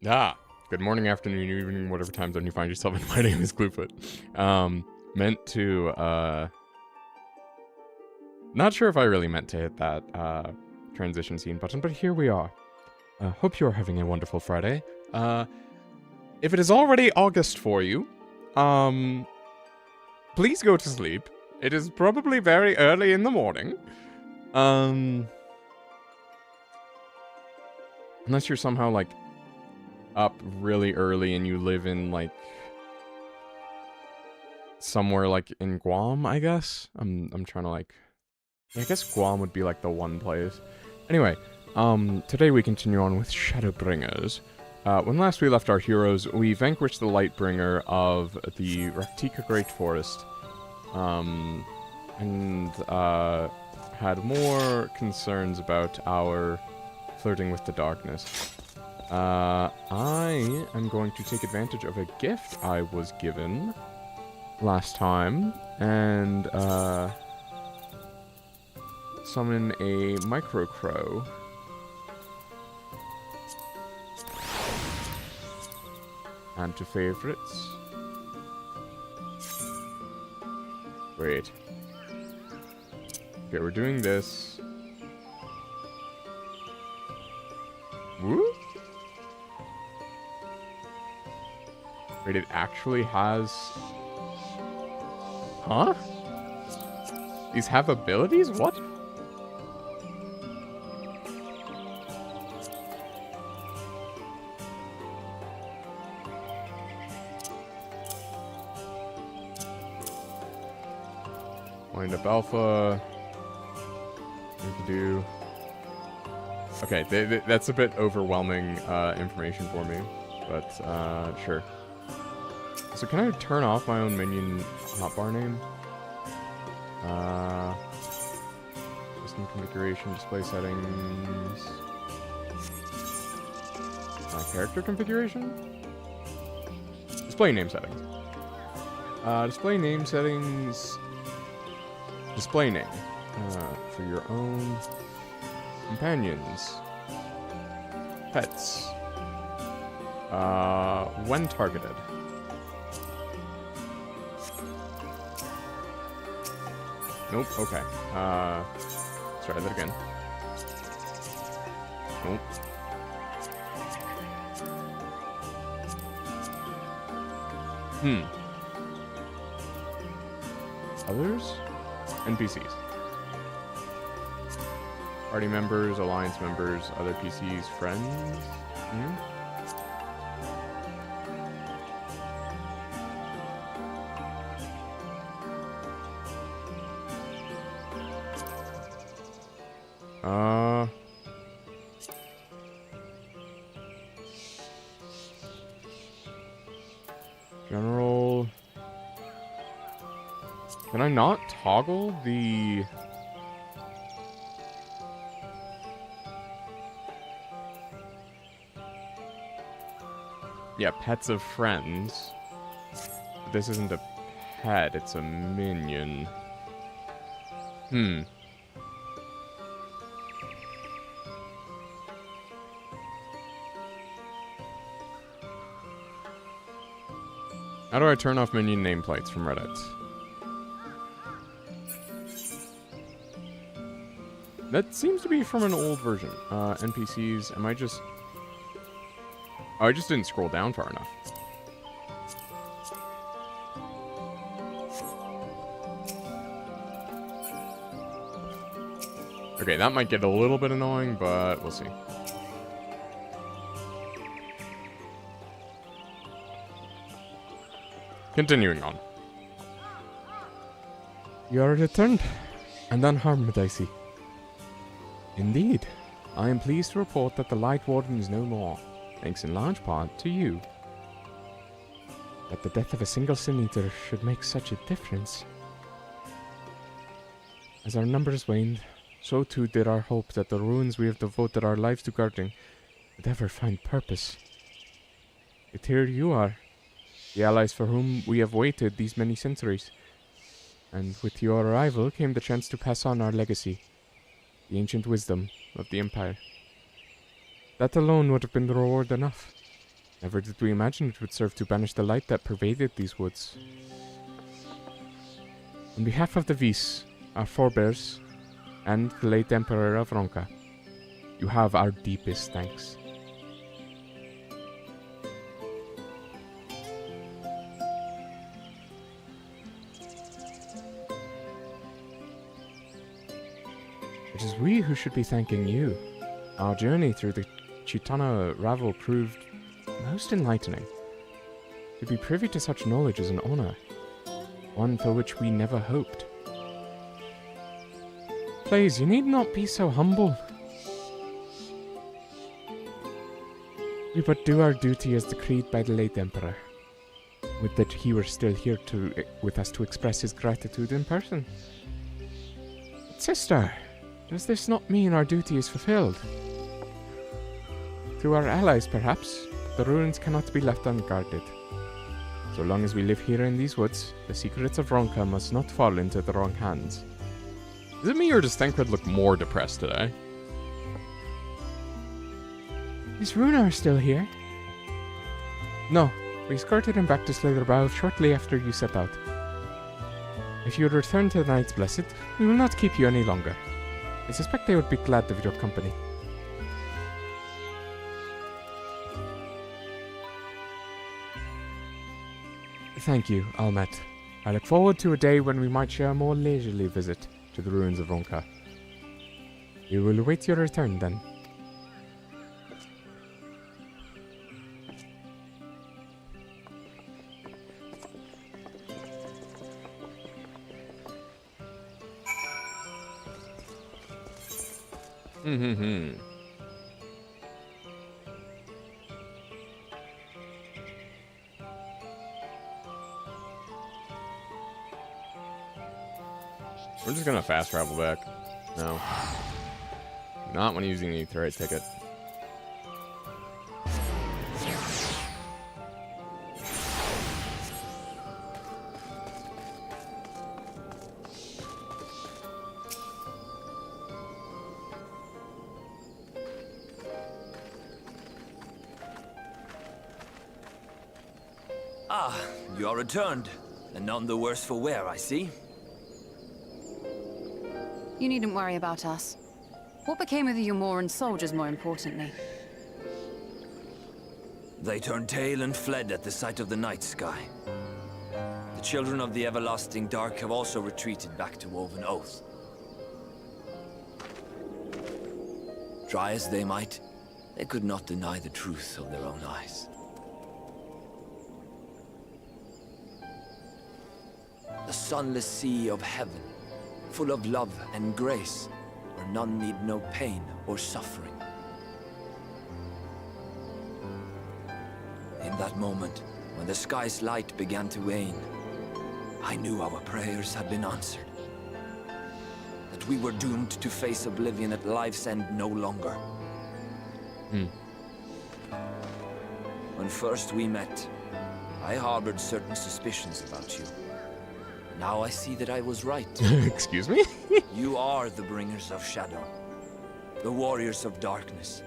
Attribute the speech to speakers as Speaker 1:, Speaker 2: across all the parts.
Speaker 1: Good morning, afternoon, evening, whatever time zone you find yourself in. My name is Gluefoot. Meant to, not sure if I really meant to hit that, transition scene button, but here we are. Hope you're having a wonderful Friday. If it is already August for you, please go to sleep. It is probably very early in the morning. Unless you're somehow, like, up really early and you live in, like, somewhere, like, in Guam, I guess? I'm trying to, like... Yeah, I guess Guam would be, like, the one place. Anyway, today we continue on with Shadowbringers. When last we left our heroes, we vanquished the Lightbringer of the Raktika Great Forest. And had more concerns about our flirting with the darkness. I am going to take advantage of a gift I was given last time, and, summon a Micro Crow. Add to favorites. Wait. Okay, we're doing this. Woo? Wait, it actually has... Huh? These have abilities? What? Wind up alpha. We can do... Okay, that's a bit overwhelming information for me, but sure. So can I turn off my own minion hotbar name? System configuration, display settings... My character configuration? Display name settings. Display name settings... Display name. For your own... Companions. Pets. When targeted. Nope, okay. Let's try that again. Nope. Others? NPCs. Party members, alliance members, other PCs, friends? General... Can I not toggle the... Yeah, pets of friends. This isn't a pet, it's a minion. How do I turn off minion nameplates from Reddit? That seems to be from an old version. NPCs, am I just... Oh, I just didn't scroll down far enough. Okay, that might get a little bit annoying, but we'll see. Continuing on. You are returned, and unharmed, I see. Indeed. I am pleased to report that the Light Warden is no more, thanks in large part to you. That the death of a single Sin Eater should make such a difference. As our numbers waned, so too did our hope that the ruins we have devoted our lives to guarding would ever find purpose. Yet here you are, the allies for whom we have waited these many centuries. And with your arrival came the chance to pass on our legacy, the ancient wisdom of the Empire. That alone would have been reward enough. Never did we imagine it would serve to banish the light that pervaded these woods. On behalf of the Vis, our forebears, and the late Emperor of Ronka, you have our deepest thanks. It is we who should be thanking you. Our journey through the Chitana Ravel proved most enlightening. To be privy to such knowledge is an honor, one for which we never hoped. Please, you need not be so humble. We but do our duty as decreed by the late Emperor. Would that he were still here with us to express his gratitude in person. But sister, does this not mean our duty is fulfilled? To our allies, perhaps, the ruins cannot be left unguarded. So long as we live here in these woods, the secrets of Ronka must not fall into the wrong hands.
Speaker 2: Is it me or does Thancred look more depressed today?
Speaker 1: Is Runar still here? No, we escorted him back to Slitherbough shortly after you set out. If you would return to the Knights Blessed, we will not keep you any longer. I suspect they would be glad of your company. Thank you, Almet. I look forward to a day when we might share a more leisurely visit to the ruins of Ronka. We will await your return then.
Speaker 2: We're just gonna fast travel back. No. Not when using the Aetheryte ticket.
Speaker 3: Ah, you are returned, and none the worse for wear, I see.
Speaker 4: You needn't worry about us. What became of the Umoran soldiers, more importantly?
Speaker 3: They turned tail and fled at the sight of the night sky. The children of the everlasting dark have also retreated back to Woven Oath. Try as they might, they could not deny the truth of their own eyes. The sunless sea of heaven, full of love and grace, where none need know pain or suffering. In that moment, when the sky's light began to wane, I knew our prayers had been answered. That we were doomed to face oblivion at life's end no longer. When first we met, I harbored certain suspicions about you. Now I see that I was right.
Speaker 2: Excuse me?
Speaker 3: You are the bringers of shadow, the warriors of darkness,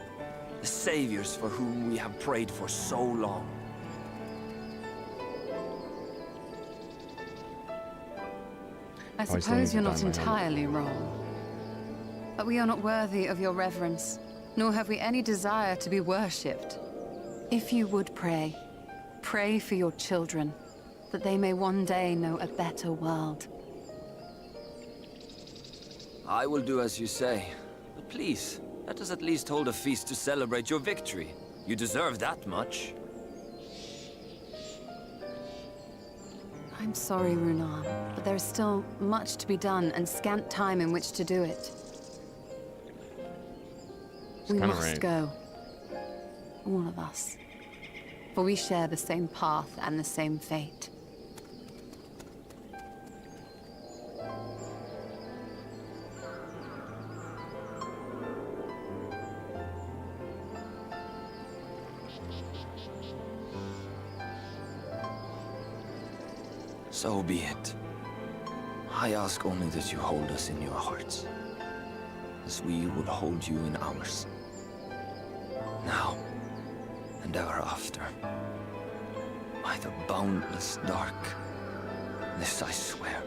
Speaker 3: the saviors for whom we have prayed for so long.
Speaker 4: I suppose you're not entirely wrong. But we are not worthy of your reverence, nor have we any desire to be worshipped. If you would pray, pray for your children, that they may one day know a better world.
Speaker 3: I will do as you say, but please, let us at least hold a feast to celebrate your victory. You deserve that much.
Speaker 4: I'm sorry, Runar, but there is still much to be done and scant time in which to do it. We must go. All of us. For we share the same path and the same fate.
Speaker 3: So be it. I ask only that you hold us in your hearts, as we would hold you in ours. Now, and ever after. By the boundless dark, this I swear.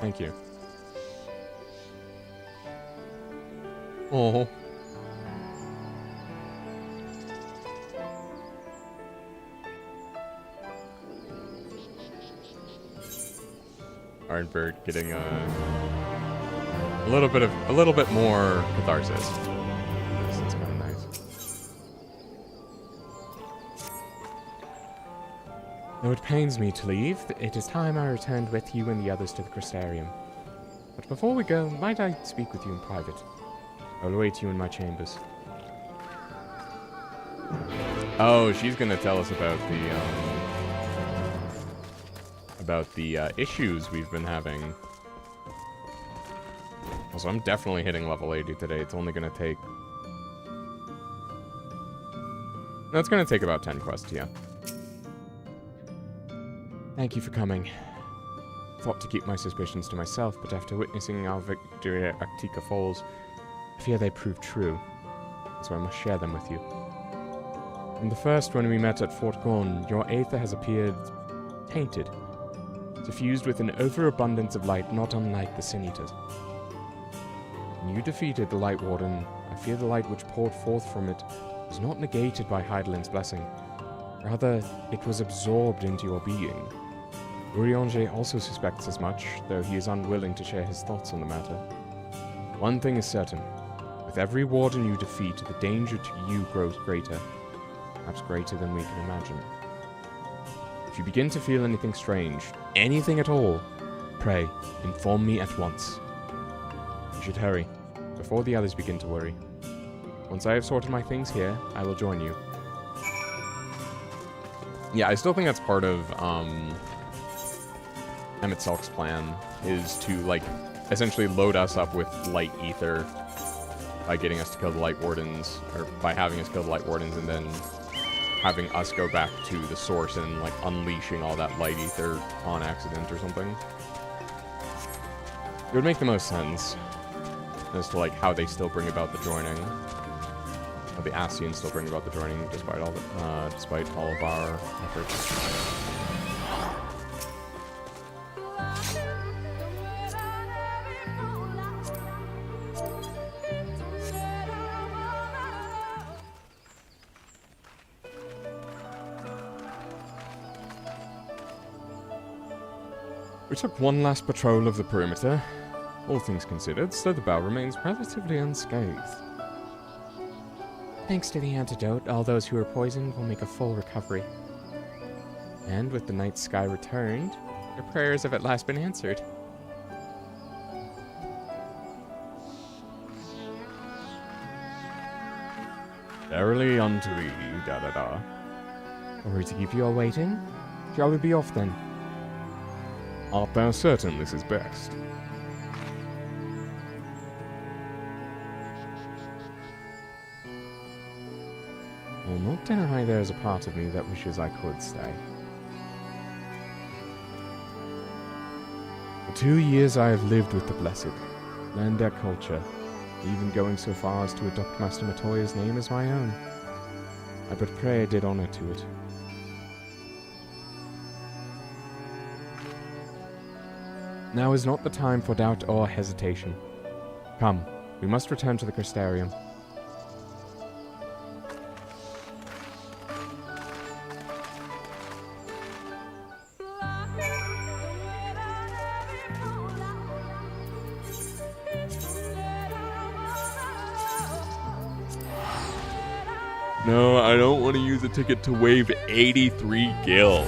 Speaker 2: Thank you. Oh. Ironbird getting a little bit more catharsis. This is kind of nice.
Speaker 1: Though it pains me to leave, it is time I returned with you and the others to the Crystarium. But before we go, might I speak with you in private? I will await you in my chambers.
Speaker 2: Oh, she's gonna tell us about the issues we've been having. Also, I'm definitely hitting level 80 today. It's only gonna take... No, it's gonna take about 10 quests, yeah.
Speaker 1: Thank you for coming. Thought to keep my suspicions to myself, but after witnessing our victory at Actica Falls, I fear they proved true, so I must share them with you. From the first when we met at Fort Gorn, your aether has appeared tainted, suffused with an overabundance of light not unlike the Sin Eaters. When you defeated the Light Warden, I fear the light which poured forth from it was not negated by Heidelin's blessing. Rather, it was absorbed into your being. Urianger also suspects as much, though he is unwilling to share his thoughts on the matter. One thing is certain. With every warden you defeat, the danger to you grows greater. Perhaps greater than we can imagine. If you begin to feel anything strange, anything at all, pray, inform me at once. You should hurry, before the others begin to worry. Once I have sorted my things here, I will join you.
Speaker 2: Yeah, I still think that's part of, Emmett Selk's plan, is to, like, essentially load us up with light ether by getting us to kill the Light Wardens, or by having us kill the Light Wardens, and then having us go back to the source and, like, unleashing all that light ether on accident or something. It would make the most sense as to, like, how they still bring about the joining. How the Ascians still bring about the joining, despite all of our efforts.
Speaker 1: We took one last patrol of the perimeter. All things considered, so the bow remains relatively unscathed. Thanks to the antidote, all those who were poisoned will make a full recovery. And with the night sky returned, your prayers have at last been answered.
Speaker 2: Verily unto thee, da-da-da.
Speaker 1: Sorry to keep you all waiting. Shall we be off then?
Speaker 2: Art thou certain this is best?
Speaker 1: I'll not deny there is a part of me that wishes I could stay. For 2 years I have lived with the Blessed, learned their culture, even going so far as to adopt Master Matoya's name as my own. I but pray I did honor to it. Now is not the time for doubt or hesitation. Come, we must return to the Crystarium.
Speaker 2: No, I don't want to use a ticket to wave 83 gil.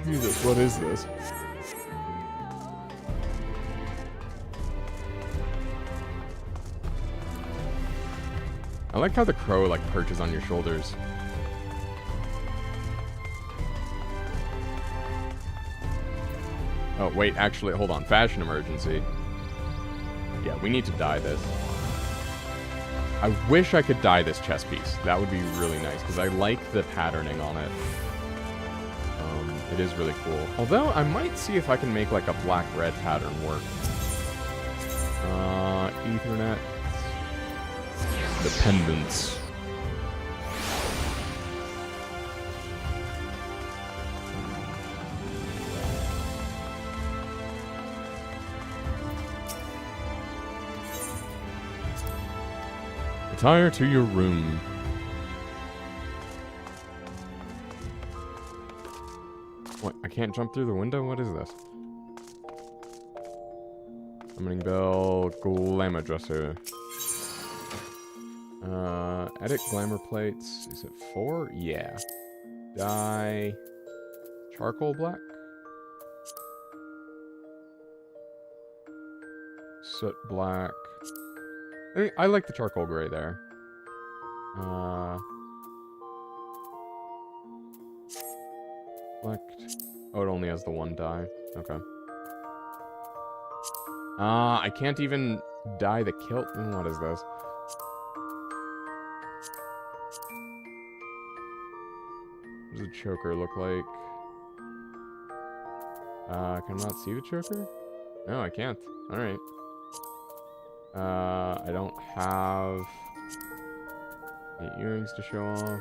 Speaker 1: Jesus, what is this?
Speaker 2: I like how the crow, like, perches on your shoulders. Oh, wait, actually, hold on. Fashion emergency. Yeah, we need to dye this. I wish I could dye this chess piece. That would be really nice, because I like the patterning on it. It is really cool. Although, I might see if I can make, like, a black-red pattern work. Ethernet. Dependence. Retire to your room. What? I can't jump through the window? What is this? Summoning bell, glamour dresser. Edit glamour plates. Is it 4? Yeah. Dye. Charcoal black? Soot black. I like the charcoal gray there. Select. Oh, it only has the one dye. Okay. I can't even dye the kilt. What is this? What does the choker look like? Can I not see the choker? No, I can't. Alright. I don't have any earrings to show off.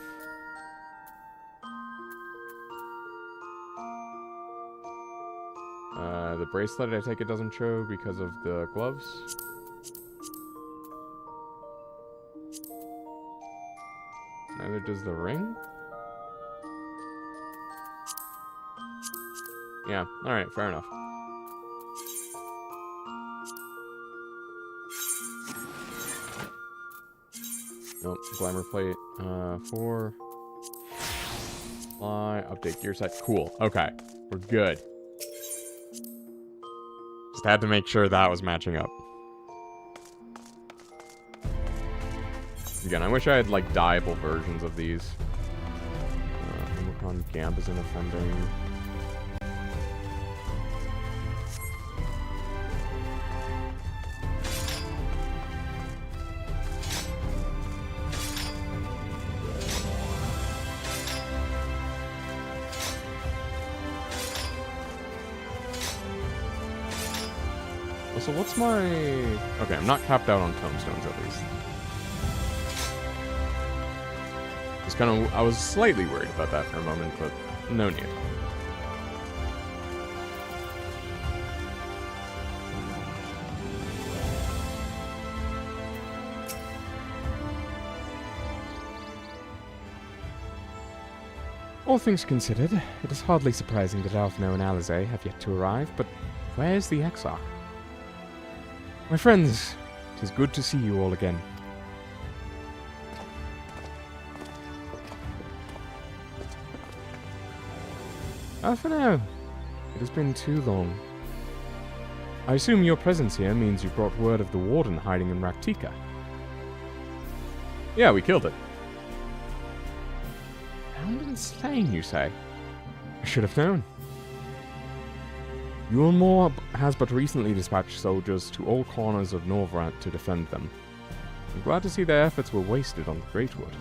Speaker 2: The bracelet, I take it, doesn't show because of the gloves. Neither does the ring. Yeah, alright, fair enough. Nope, glamour plate. 4. Fly, update gear set. Cool, okay, we're good. Just had to make sure that was matching up. Again, I wish I had, like, dyeable versions of these. Omicron Gamp isn't offending. So what's my... Okay, I'm not capped out on tombstones at least. Just kind of... I was slightly worried about that for a moment, but no need. All things considered, it is hardly surprising that Alphino and Alizé have yet to arrive, but where's the Exarch? My friends, it is good to see you all again. Alphino, it has been too long. I assume your presence here means you brought word of the Warden hiding in Raktika. Yeah, we killed it. Found and slain, you say? I should have known. Yulmore has but recently dispatched soldiers to all corners of Norvrant to defend them. I'm glad to see their efforts were wasted on the Greatwood.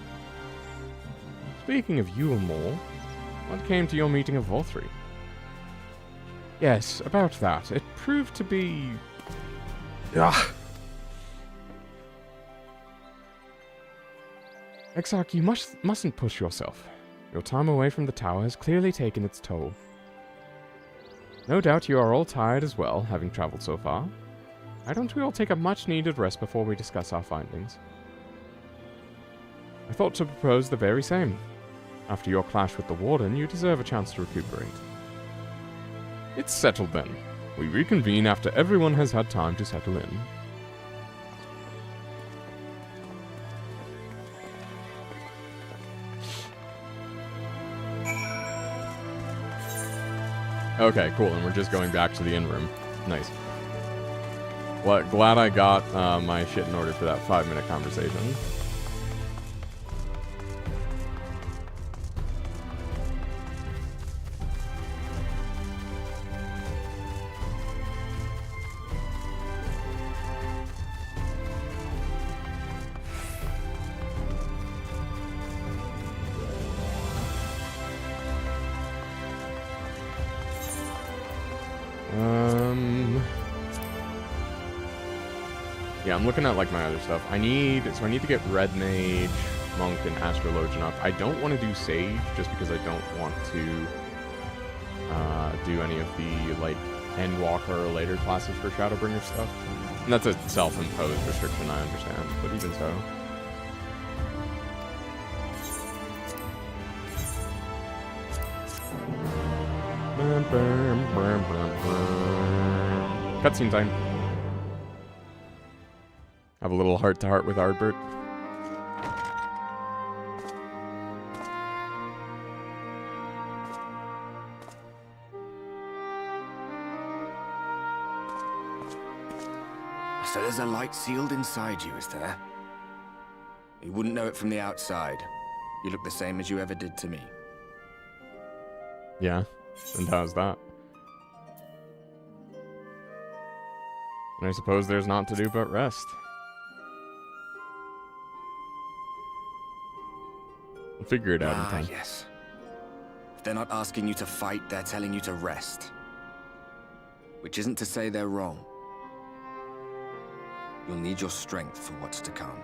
Speaker 2: Speaking of Yulmore, what came to your meeting of Volthree? Yes, about that. It proved to be... Exarch, you mustn't push yourself. Your time away from the tower has clearly taken its toll. No doubt you are all tired as well, having traveled so far. Why don't we all take a much-needed rest before we discuss our findings? I thought to propose the very same. After your clash with the Warden, you deserve a chance to recuperate. It's settled then. We reconvene after everyone has had time to settle in. Okay, cool, and we're just going back to the inn room. Nice. Well, glad I got my shit in order for that 5-minute conversation. Yeah, I'm looking at like my other stuff. I need to get Red Mage, Monk, and Astrologian up. I don't want to do Sage just because I don't want to do any of the like Endwalker or later classes for Shadowbringer stuff. And that's a self-imposed restriction, I understand, but even so. Cutscene time. Have a little heart-to-heart with Ardbert.
Speaker 5: So there's a light sealed inside you, is there? You wouldn't know it from the outside. You look the same as you ever did to me.
Speaker 2: Yeah, and how's that? And I suppose there's naught to do but rest. We'll figure it out in time.
Speaker 5: Yes. If they're not asking you to fight, they're telling you to rest. Which isn't to say they're wrong. You'll need your strength for what's to come.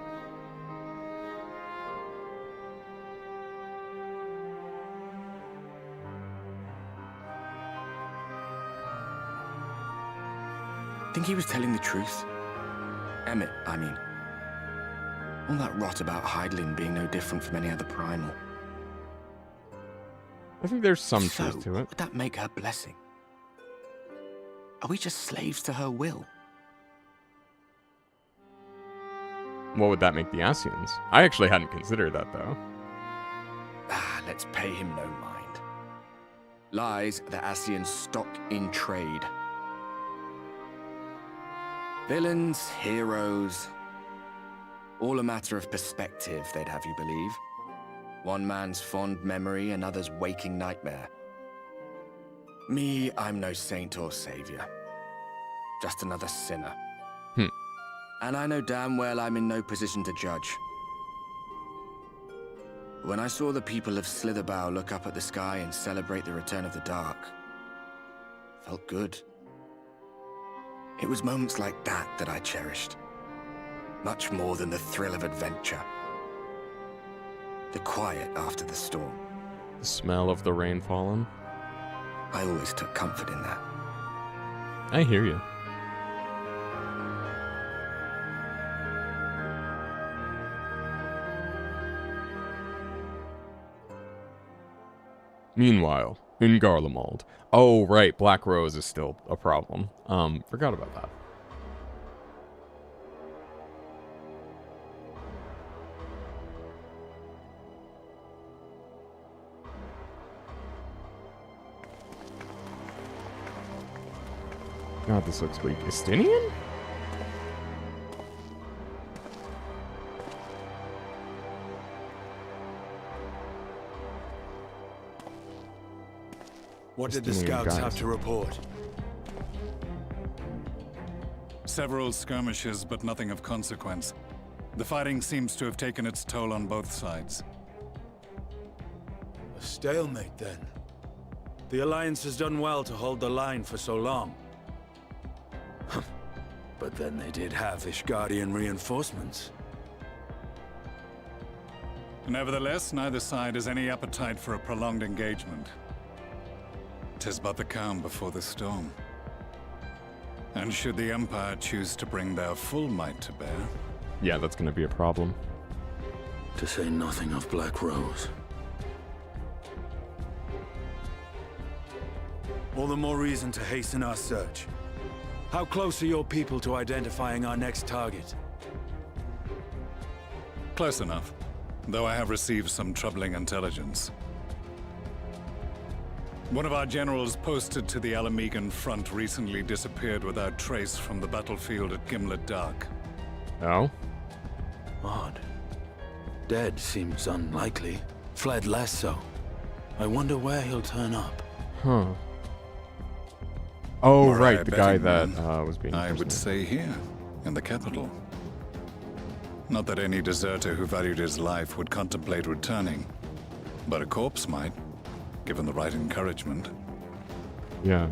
Speaker 5: Think he was telling the truth? Emmett, I mean. All that rot about Hydaelyn being no different from any other primal.
Speaker 2: I think there's some
Speaker 5: So,
Speaker 2: truth to it.
Speaker 5: would that make her blessing? Are we just slaves to her will?
Speaker 2: What would that make the Ascians? I actually hadn't considered that, though.
Speaker 5: Let's pay him no mind. Lies the Ascian stock in trade. Villains, heroes, all a matter of perspective, they'd have you believe. One man's fond memory, another's waking nightmare. Me, I'm no saint or savior. Just another sinner. And I know damn well I'm in no position to judge. When I saw the people of Slitherbough look up at the sky and celebrate the return of the dark, felt good. It was moments like that that I cherished. Much more than the thrill of adventure. The quiet after the storm.
Speaker 2: The smell of the rain falling.
Speaker 5: I always took comfort in that.
Speaker 2: I hear you. Meanwhile, in Garlemald. Oh, right, Black Rose is still a problem. Forgot about that. God, this looks weak. Estinian?
Speaker 6: What did the
Speaker 2: Estinian
Speaker 6: scouts
Speaker 2: guys.
Speaker 6: have to report?
Speaker 7: Several skirmishes, but nothing of consequence. The fighting seems to have taken its toll on both sides.
Speaker 6: A stalemate, then. The Alliance has done well to hold the line for so long. But then they did have Ishgardian reinforcements.
Speaker 7: Nevertheless, neither side has any appetite for a prolonged engagement. 'Tis but the calm before the storm. And should the Empire choose to bring their full might to bear,
Speaker 2: Yeah, that's gonna be a problem.
Speaker 6: To say nothing of Black Rose. All the more reason to hasten our search. How close are your people to identifying our next target?
Speaker 7: close enough, though I have received some troubling intelligence. One of our generals posted to the Alamegan front recently disappeared without trace from the battlefield at Gimlet Dark.
Speaker 2: Oh?
Speaker 6: Odd. Dead seems unlikely. Fled less so. I wonder where he'll turn up.
Speaker 2: Huh. Oh,
Speaker 7: Were I
Speaker 2: right,
Speaker 7: a
Speaker 2: the guy
Speaker 7: betting
Speaker 2: that
Speaker 7: man,
Speaker 2: was being
Speaker 7: I would
Speaker 2: imprisoned.
Speaker 7: say here, in the capital. Not that any deserter who valued his life would contemplate returning, but a corpse might, given the right encouragement.
Speaker 2: Yeah.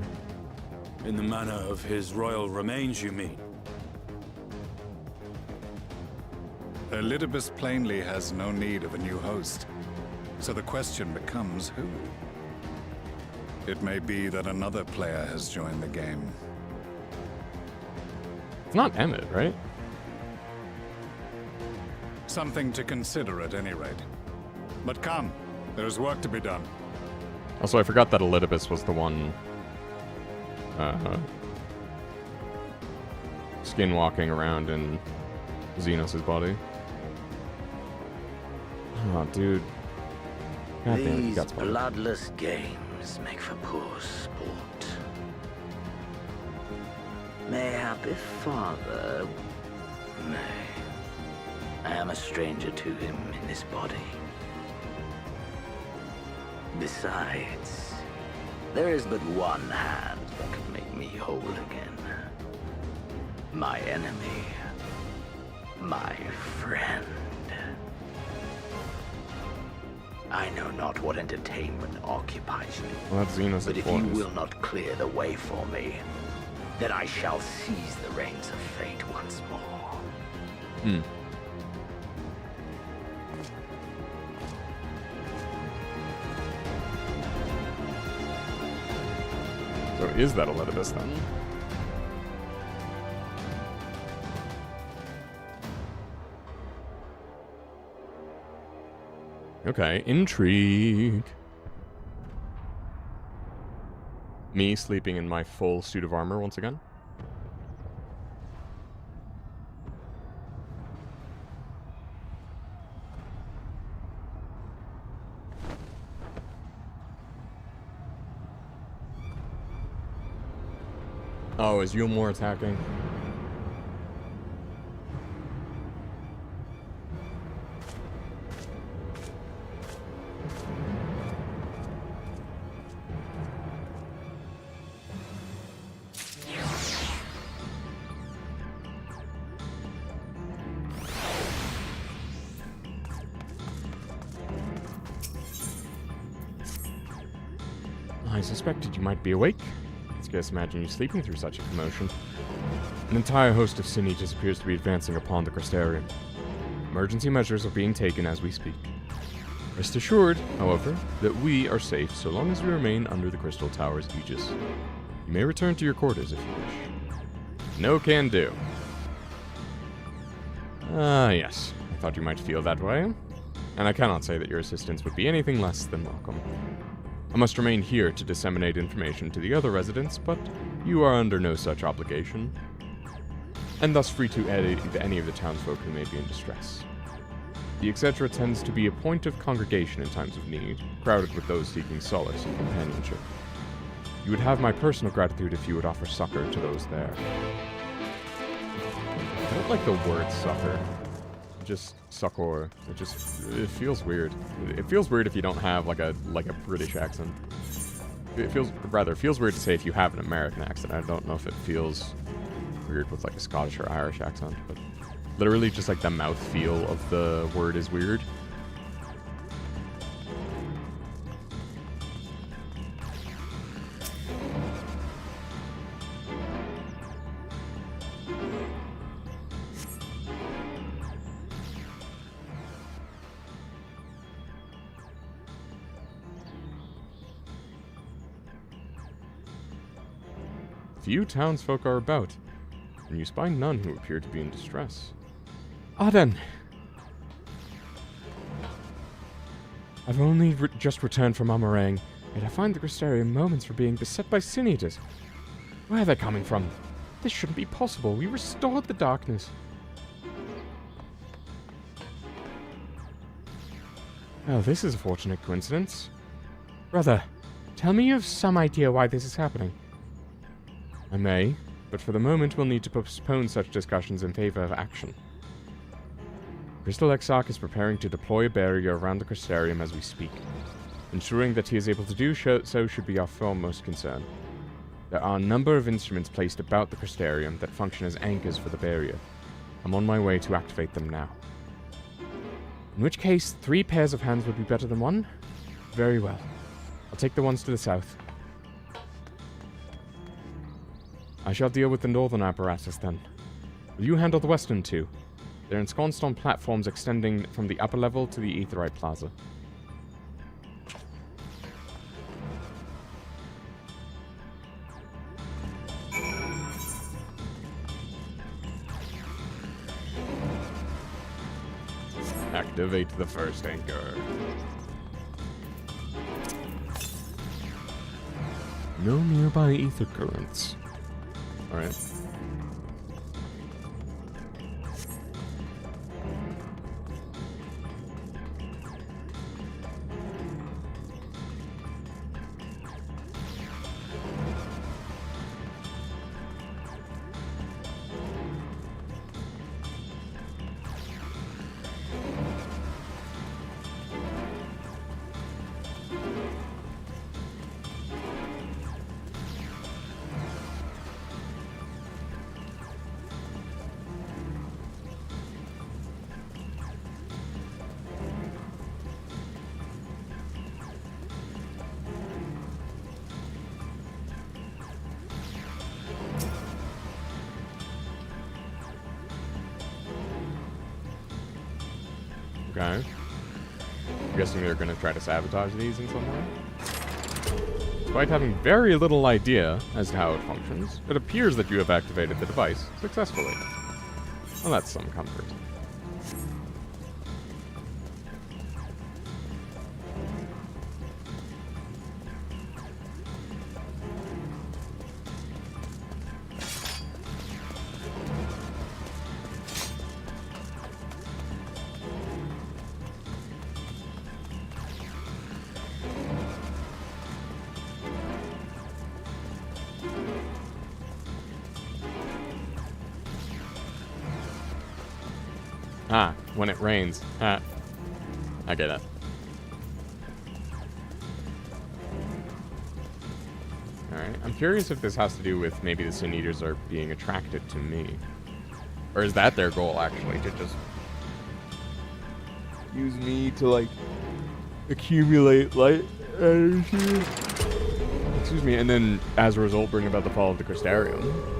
Speaker 6: In the manner of his royal remains, you mean?
Speaker 7: Elidibus plainly has no need of a new host. So the question becomes who? It may be that another player has joined the game.
Speaker 2: It's not Emmett, right?
Speaker 7: Something to consider at any rate. But come, there's work to be done.
Speaker 2: Also, I forgot that Elidibus was the one skinwalking around in Xenos' body. Oh, dude. God damn it,
Speaker 8: These
Speaker 2: guts body.
Speaker 8: bloodless games make for poor sport. Mayhap if father... Nay. I am a stranger to him in this body. Besides, there is but one hand that can make me whole again. My enemy. My friend. I know not what entertainment occupies you,
Speaker 2: Well, that's Xenos
Speaker 8: but
Speaker 2: at
Speaker 8: if you
Speaker 2: fullness.
Speaker 8: will not clear the way for me, then I shall seize the reins of fate once more.
Speaker 2: So is that Elidibus then? Okay, intrigue. Me sleeping in my full suit of armor once again. Oh, is Yulmore attacking? I suspected you might be awake. Scarce imagine you sleeping through such a commotion. An entire host of Sinitas appears to be advancing upon the Crystarium. Emergency measures are being taken as we speak. Rest assured, however, that we are safe so long as we remain under the Crystal Tower's aegis. You may return to your quarters if you wish. No can do. Yes. I thought you might feel that way. And I cannot say that your assistance would be anything less than welcome. I must remain here to disseminate information to the other residents, but you are under no such obligation, and thus free to aid any of the townsfolk who may be in distress. The etc. tends to be a point of congregation in times of need, crowded with those seeking solace and companionship. You would have my personal gratitude if you would offer succor to those there. I don't like the word succor. Just succor. It feels weird. It feels weird if you don't have like a British accent. It feels weird to say if you have an American accent. I don't know if it feels weird with like a Scottish or Irish accent, but literally just like the mouth feel of the word is weird. Few townsfolk are about, and you spy none who appear to be in distress. Ah then. I've only just returned from Amarang, yet I find the Crystarium moments for being beset by sin eaters. Where are they coming from? This shouldn't be possible. We restored the darkness. Well, this is a fortunate coincidence. Brother, tell me you have some idea why this is happening. I may, but for the moment we'll need to postpone such discussions in favor of action. Crystal Exarch is preparing to deploy a barrier around the Crystarium as we speak. Ensuring that he is able to do so should be our foremost concern. There are a number of instruments placed about the Crystarium that function as anchors for the barrier. I'm on my way to activate them now. In which case, 3 pairs of hands would be better than 1? Very well. I'll take the ones to the south. I shall deal with the northern apparatus then. Will you handle the western 2? They're ensconced on platforms extending from the upper level to the Aetheryte Plaza. Activate the first anchor.
Speaker 1: No nearby ether currents.
Speaker 2: Alright. Okay. I'm guessing they're going to try to sabotage these in some way. Despite having very little idea as to how it functions, it appears that you have activated the device successfully. Well, that's some comfort. Ah, when it rains. Ah. I get it. Alright, I'm curious if this has to do with maybe the Sin Eaters are being attracted to me. Or is that their goal, actually, to just use me to, like, accumulate light energy? Excuse me, and then, as a result, bring about the fall of the Crystarium.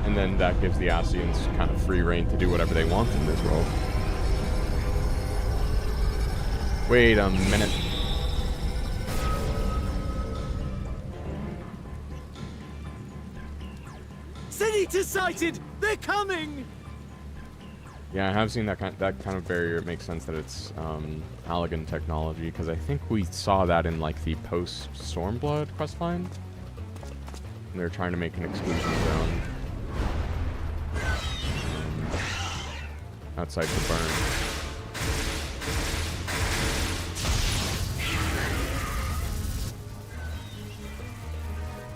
Speaker 2: And then that gives the Ascians kind of free reign to do whatever they want in this world. Wait a minute.
Speaker 9: Sin Eaters sighted! They're coming!
Speaker 2: Yeah, I have seen that kind of barrier. It makes sense that it's Allagan technology, because I think we saw that in like the post-Stormblood questline. And they're trying to make an exclusion zone outside the burn.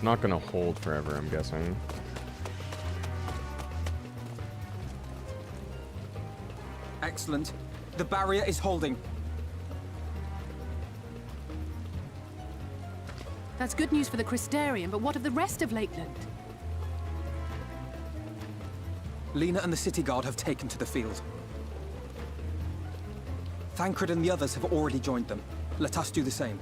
Speaker 2: Not gonna hold forever, I'm guessing.
Speaker 9: Excellent. The barrier is holding.
Speaker 10: That's good news for the Crystarium, but what of the rest of Lakeland?
Speaker 9: Lena and the City Guard have taken to the field. Thancred and the others have already joined them. Let us do the same.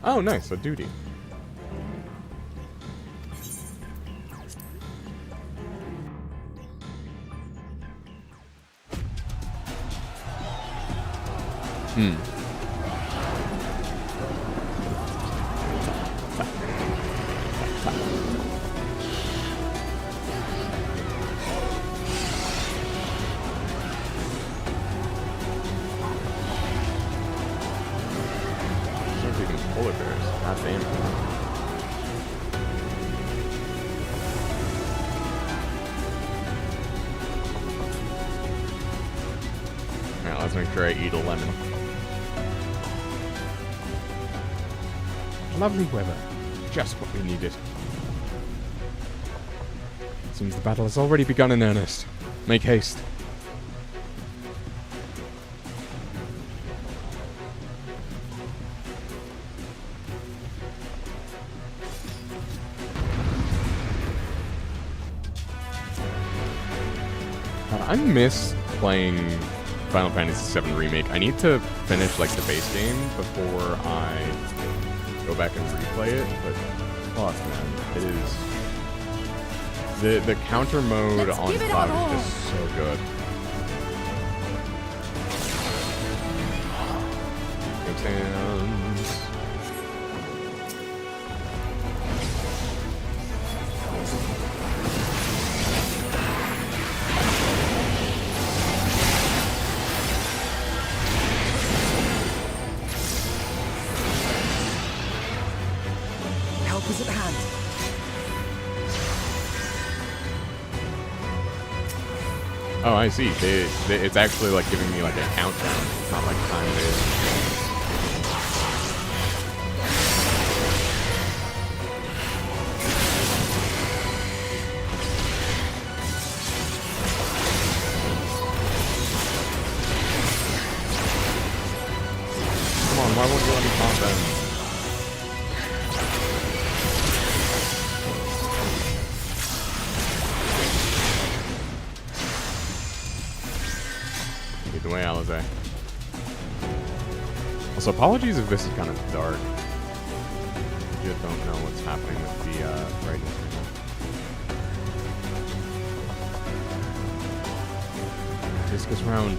Speaker 2: Oh, nice, a duty. Polar bears. God damn it. Alright, let's make sure I eat a lemon. Lovely weather. Just what we needed. Seems the battle has already begun in earnest. Make haste. I miss playing Final Fantasy VII Remake. I need to finish like the base game before I go back and replay it, but fuck, man, it is the counter mode on Cloud is just so good. Makes sense.
Speaker 9: Help is at hand.
Speaker 2: Oh, I see. It's actually like giving me like a countdown. It's not like time-based. Come on, why won't you let me pop them? Either way, Alizé. Also, apologies if this is kind of dark. I just don't know what's happening with the brightness right now. Discus round.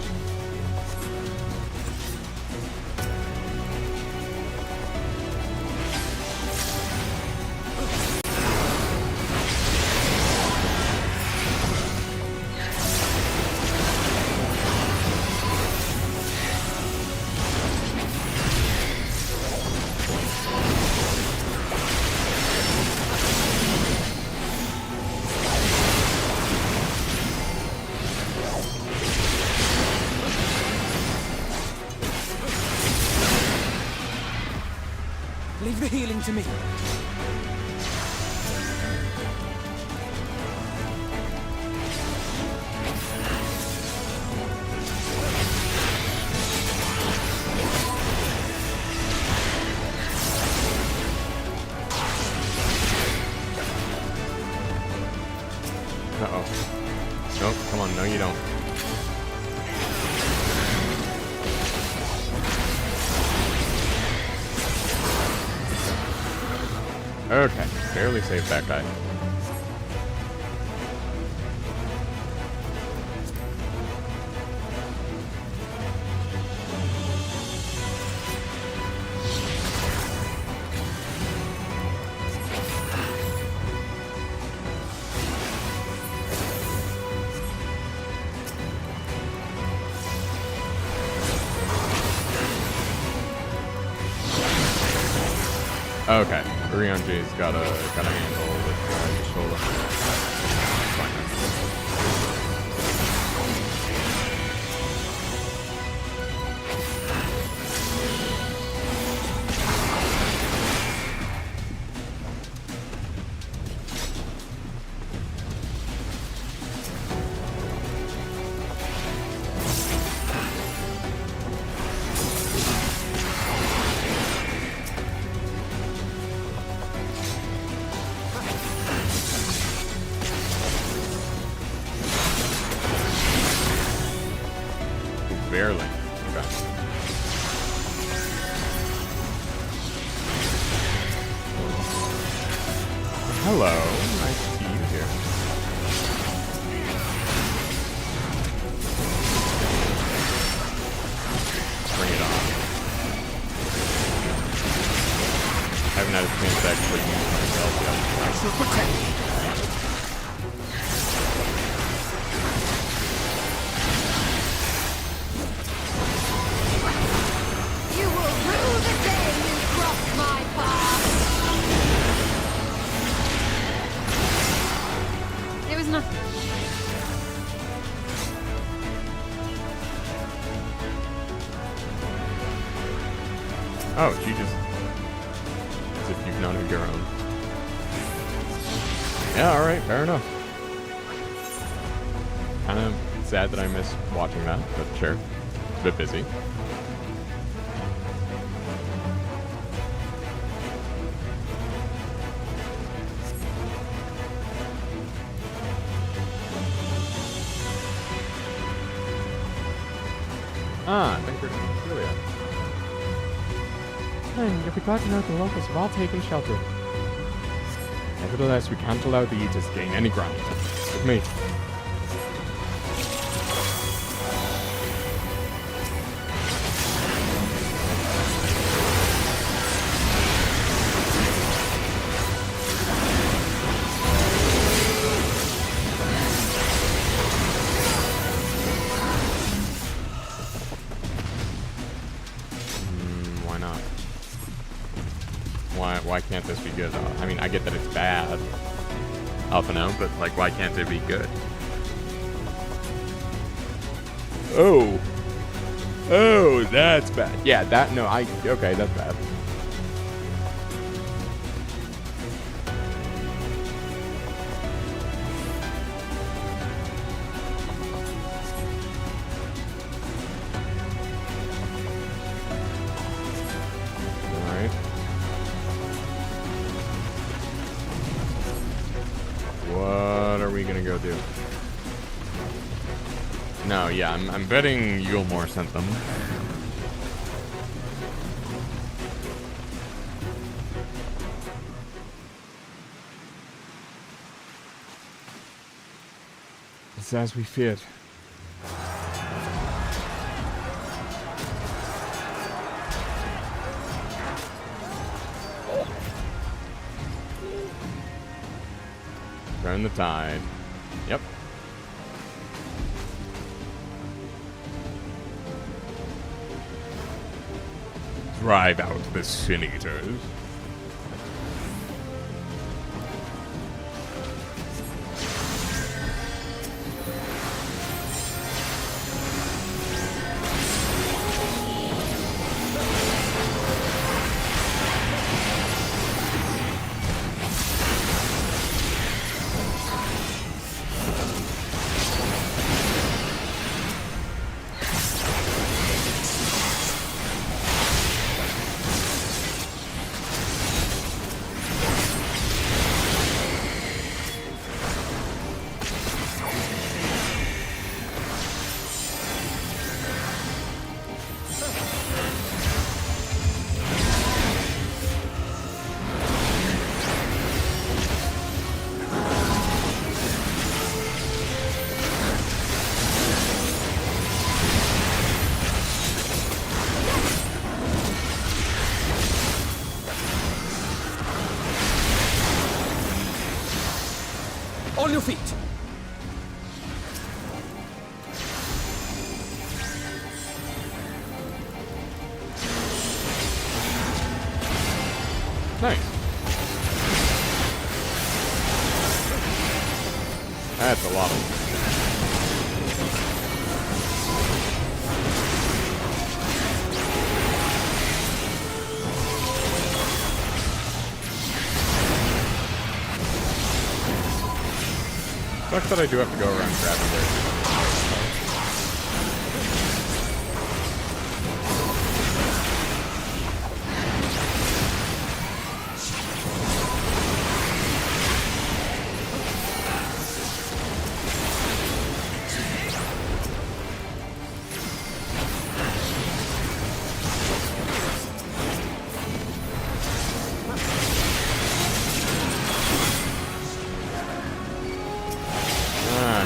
Speaker 9: Leave the healing to me.
Speaker 2: Uh-oh. Nope, come on, no you don't. Okay, barely saved that guy. Okay, Ryonji's got a handle with his shoulder. Fine. Barely. Okay. Hello. Nice to see you here. Bring it on. I haven't had a chance to actually use myself yet.
Speaker 9: I shall protect you.
Speaker 2: Oh, she just... as if you've known of your own. Yeah, alright, fair enough. Kind of sad that I missed watching that, but sure. A bit busy. Ah, thank you, Julia.
Speaker 1: You'll be glad to know the locals have all taken shelter.
Speaker 2: Nevertheless, we can't allow the Aegis to gain any ground. With me. Why not? Why can't this be good? I mean, I get that it's bad. Alpha now, but like, why can't it be good? Oh, that's bad. Yeah, okay, that's bad. Alright. What are we gonna go do? No, yeah, I'm betting Yulmore sent them.
Speaker 1: It's as we feared.
Speaker 2: Turn the tide. Yep. Drive out the Sin Eaters.
Speaker 9: On your feet!
Speaker 2: Nice. That's a lot of them. Sucks that I do have to go around grabbing there.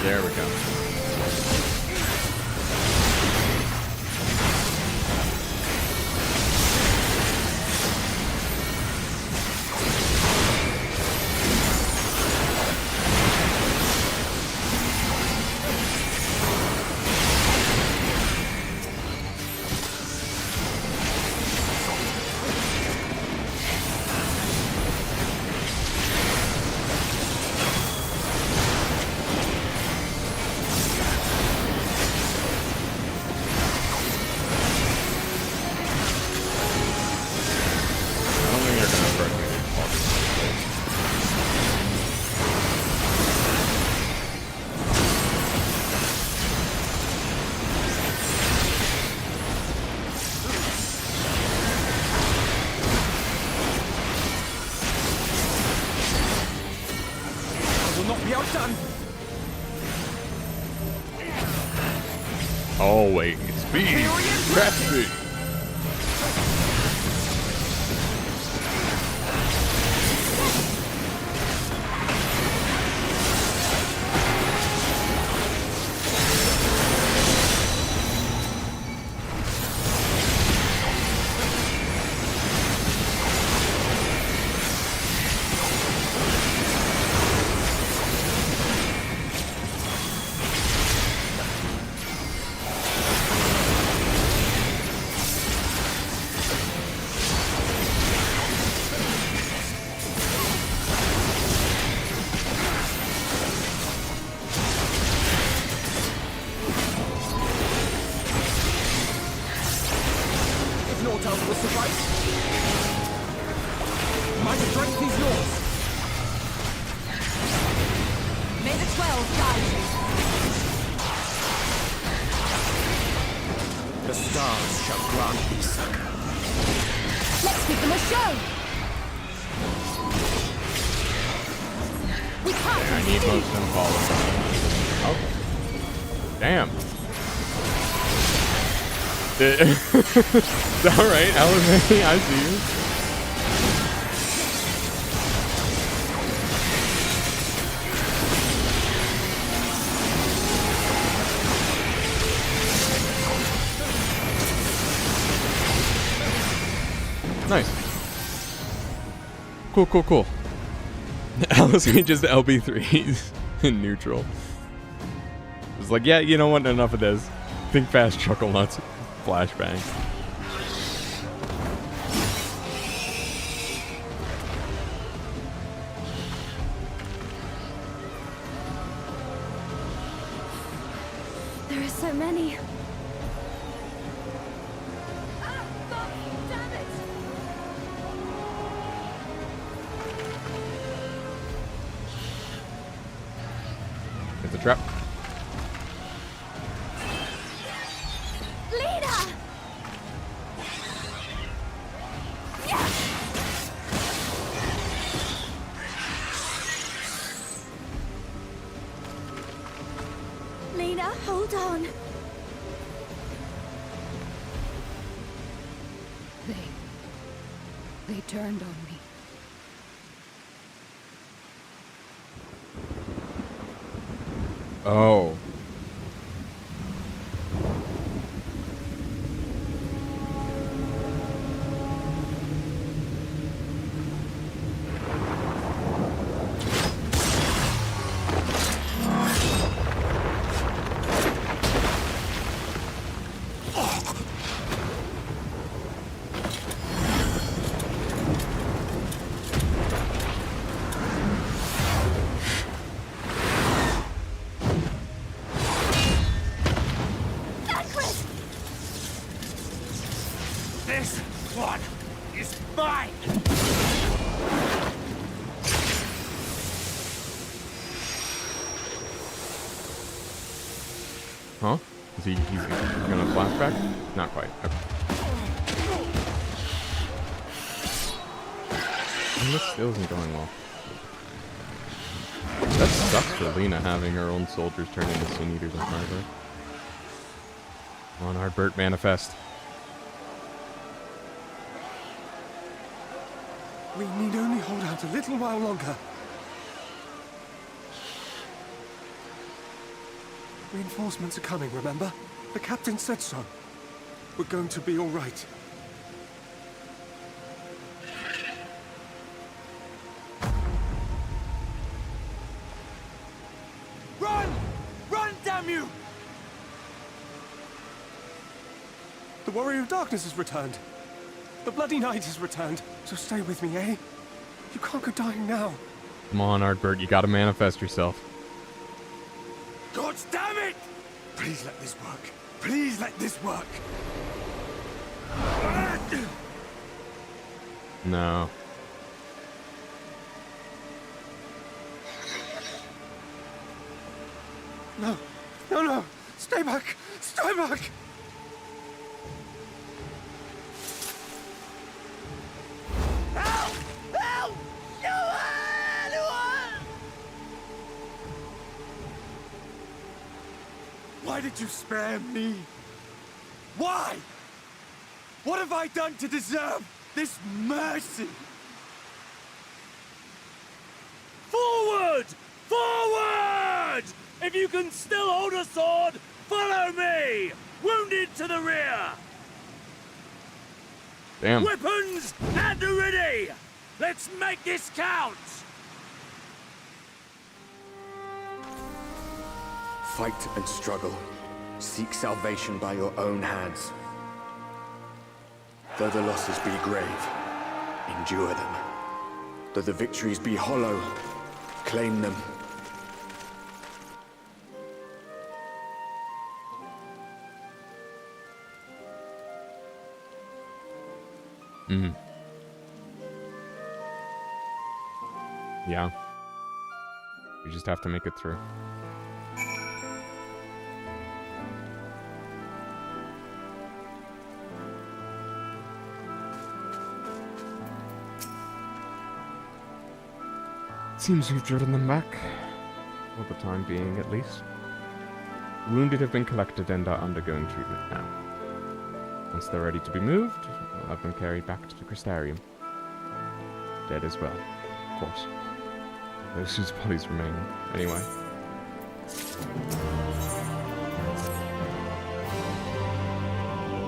Speaker 2: There we go. Always. Speed! Press me! Alright, Alabama, I see you. Nice. Cool. Alice just LB3s in neutral. It's like, yeah, you know what? Enough of this. Think fast, chuckle nuts. Flashbang.
Speaker 11: There are so many. Damn it!
Speaker 2: It's a trap.
Speaker 11: Hold on.
Speaker 10: They turned on me.
Speaker 2: Oh. Huh? Is he's gonna flashback? Not quite. Okay. This still isn't going well. That sucks for Lena having her own soldiers turn into Sin Eaters on Harbert. Come on, Harbert, manifest.
Speaker 12: We need only hold out a little while longer. Reinforcements are coming, remember? The captain said so. We're going to be all right.
Speaker 13: Run! Run, damn you!
Speaker 12: The Warrior of Darkness has returned. The Bloody Knight has returned. So stay with me, eh? You can't go dying now.
Speaker 2: Come on, Artbert, you gotta manifest yourself.
Speaker 13: God damn it!
Speaker 12: Please let this work. Please let this work.
Speaker 2: No.
Speaker 12: No. No, no. Stay back. Stay back.
Speaker 13: Help! Help! No one!
Speaker 12: Why did you spare me?
Speaker 13: Why? What have I done to deserve this mercy?
Speaker 14: Forward! Forward! If you can still hold a sword, follow me! Wounded to the rear!
Speaker 2: Damn.
Speaker 14: Weapons at the ready! Let's make this count!
Speaker 5: Fight and struggle. Seek salvation by your own hands. Though the losses be grave, endure them. Though the victories be hollow, claim them.
Speaker 2: Mm. Yeah. We just have to make it through.
Speaker 1: Seems we've driven them back. For the time being, at least.
Speaker 2: The wounded have been collected and are undergoing treatment now. Once they're ready to be moved, we'll have them carried back to the Crystarium. Dead as well, of course. Those whose bodies remain, anyway.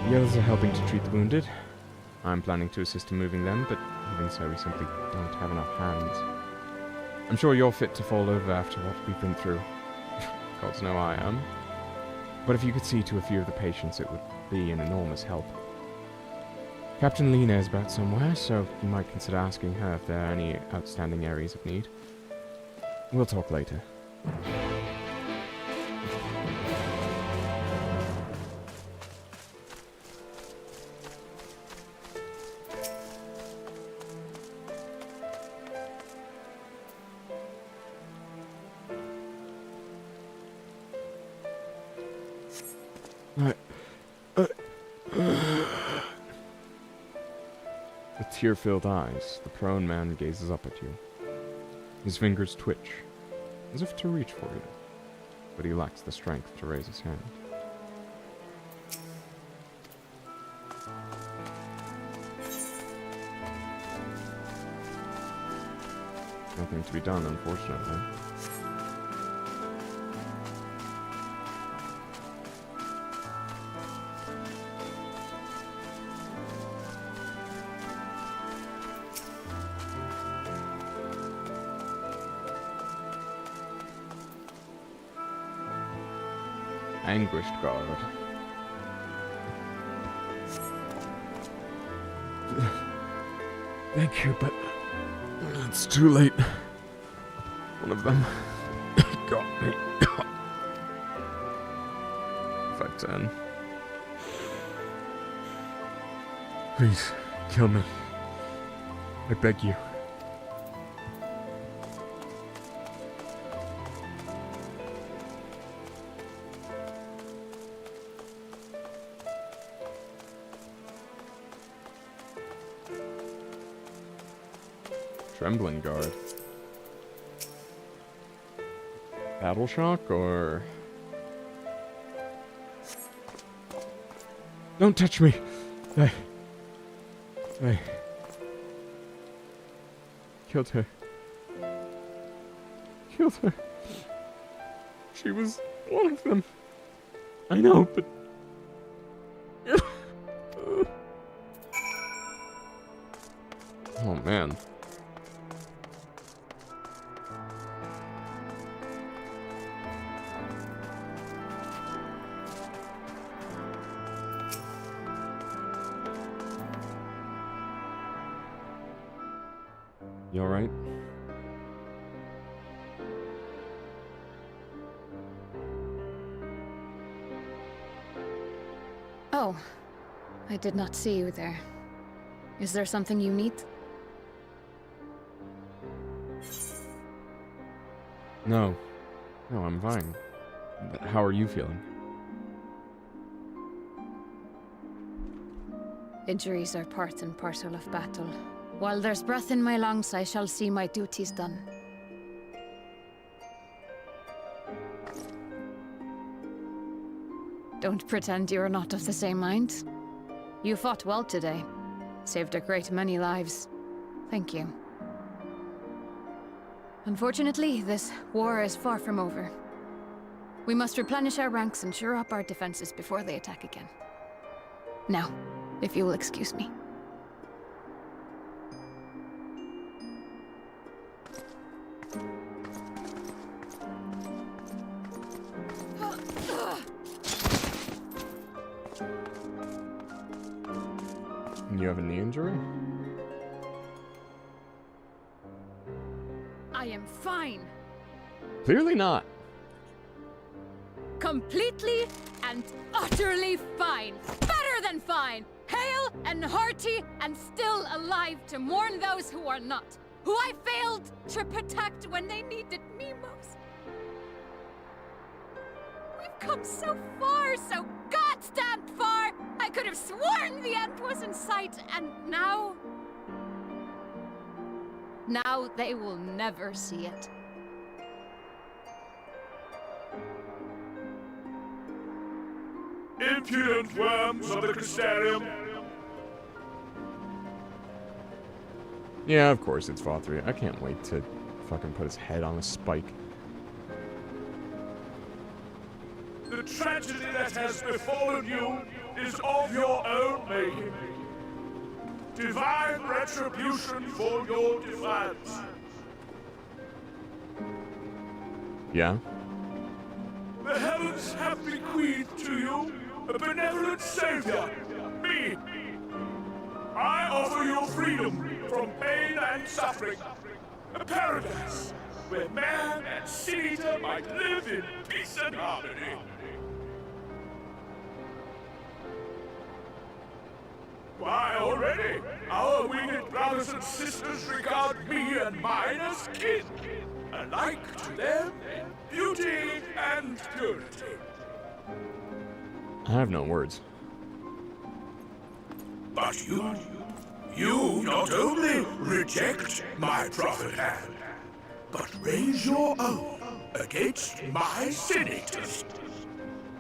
Speaker 1: The others are helping to treat the wounded.
Speaker 2: I'm planning to assist in moving them, but even so, we simply don't have enough hands. I'm sure you're fit to fall over after what we've been through. Gods know I am. But if you could see to a few of the patients, it would be an enormous help. Captain Lena is about somewhere, so you might consider asking her if there are any outstanding areas of need. We'll talk later. With tear-filled eyes, the prone man gazes up at you. His fingers twitch, as if to reach for you, but he lacks the strength to raise his hand. Nothing to be done, unfortunately. Anguished guard.
Speaker 1: Thank you, but it's too late.
Speaker 2: One of them got me. FFXIV.
Speaker 1: Please, kill me. I beg you.
Speaker 2: Trembling guard. Battle shock or...
Speaker 1: Don't touch me! I killed her. Killed her. She was one of them. I know, but...
Speaker 2: Oh man. You alright?
Speaker 4: Oh, I did not see you there. Is there something you need?
Speaker 2: No. No, I'm fine. But how are you feeling?
Speaker 4: Injuries are part and parcel of battle. While there's breath in my lungs, I shall see my duties done. Don't pretend you are not of the same mind. You fought well today. Saved a great many lives. Thank you. Unfortunately, this war is far from over. We must replenish our ranks and shore up our defenses before they attack again. Now, if you will excuse me.
Speaker 2: You have a knee injury?
Speaker 4: I am fine.
Speaker 2: Clearly not.
Speaker 4: Completely and utterly fine. Better than fine. Hale and hearty and still alive to mourn those who are not. Who I failed to protect when they needed me most. We've come so far, so goddamn far! I could have sworn the end was in sight, and now... Now they will never see it.
Speaker 14: Impudent worms of the Crystarium!
Speaker 2: Yeah, of course it's Vothri. I can't wait to fucking put his head on a spike.
Speaker 14: The tragedy that has befallen you is of your own making. Divine retribution for your defiance.
Speaker 2: Yeah?
Speaker 14: The heavens have bequeathed to you a benevolent savior, me. I offer you freedom from pain and suffering. A paradise where man and sin-eater might live in peace and harmony. Why, already, our winged brothers and sisters regard me and mine as kin, alike to them in beauty and purity.
Speaker 2: I have no words.
Speaker 14: But you not only reject my prophet hand, but raise your own against my senators.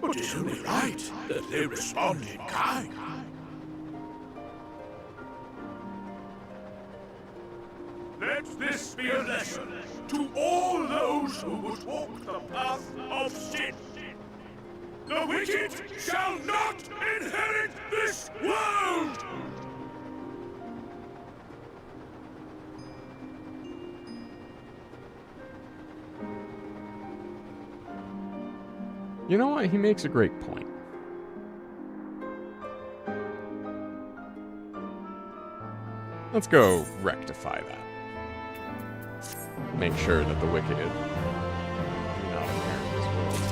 Speaker 14: It is only right that they respond in kind. Let this be a lesson to all those who would walk the path of sin. The wicked shall not inherit this world!
Speaker 2: You know what? He makes a great point. Let's go rectify that. Make sure that the wicked do not inherit this world.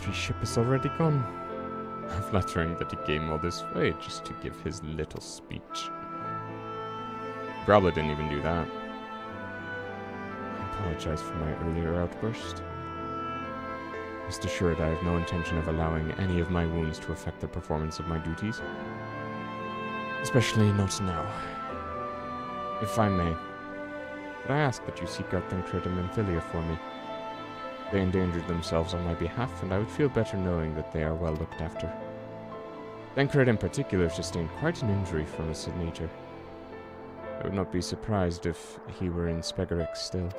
Speaker 2: The ship is already gone. Flattering that he came all this way just to give his little speech. Probably didn't even do that. I apologize for my earlier outburst. Rest assured I have no intention of allowing any of my wounds to affect the performance of my duties. Especially not now. If I may, could I ask that you seek out Thancred and Amphilia for me? They endangered themselves on my behalf, and I would feel better knowing that they are well looked after. Thancred in particular sustained quite an injury from a signature. I would not be surprised if he were in Spegorix still.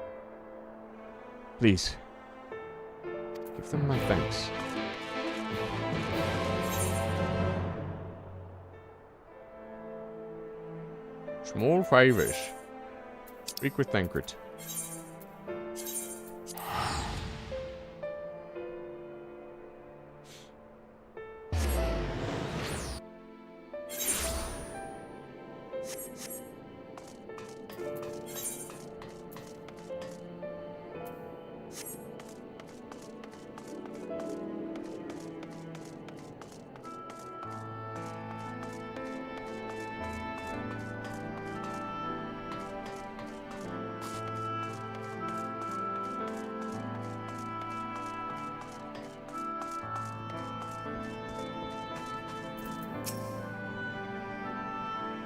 Speaker 2: Please, give them my thanks. Small favors. Speak with Thancred.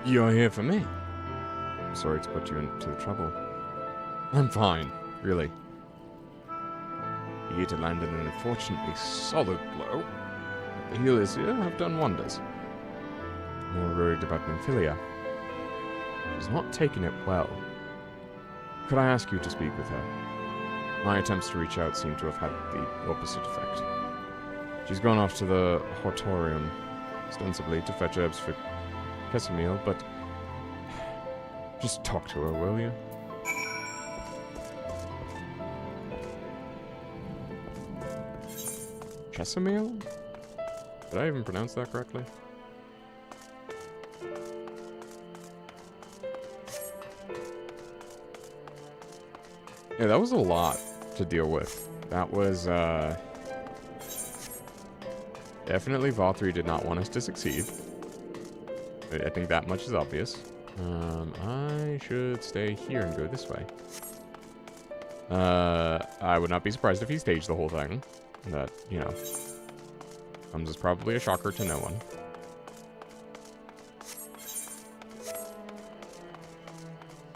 Speaker 2: You're here for me? sorry to put you into the trouble. I'm fine, really. The eater landed an unfortunately solid blow, but the healers here have done wonders. More worried about Nymphilia. She's not taking it well. Could I ask you to speak with her? My attempts to reach out seem to have had the opposite effect. She's gone off to the hortorium, ostensibly to fetch herbs for Casimir, but just talk to her, will you? Casimir? Did I even pronounce that correctly? Yeah, that was a lot to deal with. That was, definitely Vothri did not want us to succeed. I think that much is obvious. I should stay here and go this way. I would not be surprised if he staged the whole thing. That, you know, comes as probably a shocker to no one.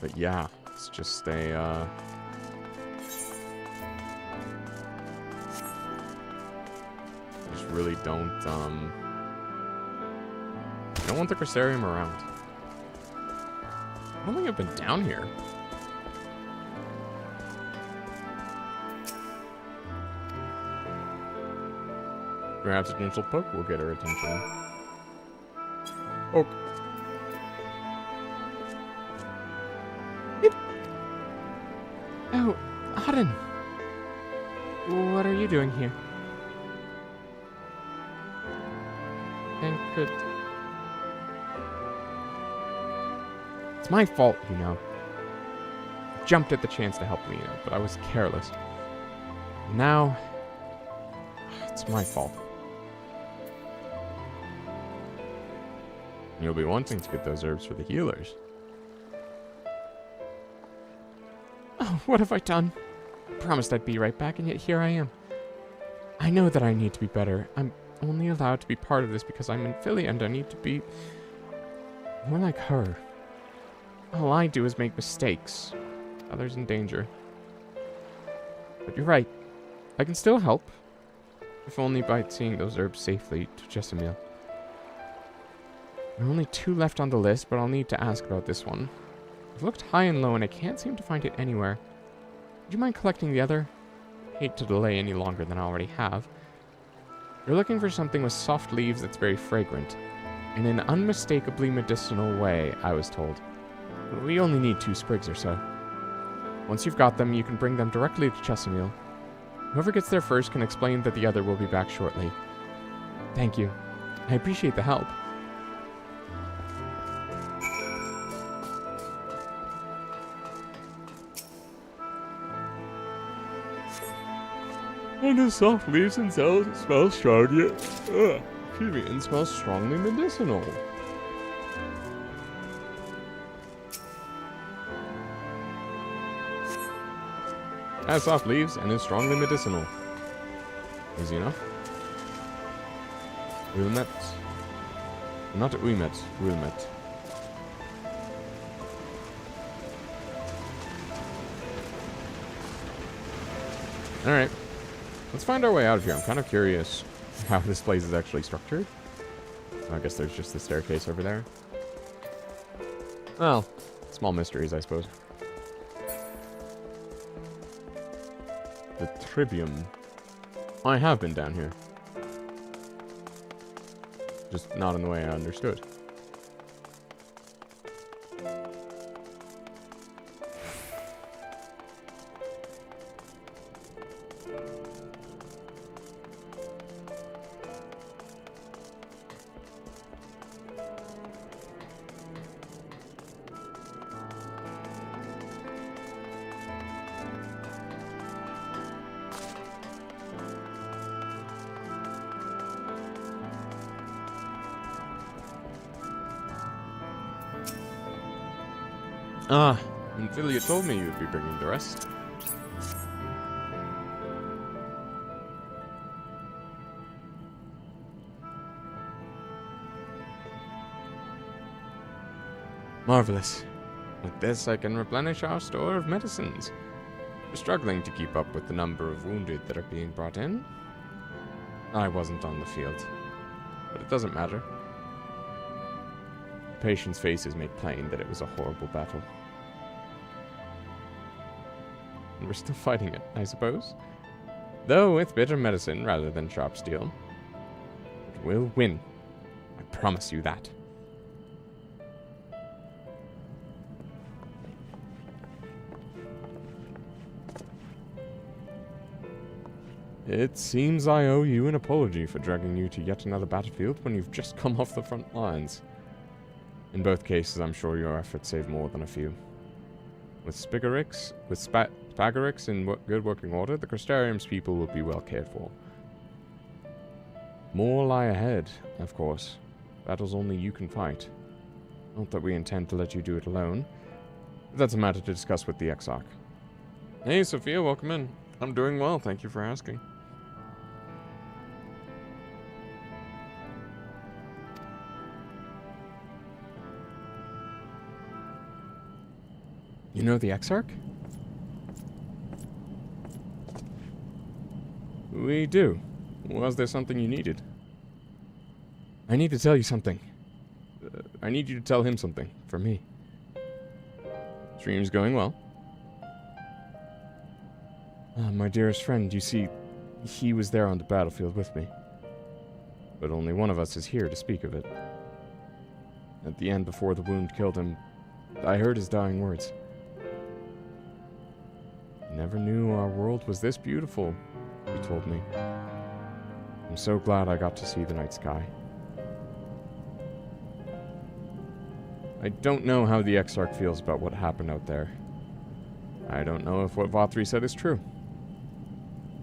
Speaker 2: But yeah, let's just stay, just really don't want the Crystarium around. I don't think I've been down here. Perhaps a gentle poke will get her attention. Poke.
Speaker 1: Beep. Oh, Auden. What are you doing here? And good. It's my fault, you know. I jumped at the chance to help Lena, but I was careless. Now, it's my fault.
Speaker 2: You'll be wanting to get those herbs for the healers.
Speaker 1: Oh, what have I done? I promised I'd be right back, and yet here I am. I know that I need to be better. I'm only allowed to be part of this because I'm in Philly, and I need to be more like her. All I do is make mistakes. Others in danger. But you're right. I can still help. If only by seeing those herbs safely to Jessamine. There are only 2 left on the list, but I'll need to ask about this one. I've looked high and low and I can't seem to find it anywhere. Would you mind collecting the other? I hate to delay any longer than I already have. You're looking for something with soft leaves that's very fragrant. In an unmistakably medicinal way, I was told. But we only need 2 sprigs or so. Once you've got them, you can bring them directly to Chesamil. Whoever gets there first can explain that the other will be back shortly. Thank you. I appreciate the help.
Speaker 2: And the soft leaves and cells smell strongly. Excuse me, and smells strongly medicinal. Has soft leaves and is strongly medicinal. Easy enough. Wilmet. Not Uimet, Wilmet. Alright. Let's find our way out of here. I'm kind of curious how this place is actually structured. I guess there's just the staircase over there. Well, small mysteries, I suppose. The Trivium. I have been down here. Just not in the way I understood. Ah, and Phil, you told me you'd be bringing the rest.
Speaker 1: Marvelous.
Speaker 2: With this, I can replenish our store of medicines. We're struggling to keep up with the number of wounded that are being brought in. I wasn't on the field, but it doesn't matter. The patients' faces make plain that it was a horrible battle. And we're still fighting it, I suppose. Though with bitter medicine rather than sharp steel. But we'll win. I promise you that. It seems I owe you an apology for dragging you to yet another battlefield when you've just come off the front lines. In both cases, I'm sure your efforts saved more than a few. With Spagarix in good working order, the Crystarium's people will be well cared for. More lie ahead, of course. Battles only you can fight. Not that we intend to let you do it alone. But that's a matter to discuss with the Exarch. Hey, Sophia, welcome in. I'm doing well, thank you for asking. You know the Exarch? We do. Was there something you needed? I need to tell you something. I need you to tell him something. For me. Stream's going well. My dearest friend, you see, he was there on the battlefield with me. But only one of us is here to speak of it. At the end, before the wound killed him, I heard his dying words. I never knew our world was this beautiful, he told me. I'm so glad I got to see the night sky. I don't know how the Exarch feels about what happened out there. I don't know if what Vatri said is true.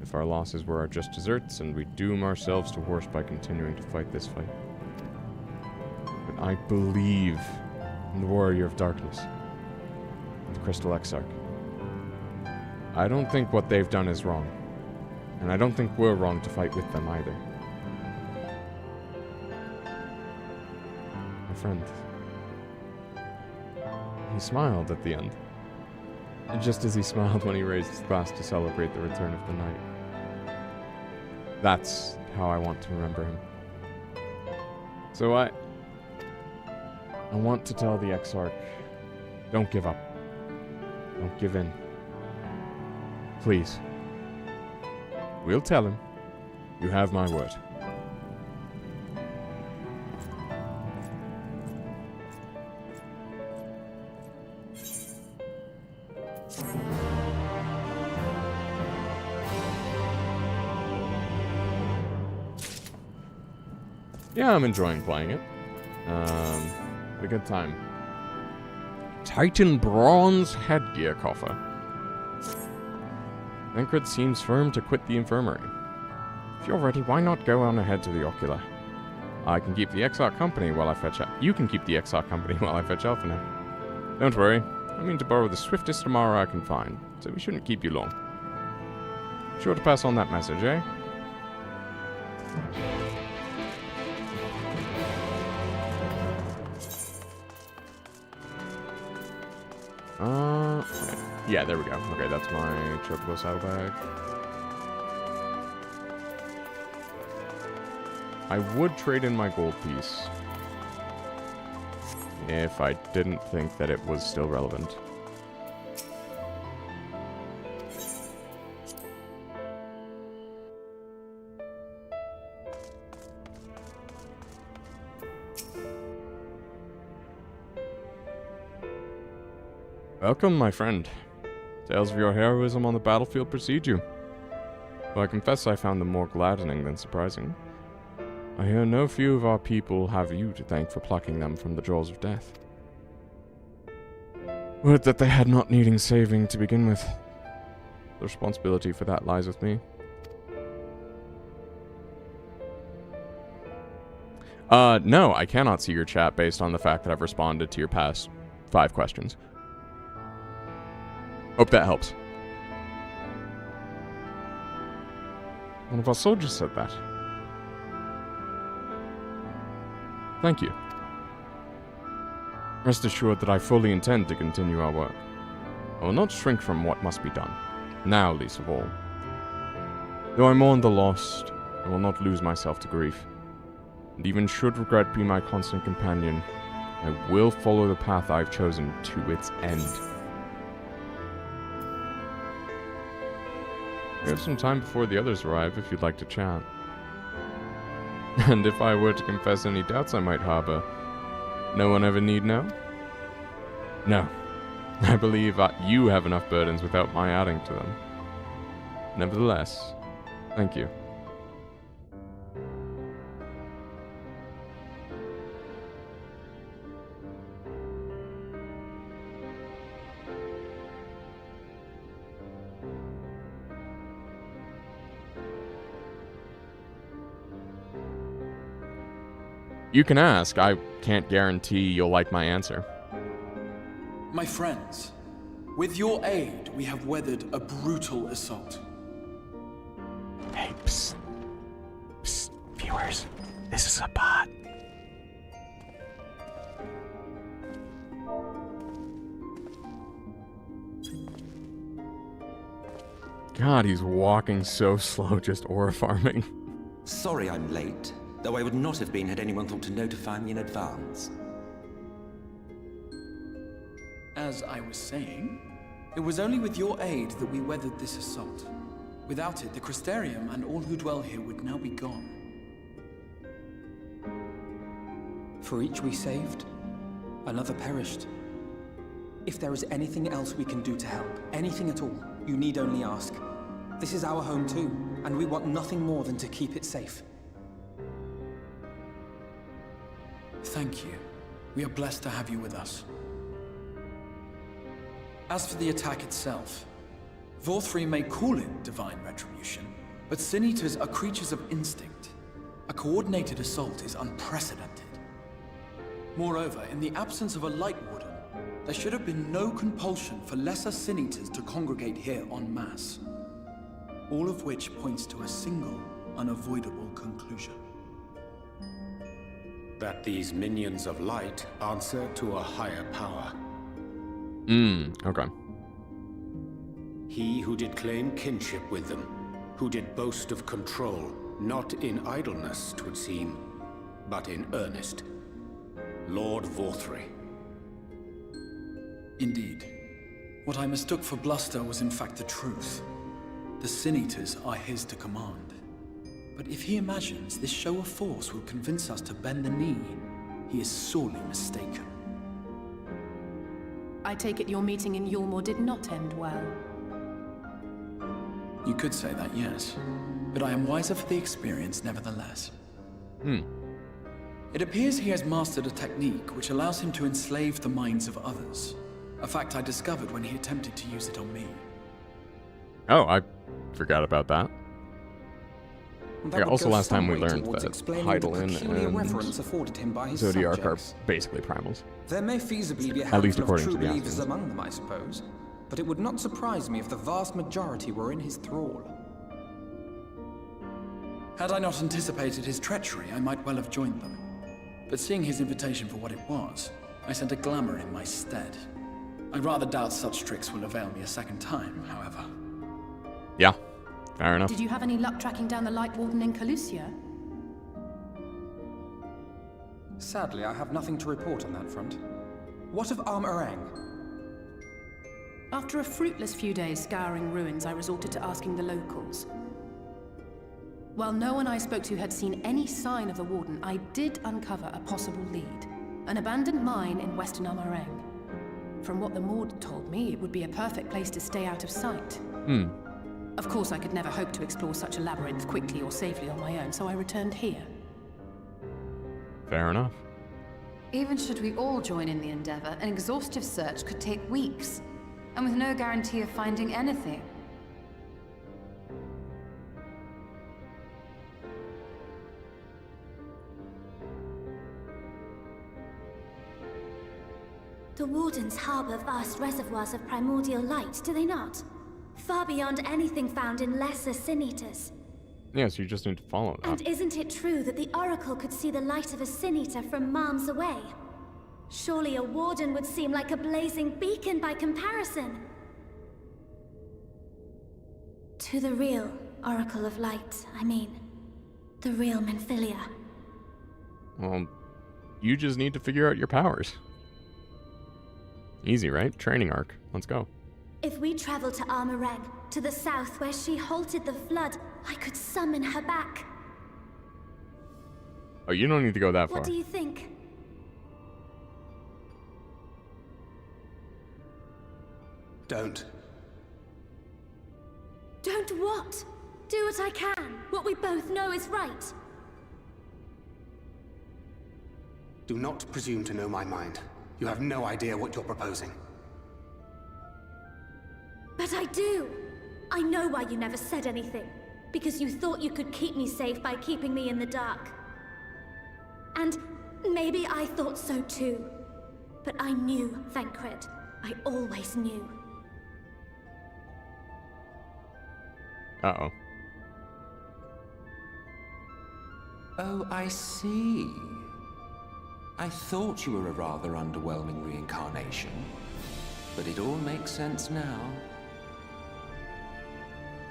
Speaker 2: If our losses were just deserts and we doom ourselves to worse by continuing to fight this fight. But I believe in the Warrior of Darkness, the Crystal Exarch. I don't think what they've done is wrong, and I don't think we're wrong to fight with them either. My friend. He smiled at the end. And just as he smiled when he raised his glass to celebrate the return of the night. That's how I want to remember him. So I want to tell the Exarch, don't give up. Don't give in. Please. We'll tell him. You have my word. Yeah, I'm enjoying playing it. Had a good time. Titan Bronze Headgear Coffer. Tancred seems firm to quit the infirmary. If you're ready, why not go on ahead to the ocular? I can keep the Exarch company while I fetch out. You can keep the Exarch company while I fetch Alphinaud. Don't worry. I mean to borrow the swiftest tomorrow I can find, so we shouldn't keep you long. Sure to pass on that message, eh? Yeah, there we go. Okay, that's my chocobo saddlebag. I would trade in my gold piece if I didn't think that it was still relevant. Welcome, my friend. Tales of your heroism on the battlefield precede you. Though I confess I found them more gladdening than surprising. I hear no few of our people have you to thank for plucking them from the jaws of death. Would that they had not needing saving to begin with. The responsibility for that lies with me. No, I cannot see your chat based on the fact that I've responded to your past 5 questions. Hope that helps. One of our soldiers said that. Thank you.
Speaker 1: Rest assured that I fully intend to continue our work. I will not shrink from what must be done, now least of all. Though I mourn the lost, I will not lose myself to grief. And even should regret be my constant companion, I will follow the path I've chosen to its end. We have some time before the others arrive if you'd like to chat. And if I were to confess any doubts I might harbor, no one ever need know? No. I believe you have enough burdens without my adding to them. Nevertheless, thank you. You can ask. I can't guarantee you'll like my answer.
Speaker 15: My friends, with your aid, we have weathered a brutal assault.
Speaker 1: Hey, psst. Psst, viewers. This is a bot. God, he's walking so slow, just aura farming.
Speaker 16: Sorry I'm late, though I would not have been had anyone thought to notify me in advance.
Speaker 15: As I was saying, it was only with your aid that we weathered this assault. Without it, the Crystarium and all who dwell here would now be gone.
Speaker 9: For each we saved, another perished. If there is anything else we can do to help, anything at all, you need only ask. This is our home too, and we want nothing more than to keep it safe.
Speaker 15: Thank you. We are blessed to have you with us. As for the attack itself, Vorthri may call it divine retribution, but Sin Eaters are creatures of instinct. A coordinated assault is unprecedented. Moreover, in the absence of a Light Warden, there should have been no compulsion for lesser Sin Eaters to congregate here en masse. All of which points to a single, unavoidable conclusion.
Speaker 17: That these minions of light answer to a higher power.
Speaker 1: Okay.
Speaker 17: He who did claim kinship with them, who did boast of control, not in idleness, 'twould seem, but in earnest. Lord Vorthri.
Speaker 15: Indeed. What I mistook for bluster was in fact the truth. The Sin Eaters are his to command. But if he imagines this show of force will convince us to bend the knee, he is sorely mistaken.
Speaker 10: I take it your meeting in Yulmore did not end well.
Speaker 15: You could say that, yes. But I am wiser for the experience nevertheless. It appears he has mastered a technique which allows him to enslave the minds of others. A fact I discovered when he attempted to use it on me.
Speaker 1: Oh, I forgot about that. Yeah, also last time we learned that Heidelin and Zodiac are basically primals.
Speaker 9: There may feasibly be a
Speaker 1: At least
Speaker 9: handful of
Speaker 1: according
Speaker 9: true
Speaker 1: to the
Speaker 9: believers
Speaker 1: Athens.
Speaker 9: among them, I suppose. But it would not surprise me if the vast majority were in his thrall.
Speaker 15: Had I not anticipated his treachery, I might well have joined them. But seeing his invitation for what it was, I sent a glamour in my stead. I rather doubt such tricks will avail me a second time, however.
Speaker 1: Yeah, fair enough.
Speaker 10: Did you have any luck tracking down the Light Warden in Calusia?
Speaker 9: Sadly, I have nothing to report on that front. What of Armorang?
Speaker 10: After a fruitless few days scouring ruins, I resorted to asking the locals. While no one I spoke to had seen any sign of the Warden, I did uncover a possible lead. An abandoned mine in western Armorang. From what the Maud told me, it would be a perfect place to stay out of sight. Of course, I could never hope to explore such a labyrinth quickly or safely on my own, so I returned here.
Speaker 1: Fair enough.
Speaker 4: Even should we all join in the endeavor, an exhaustive search could take weeks, and with no guarantee of finding anything.
Speaker 11: The Wardens harbor vast reservoirs of primordial light, do they not? Far beyond anything found in lesser Sin Eaters.
Speaker 1: Yeah, so you just need to follow that.
Speaker 11: And isn't it true that the Oracle could see the light of a Sin Eater from miles away? Surely a warden would seem like a blazing beacon by comparison. To the real Oracle of Light, I mean. The real Menphilia.
Speaker 2: Well, you just need to figure out your powers. Easy, right? Training arc. Let's go.
Speaker 11: If we travel to Armoreng, to the south where she halted the flood, I could summon her back.
Speaker 2: Oh, you don't need to go that far.
Speaker 11: What do you think?
Speaker 17: Don't.
Speaker 11: Don't what? Do what I can. What we both know is right.
Speaker 17: Do not presume to know my mind. You have no idea what you're proposing.
Speaker 11: But I do. I know why you never said anything. Because you thought you could keep me safe by keeping me in the dark. And maybe I thought so too. But I knew, Thancred. I always knew.
Speaker 2: Uh-oh.
Speaker 16: Oh, I see. I thought you were a rather underwhelming reincarnation, but it all makes sense now.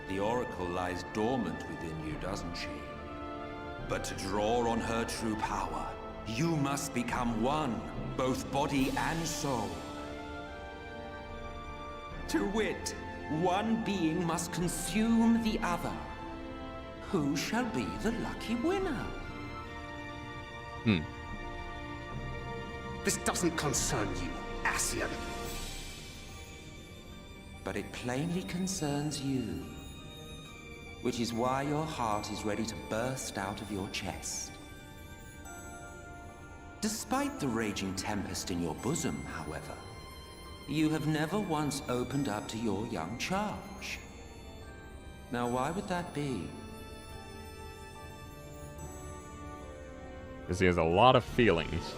Speaker 16: The Oracle lies dormant within you, doesn't she? But to draw on her true power, you must become one, both body and soul. To wit, one being must consume the other. Who shall be the lucky winner?
Speaker 17: This doesn't concern you, Ascian.
Speaker 16: But it plainly concerns you. Which is why your heart is ready to burst out of your chest. Despite the raging tempest in your bosom, however, you have never once opened up to your young charge. Now, why would that be?
Speaker 2: Because he has a lot of feelings.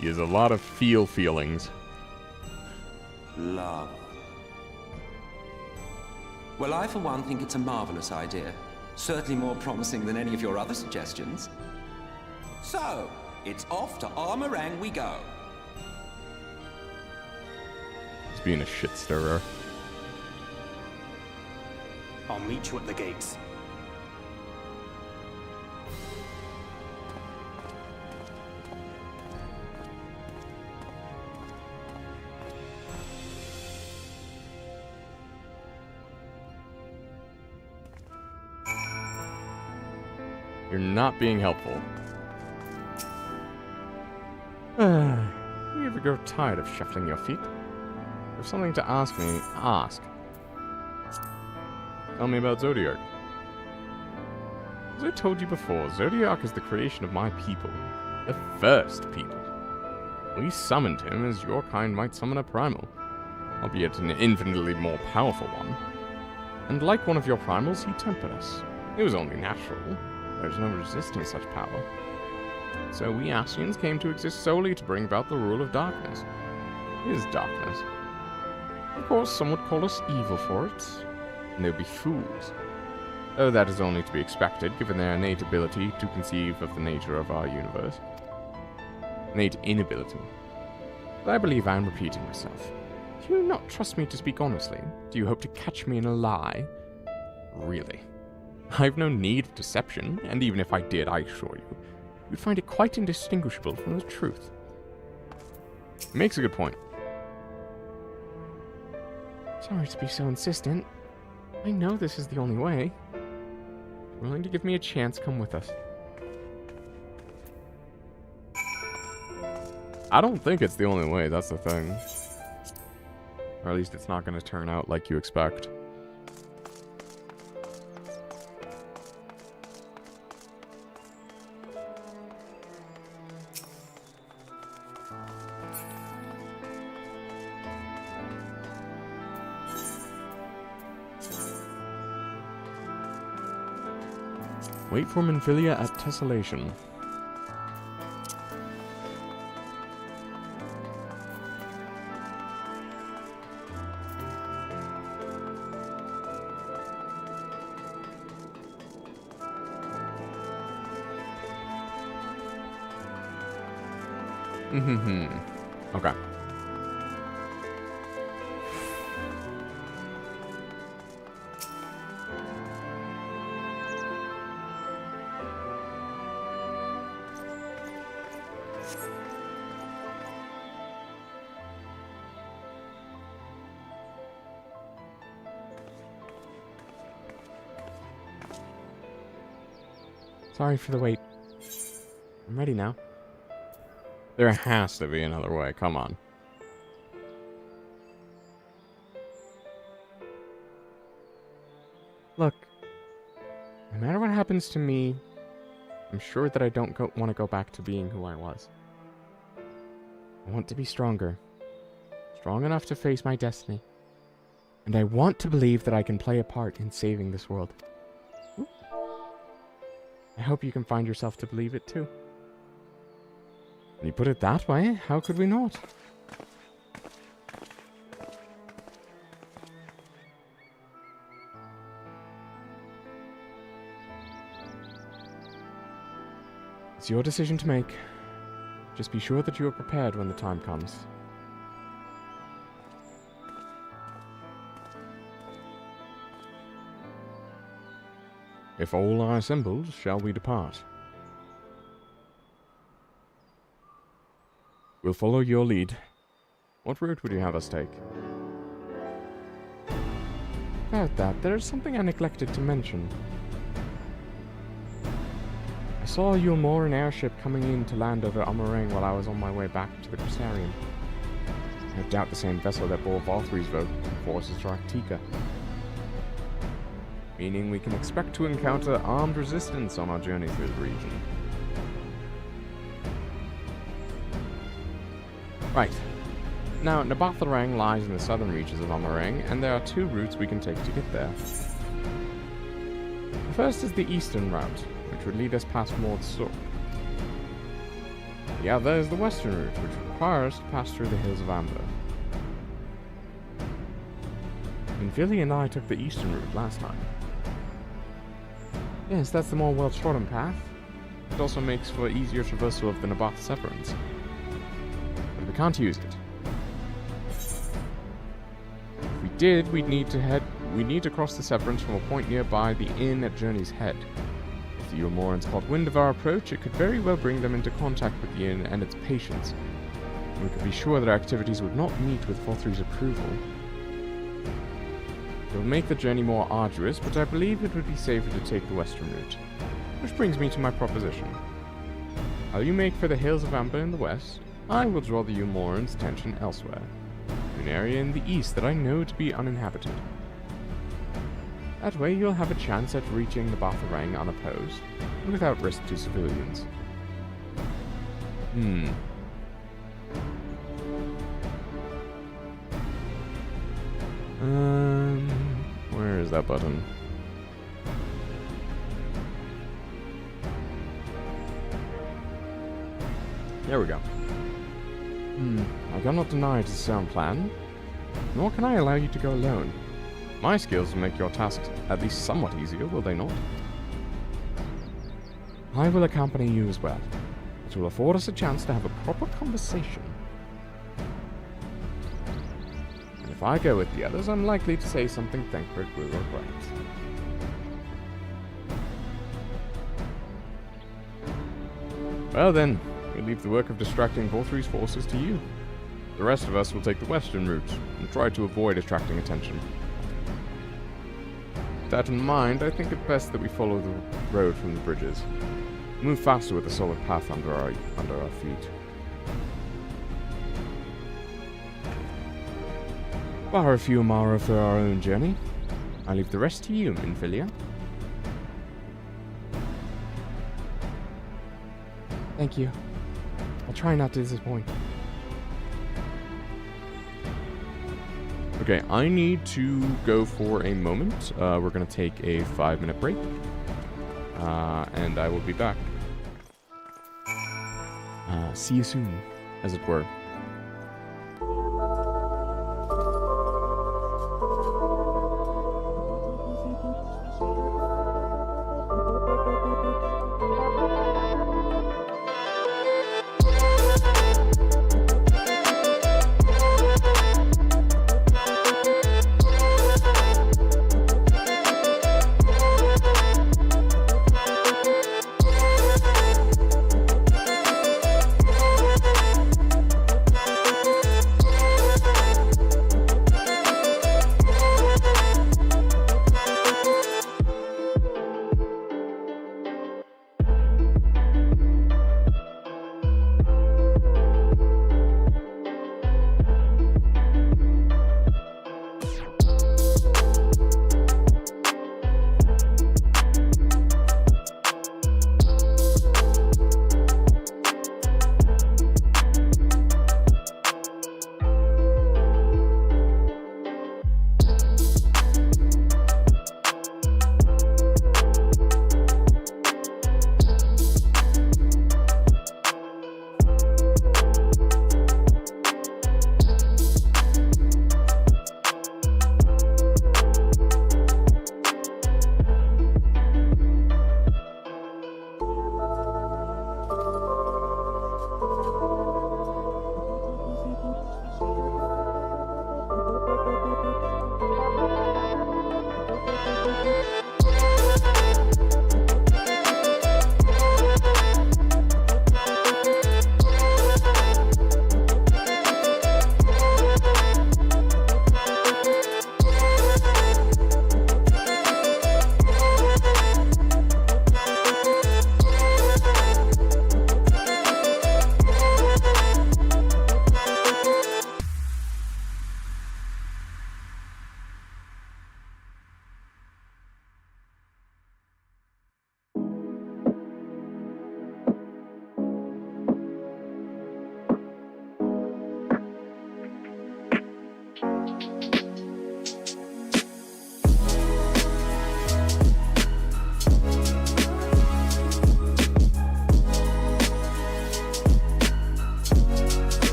Speaker 2: He has a lot of feelings.
Speaker 16: Love. Well, I for one think it's a marvelous idea. Certainly more promising than any of your other suggestions. So, it's off to Armoreng we go.
Speaker 2: He's being a shit stirrer.
Speaker 17: I'll meet you at the gates.
Speaker 2: You're not being helpful. You ever grow tired of shuffling your feet? If you have something to ask me, ask. Tell me about Zodiark. As I told you before, Zodiark is the creation of my people. The first people. We summoned him as your kind might summon a primal, albeit an infinitely more powerful one. And like one of your primals, he tempered us. It was only natural. There's no resisting such power. So we Ascians came to exist solely to bring about the rule of darkness. His darkness. Of course, some would call us evil for it, and they'll be fools. Though that is only to be expected, given their innate ability to conceive of the nature of our universe. Innate inability. But I believe I am repeating myself. Do you not trust me to speak honestly? Do you hope to catch me in a lie? Really? I've no need of deception, and even if I did, I assure you, you'd find it quite indistinguishable from the truth. He makes a good point. Sorry to be so insistent. I know this is the only way. If you're willing to give me a chance, come with us. I don't think it's the only way, that's the thing. Or at least it's not going to turn out like you expect. Wait for Menphilia at Tessellation. Okay.
Speaker 1: Sorry for the wait. I'm ready now.
Speaker 2: There has to be another way. Come on.
Speaker 1: Look, no matter what happens to me, I'm sure that I don't want to go back to being who I was. I want to be stronger. Strong enough to face my destiny. And I want to believe that I can play a part in saving this world. I hope you can find yourself to believe it too.
Speaker 2: When you put it that way, how could we not?
Speaker 1: It's your decision to make. Just be sure that you are prepared when the time comes.
Speaker 2: If all are assembled, shall we depart? We'll follow your lead. What route would you have us take?
Speaker 1: About that, there's something I neglected to mention. I saw your Moran airship coming in to land over Amarang while I was on my way back to the Crystarium. No doubt the same vessel that bore Valthry's forces to Arctica.
Speaker 2: Meaning we can expect to encounter armed resistance on our journey through the region.
Speaker 1: Right. Now, Nabatharang lies in the southern reaches of Amarang, and there are two routes we can take to get there. The first is the eastern route, which would lead us past Maud's Sook. The other is the western route, which requires us to pass through the Hills of Amber. Vinvilli and I took the eastern route last time. Yes, that's the more well-trodden path. It also makes for easier traversal of the Nabath Severance. But we can't use it. If we did, we'd need to cross the Severance from a point nearby the inn at Journey's Head. If the Umorans caught wind of our approach, it could very well bring them into contact with the inn and its patients. And we could be sure that our activities would not meet with Valthry's approval. It will make the journey more arduous, but I believe it would be safer to take the western route. Which brings me to my proposition. While you make for the Hills of Amber in the west, I will draw the Umorans' attention elsewhere, to an area in the east that I know to be uninhabited. That way you'll have a chance at reaching the Nabatharang unopposed, and without risk to civilians.
Speaker 2: Where is that button?
Speaker 1: There we go. I cannot deny it is a sound plan, nor can I allow you to go alone. My skills will make your tasks at least somewhat easier, will they not? I will accompany you as well. It will afford us a chance to have a proper conversation. And if I go with the others, I'm likely to say something Thancred will regret.
Speaker 2: Well then, we leave the work of distracting Valthry's forces to you. The rest of us will take the western route, and try to avoid attracting attention. With that in mind, I think it best that we follow the road from the bridges. Move faster with a solid path under our feet.
Speaker 1: Bar a few Amara for our own journey. I leave the rest to you, Minfilia. Thank you. I'll try not to disappoint.
Speaker 2: Okay, I need to go for a moment. We're going to take a 5-minute break. And I will be back.
Speaker 1: See you soon,
Speaker 2: as it were.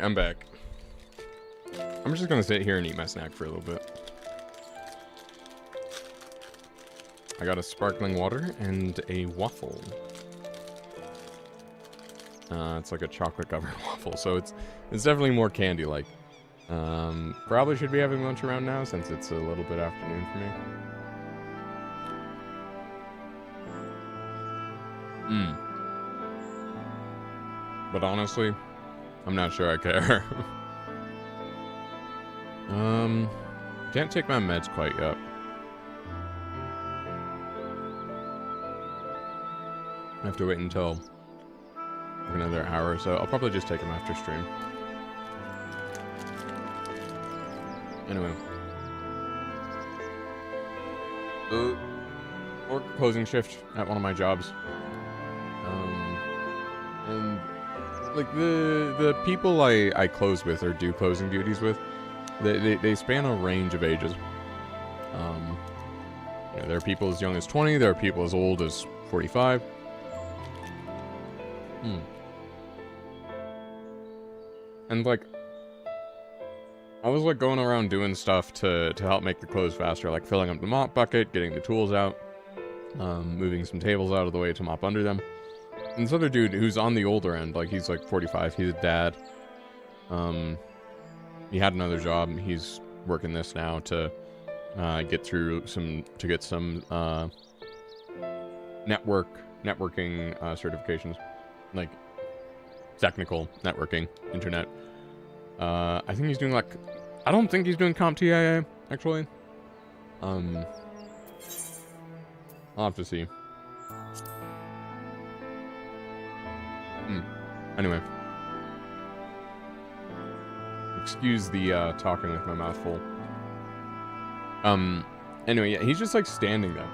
Speaker 2: I'm back. I'm just gonna sit here and eat my snack for a little bit. I got a sparkling water and a waffle. It's like a chocolate covered waffle, so it's definitely more candy-like. Probably should be having lunch around now since it's a little bit afternoon for me. But honestly, I'm not sure I care. Can't take my meds quite yet. I have to wait until another hour or so. I'll probably just take them after stream. Anyway. Or closing shift at one of my jobs. And like the people I close with or do closing duties with, they span a range of ages. You know, there are people as young as 20, there are people as old as 45. And like, I was like going around doing stuff to help make the clothes faster, like filling up the mop bucket, getting the tools out, moving some tables out of the way to mop under them. And this other dude who's on the older end, like he's like 45, he's a dad. He had another job, and he's working this now to get some networking certifications, like technical networking, internet. I think he's doing like, I don't think he's doing CompTIA, actually. I'll have to see. Anyway. Excuse the talking with my mouth full. Anyway, yeah, he's just like standing there.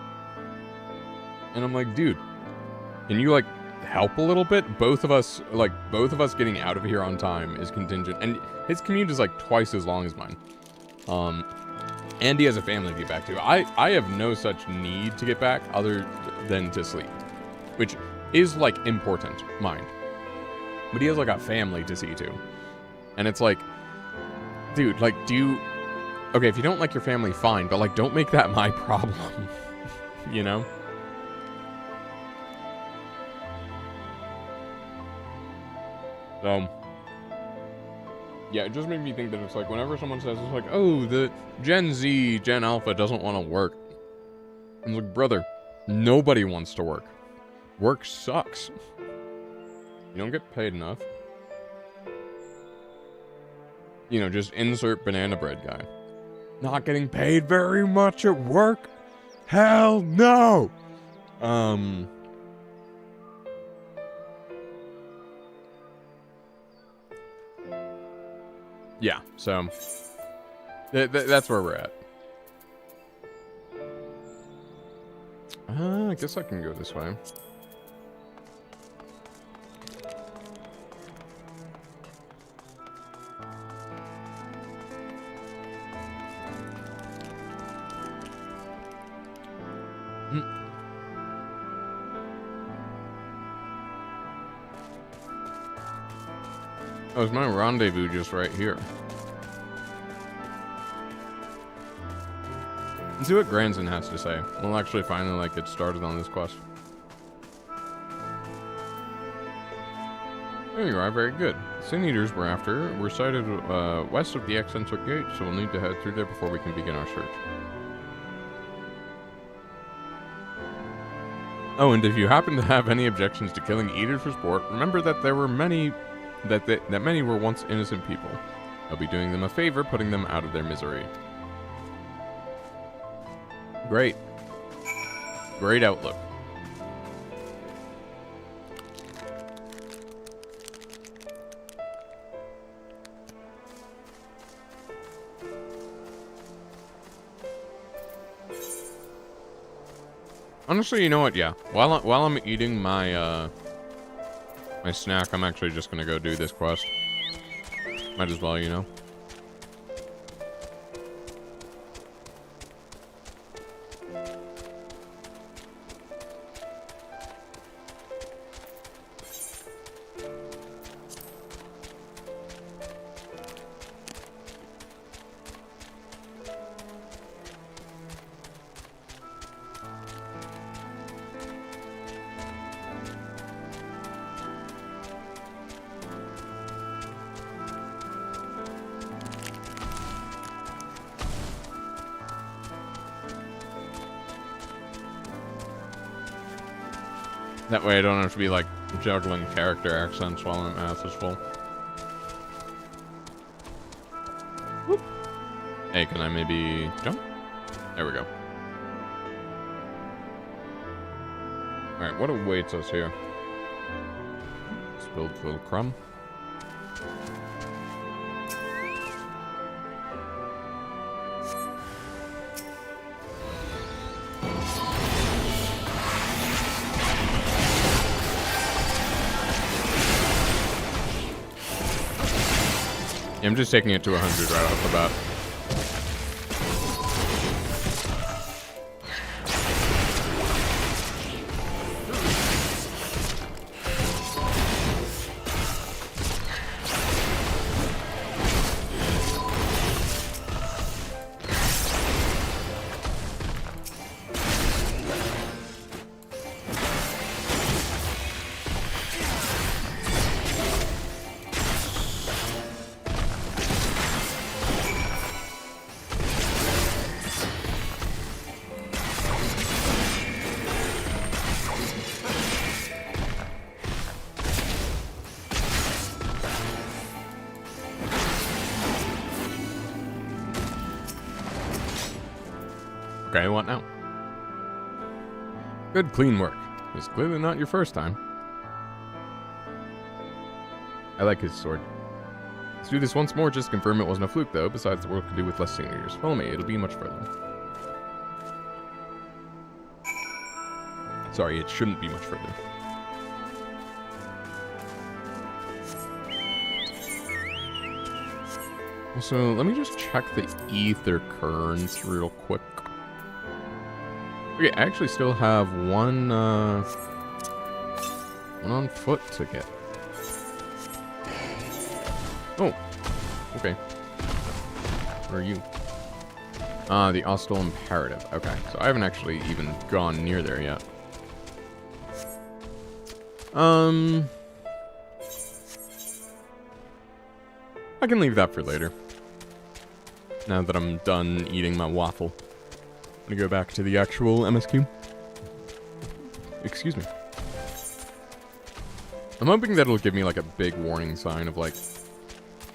Speaker 2: And I'm like, dude, can you like help a little bit? Both of us getting out of here on time is contingent, and his commute is like twice as long as mine. And he has a family to get back to. I have no such need to get back other than to sleep, which is like important, mind. But he has like a family to see to, and it's like, dude, like, okay, if you don't like your family, fine, but like, don't make that my problem, you know? So, yeah, it just made me think that it's like, whenever someone says, it's like, oh, the Gen Z, Gen Alpha doesn't want to work. I'm like, brother, nobody wants to work. Work sucks. You don't get paid enough. You know, just insert banana bread guy. Not getting paid very much at work? Hell no! Yeah, so that's where we're at. I guess I can go this way. Oh, is my rendezvous just right here? Let's see what Granson has to say. We'll actually finally like get started on this quest. There you are, very good. Sin Eaters we're after were sighted west of the eccentric gate, so we'll need to head through there before we can begin our search. Oh, and if you happen to have any objections to killing Eaters for sport, remember that there were many that many were once innocent people. I'll be doing them a favor, putting them out of their misery. Great. Great outlook. Honestly, you know what? Yeah. While I'm eating my my snack, I'm actually just gonna go do this quest. Might as well, you know. That way I don't have to be, like, juggling character accents while my mouth is full. Whoop. Hey, can I maybe jump? There we go. Alright, what awaits us here? Spilled a little crumb. Yeah, I'm just taking it to 100 right off the bat. Okay, what now? Good, clean work. It's clearly not your first time. I like his sword. Let's do this once more, just to confirm it wasn't a fluke, though. Besides, the world could do with less seniors. Follow me, it'll be much further. Sorry, it shouldn't be much further. Also, let me just check the ether currents real quick. Okay, I actually still have one on foot to get. Oh, okay. Where are you? The Austral Imperative. Okay, so I haven't actually even gone near there yet. I can leave that for later. Now that I'm done eating my waffle. I'm gonna go back to the actual MSQ. Excuse me. I'm hoping that it'll give me like a big warning sign of like...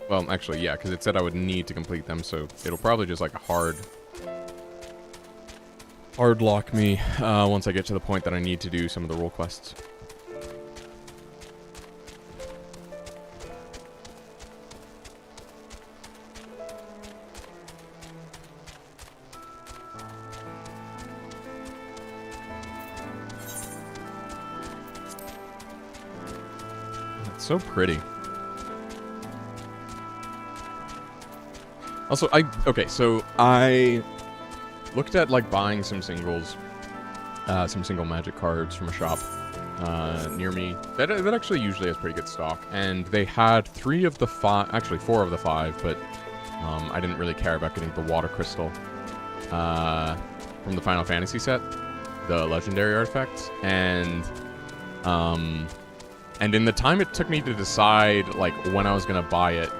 Speaker 2: Well, actually, yeah, because it said I would need to complete them, so it'll probably just like hard lock me once I get to the point that I need to do some of the role quests. So pretty. Also, okay, so I looked at, like, buying some singles, some single magic cards from a shop near me. That actually usually has pretty good stock, and they had 3 of the 5, actually 4 of the 5, but I didn't really care about getting the water crystal from the Final Fantasy set, the legendary artifacts, and in the time it took me to decide, like, when I was gonna buy it,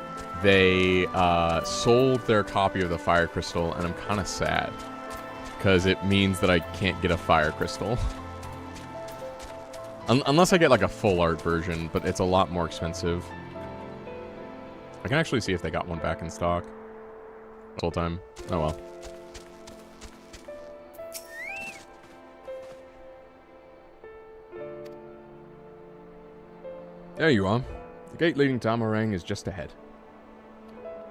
Speaker 2: they sold their copy of the Fire Crystal, and I'm kind of sad. Because it means that I can't get a Fire Crystal. Unless I get, like, a full art version, but it's a lot more expensive. I can actually see if they got one back in stock. Full time. Oh well. There you are. The gate leading to Amarang is just ahead.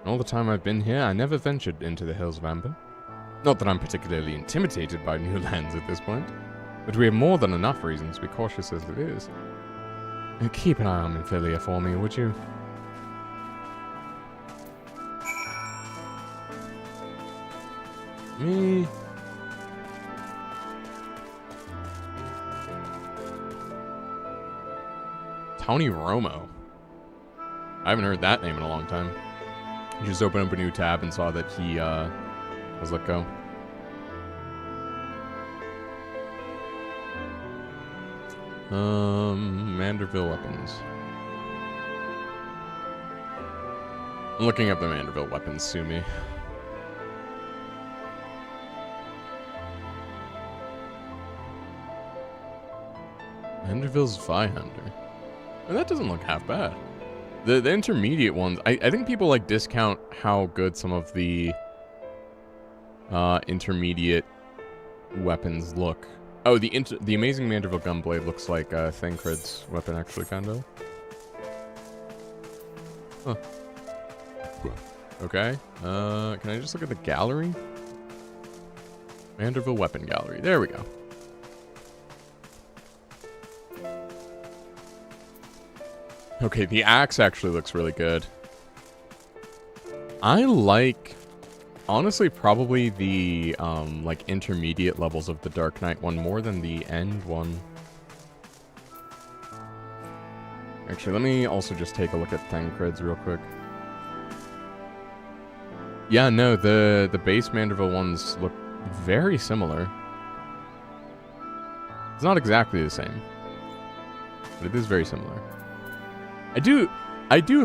Speaker 2: And all the time I've been here, I never ventured into the Hills of Amber. Not that I'm particularly intimidated by new lands at this point, but we have more than enough reasons to be cautious as it is. Keep an eye on Minfilia for me, would you? Me... Tony Romo. I haven't heard that name in a long time. You just opened up a new tab and saw that he was let go. Manderville weapons. I'm looking up the Manderville weapons, sue me. Manderville's Viehunter. And that doesn't look half bad. The intermediate ones, I think people like discount how good some of the intermediate weapons look. Oh, the Amazing Manderville Gunblade looks like Thancred's weapon, actually, kind of. Huh. Okay. Can I just look at the gallery? Manderville Weapon Gallery. There we go. Okay, the axe actually looks really good. I like, honestly, probably the, like, intermediate levels of the Dark Knight one more than the end one. Actually, let me also just take a look at Thancred's real quick. Yeah, no, the base Manderville ones look very similar. It's not exactly the same, but it is very similar. I do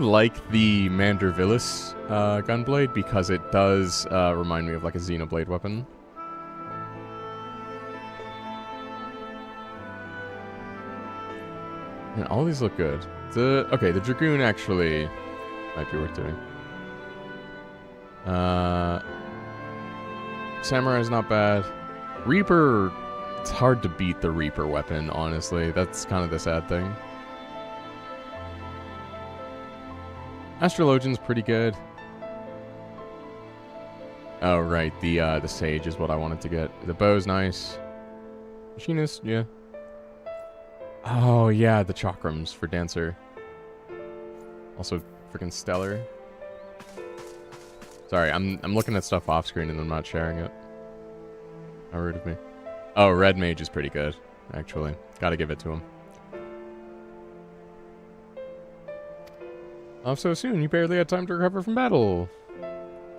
Speaker 2: like the Mandervillis gunblade because it does remind me of like a Xenoblade weapon. And all these look good. Okay, the Dragoon actually might be worth doing. Samurai's not bad. Reaper, it's hard to beat the Reaper weapon, honestly. That's kind of the sad thing. Astrologian's pretty good. Oh, right. The Sage is what I wanted to get. The bow's nice. Machinist, yeah. Oh, yeah, the Chakrams for Dancer. Also, freaking stellar. Sorry, I'm looking at stuff off screen and I'm not sharing it. How rude of me. Oh, Red Mage is pretty good, actually. Gotta give it to him. Off so soon, you barely had time to recover from battle.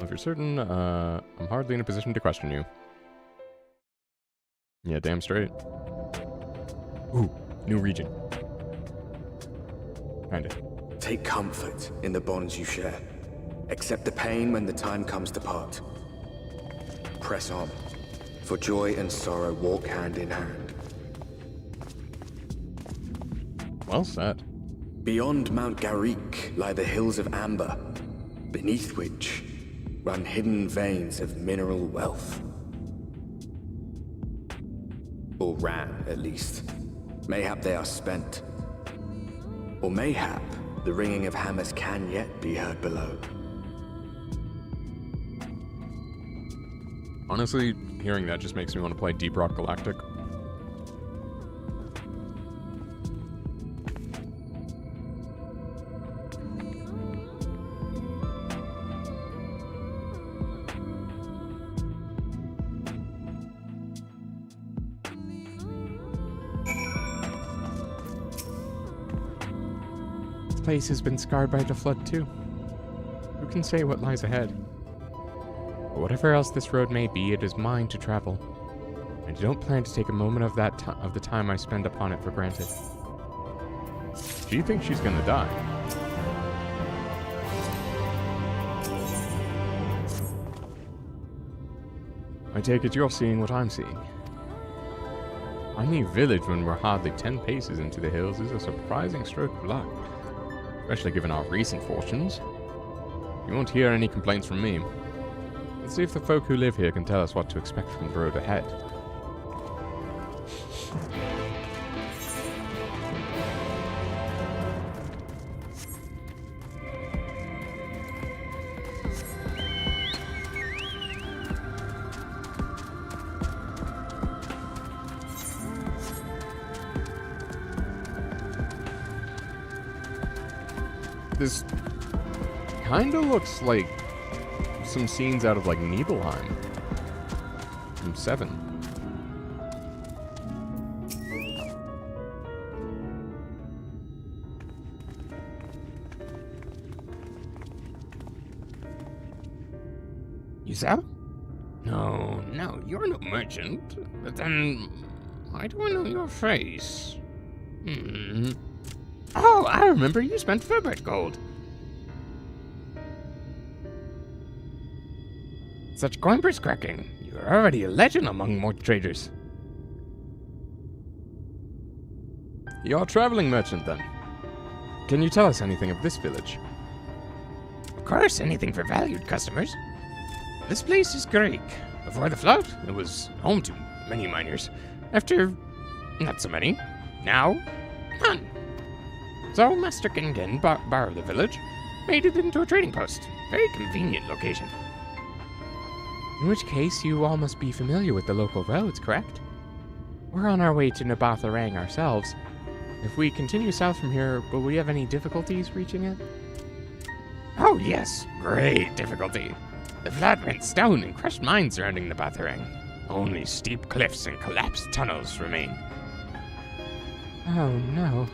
Speaker 2: If you're certain, I'm hardly in a position to question you. Yeah, damn straight. Ooh, new region. Kinda.
Speaker 5: Take comfort in the bonds you share. Accept the pain when the time comes to part. Press on, for joy and sorrow walk hand in hand.
Speaker 2: Well said.
Speaker 5: Beyond Mount Garik lie the hills of Amber, beneath which run hidden veins of mineral wealth. Or ran, at least. Mayhap they are spent. Or mayhap the ringing of hammers can yet be heard below.
Speaker 2: Honestly, hearing that just makes me want to play Deep Rock Galactic.
Speaker 1: This place has been scarred by the flood too. Who can say what lies ahead? But whatever else this road may be, it is mine to travel. And I don't plan to take a moment of the time I spend upon it for granted.
Speaker 2: Do you think she's gonna die?
Speaker 1: I take it you're seeing what I'm seeing.
Speaker 2: Finding a village when we're hardly 10 paces into the hills is a surprising stroke of luck. Especially given our recent fortunes. You won't hear any complaints from me.
Speaker 1: Let's see if the folk who live here can tell us what to expect from the road ahead.
Speaker 2: This kind of looks like some scenes out of like Nibelheim from 7.
Speaker 18: Yourself? No, you're no merchant. But then, why do I know your face? Oh, I remember you spent Ferbert gold. Such coin-purse cracking. You're already a legend among mortal traders.
Speaker 2: you're a traveling merchant then. Can you tell us anything of this village?
Speaker 18: Of course, anything for valued customers. This place is Greek. Before the flood, it was home to many miners. After, not so many. Now, none. So Master Kengen borrowed the village, made it into a trading post. Very convenient location.
Speaker 1: In which case, you all must be familiar with the local roads, correct? We're on our way to Nabatharang ourselves. If we continue south from here, will we have any difficulties reaching it?
Speaker 18: Oh yes, great difficulty. The flood went stone and crushed mines surrounding Nabatharang. Only steep cliffs and collapsed tunnels remain.
Speaker 1: Oh no.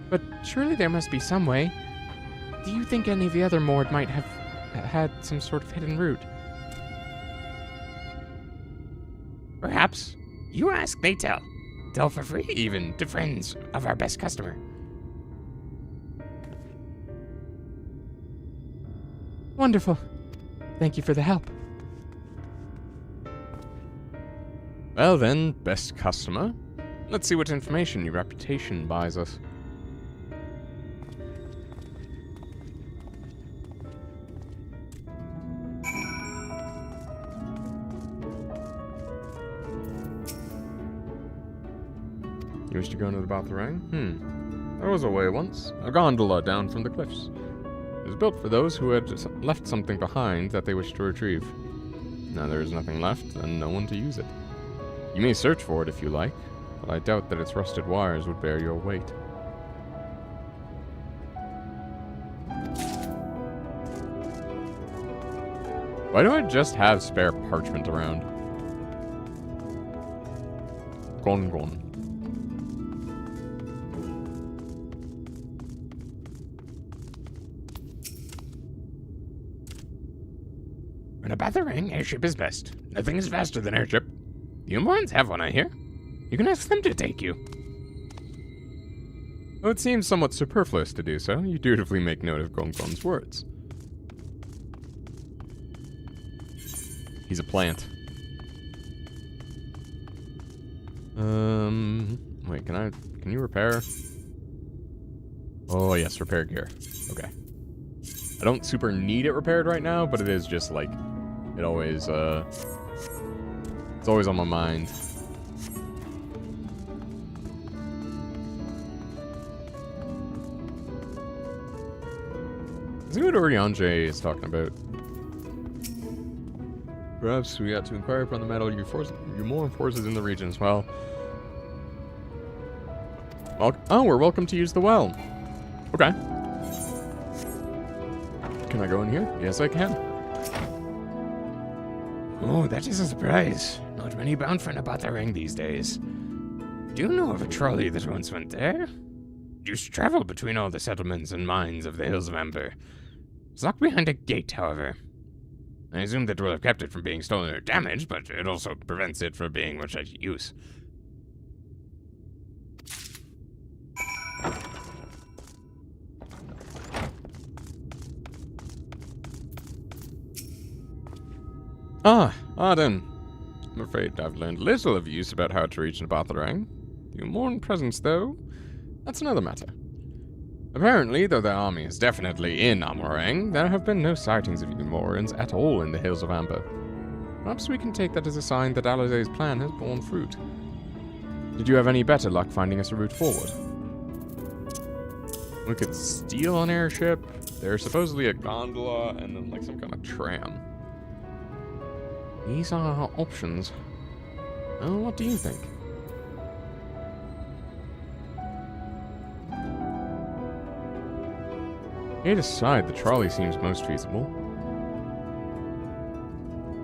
Speaker 1: But surely there must be some way. Do you think any of the other Mord might have had some sort of hidden route?
Speaker 18: Perhaps. You ask, they tell. Tell for free, even, to friends of our best customer.
Speaker 1: Wonderful. Thank you for the help.
Speaker 2: Well then, best customer. Let's see what information your reputation buys us. You wish to go into the Batharang? There was a way once. A gondola down from the cliffs. It was built for those who had left something behind that they wished to retrieve. Now there is nothing left, and no one to use it. You may search for it if you like, but I doubt that its rusted wires would bear your weight. Why do I just have spare parchment around? Gon.
Speaker 18: In a Batharang, airship is best. Nothing is faster than airship. The Umorans have one, I hear. You can ask them to take you.
Speaker 2: Though it seems somewhat superfluous to do so, you dutifully make note of Gongon's words. He's a plant. Wait, can you repair? Oh yes, repair gear. Okay. I don't super need it repaired right now, but it is just like, it always, it's always on my mind. See what Oriange is talking about. Perhaps we ought to inquire upon the metal Umoran forces in the region as well. Oh, we're welcome to use the well. Okay. Can I go in here? Yes, I can.
Speaker 18: Oh, that is a surprise. Not many bound for Nabatharang these days. Do you know of a trolley that once went there? It used to travel between all the settlements and mines of the Hills of Amber. It's locked behind a gate, however. I assume that will have kept it from being stolen or damaged, but it also prevents it from being much use.
Speaker 2: Then. I'm afraid I've learned little of use about how to reach Nabatharang. The Umoran presence, though, that's another matter. Apparently, though their army is definitely in Amorang, there have been no sightings of Umorans at all in the Hills of Amber. Perhaps we can take that as a sign that Alizé's plan has borne fruit. Did you have any better luck finding us a route forward? We could steal an airship. There's supposedly a gondola and then like some kind of tram. These are our options. Well, what do you think? Either side, the trolley seems most feasible.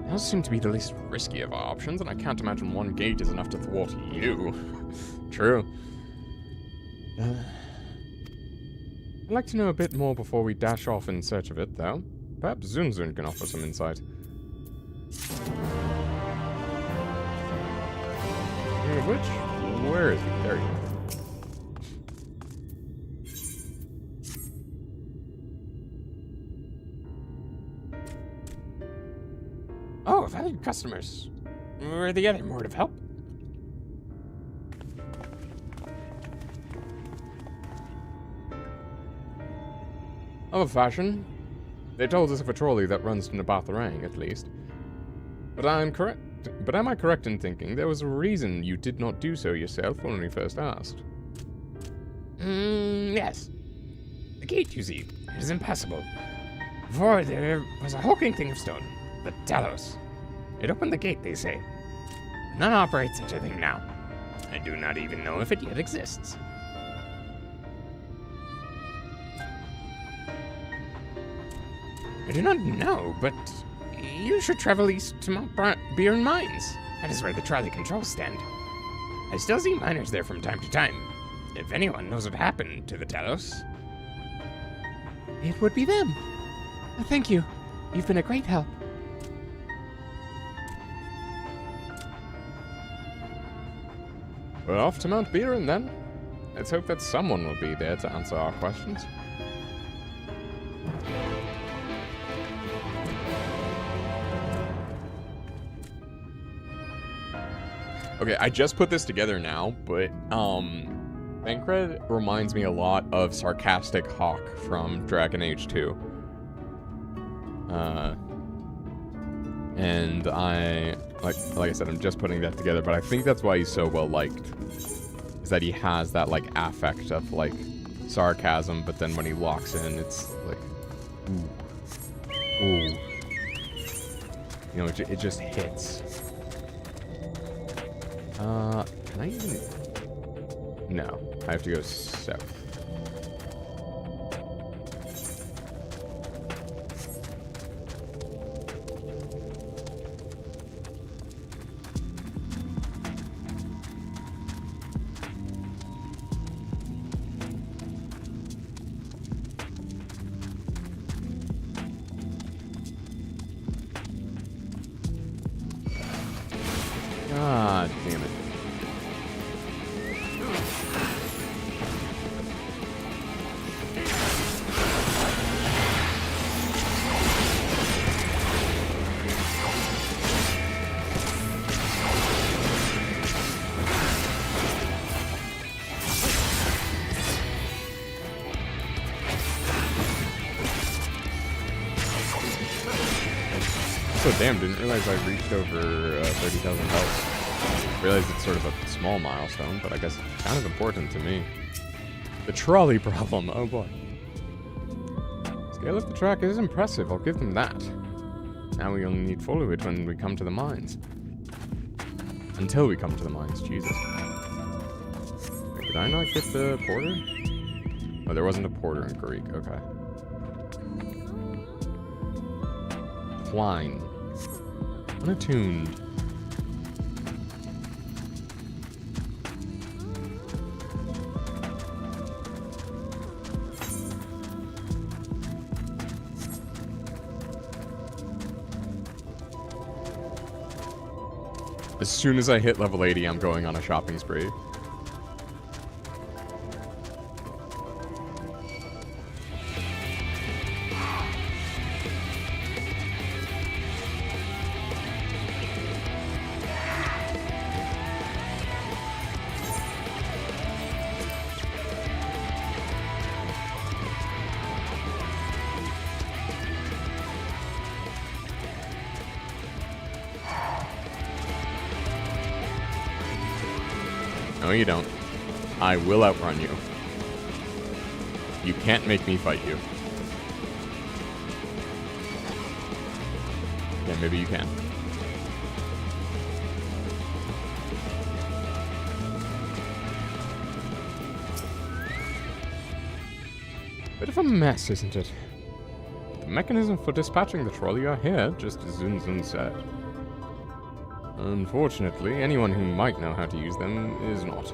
Speaker 2: It does seem to be the least risky of our options, and I can't imagine one gate is enough to thwart you. True. I'd like to know a bit more before we dash off in search of it, though. Perhaps Zunzun can offer some insight. Where is he? There he is.
Speaker 18: Oh, valued customers. Where are the other Mord of help?
Speaker 2: Of a fashion. They told us of a trolley that runs to Nabatharang, at least. But am I correct in thinking there was a reason you did not do so yourself when we first asked?
Speaker 18: Yes. The gate, you see, is impassable. Before, there was a hulking thing of stone, the Talos. It opened the gate, they say. None operates such a thing now. I do not even know if it yet exists. I do not know, but you should travel east to Mount Beer Mines. That is where the trolley controls stand. I still see miners there from time to time. If anyone knows what happened to the Talos, it would be them. Thank you. You've been a great help.
Speaker 2: We're off to Mount Beeren then. Let's hope that someone will be there to answer our questions. Okay, I just put this together now, but, Bankred reminds me a lot of Sarcastic Hawk from Dragon Age 2. And like I said, I'm just putting that together, but I think that's why he's so well liked. Is that he has that, like, affect of, like, sarcasm, but then when he locks in, it's like, ooh. Ooh. You know, it just hits. Can I even... No, I have to go south. God damn it. So damn, didn't realize I reached over 30,000 health. Realized it's sort of a small milestone, but I guess it's kind of important to me. The trolley problem, oh boy. Scale of the track is impressive, I'll give them that. Now we only need foliage when we come to the mines. Until we come to the mines, Jesus. Wait, did I not get the porter? Oh, there wasn't a porter in Greek, okay. Twine. Unattuned. As soon as I hit level 80, I'm going on a shopping spree. No, you don't. I will outrun you. You can't make me fight you. Yeah, maybe you can. Bit of a mess, isn't it? The mechanism for dispatching the trolley are here, just as Zunzun said. Unfortunately, anyone who might know how to use them is not.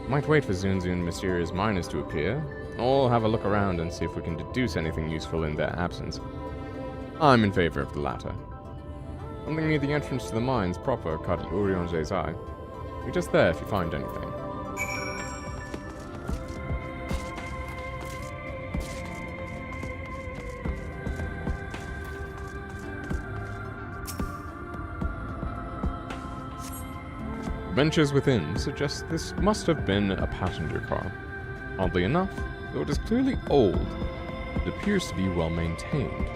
Speaker 2: Might wait for Zunzun mysterious miners to appear, or have a look around and see if we can deduce anything useful in their absence. I'm in favor of the latter. Something near the entrance to the mines proper caught Urion's eye. Be just there if you find anything. Benches within suggest this must have been a passenger car. Oddly enough, though it is clearly old, It appears to be well maintained.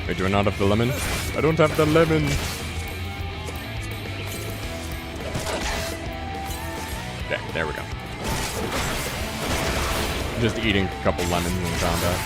Speaker 2: Wait, do I not have the lemon? I don't have the lemon! Okay, there we go. Just eating a couple lemons and found out.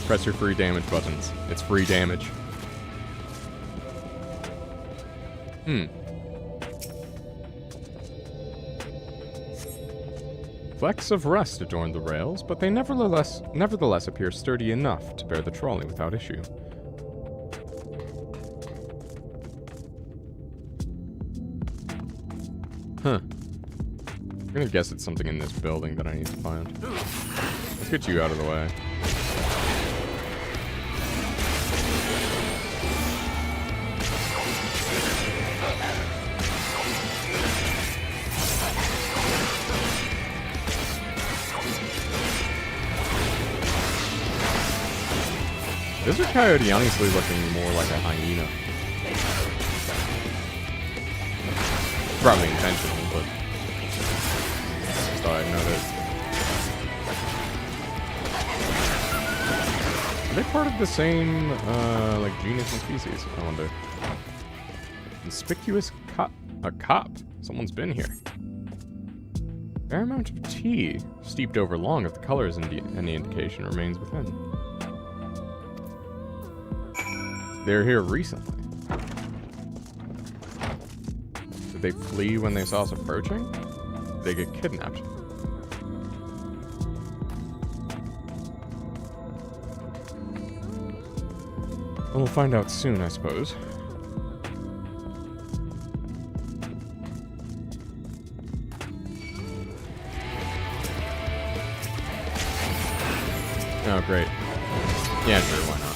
Speaker 2: Press your free damage buttons. It's free damage. Flecks of rust adorn the rails, but they nevertheless appear sturdy enough to bear the trolley without issue. Huh. I'm gonna guess it's something in this building that I need to find. Let's get you out of the way. Desert Coyote honestly looking more like a hyena. Probably intentional, but just thought I'd notice. Are they part of the same, like, genus and species? I wonder. Conspicuous cop. A cop? Someone's been here. Fair amount of tea, steeped over long if the color is any indication, remains within. They're here recently. Did they flee when they saw us approaching? Did they get kidnapped? We'll find out soon, I suppose. Oh, great. Yeah, sure, why not?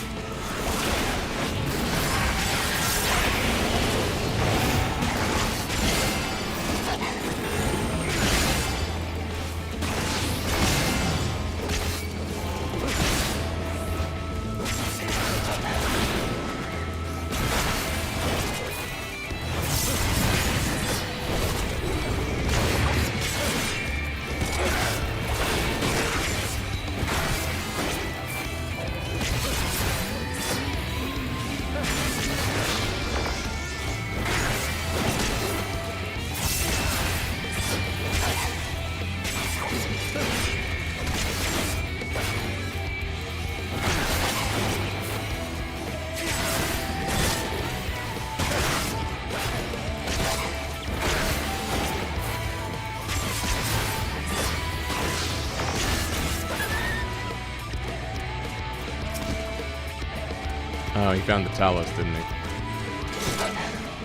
Speaker 2: Oh, he found the Talos, didn't he?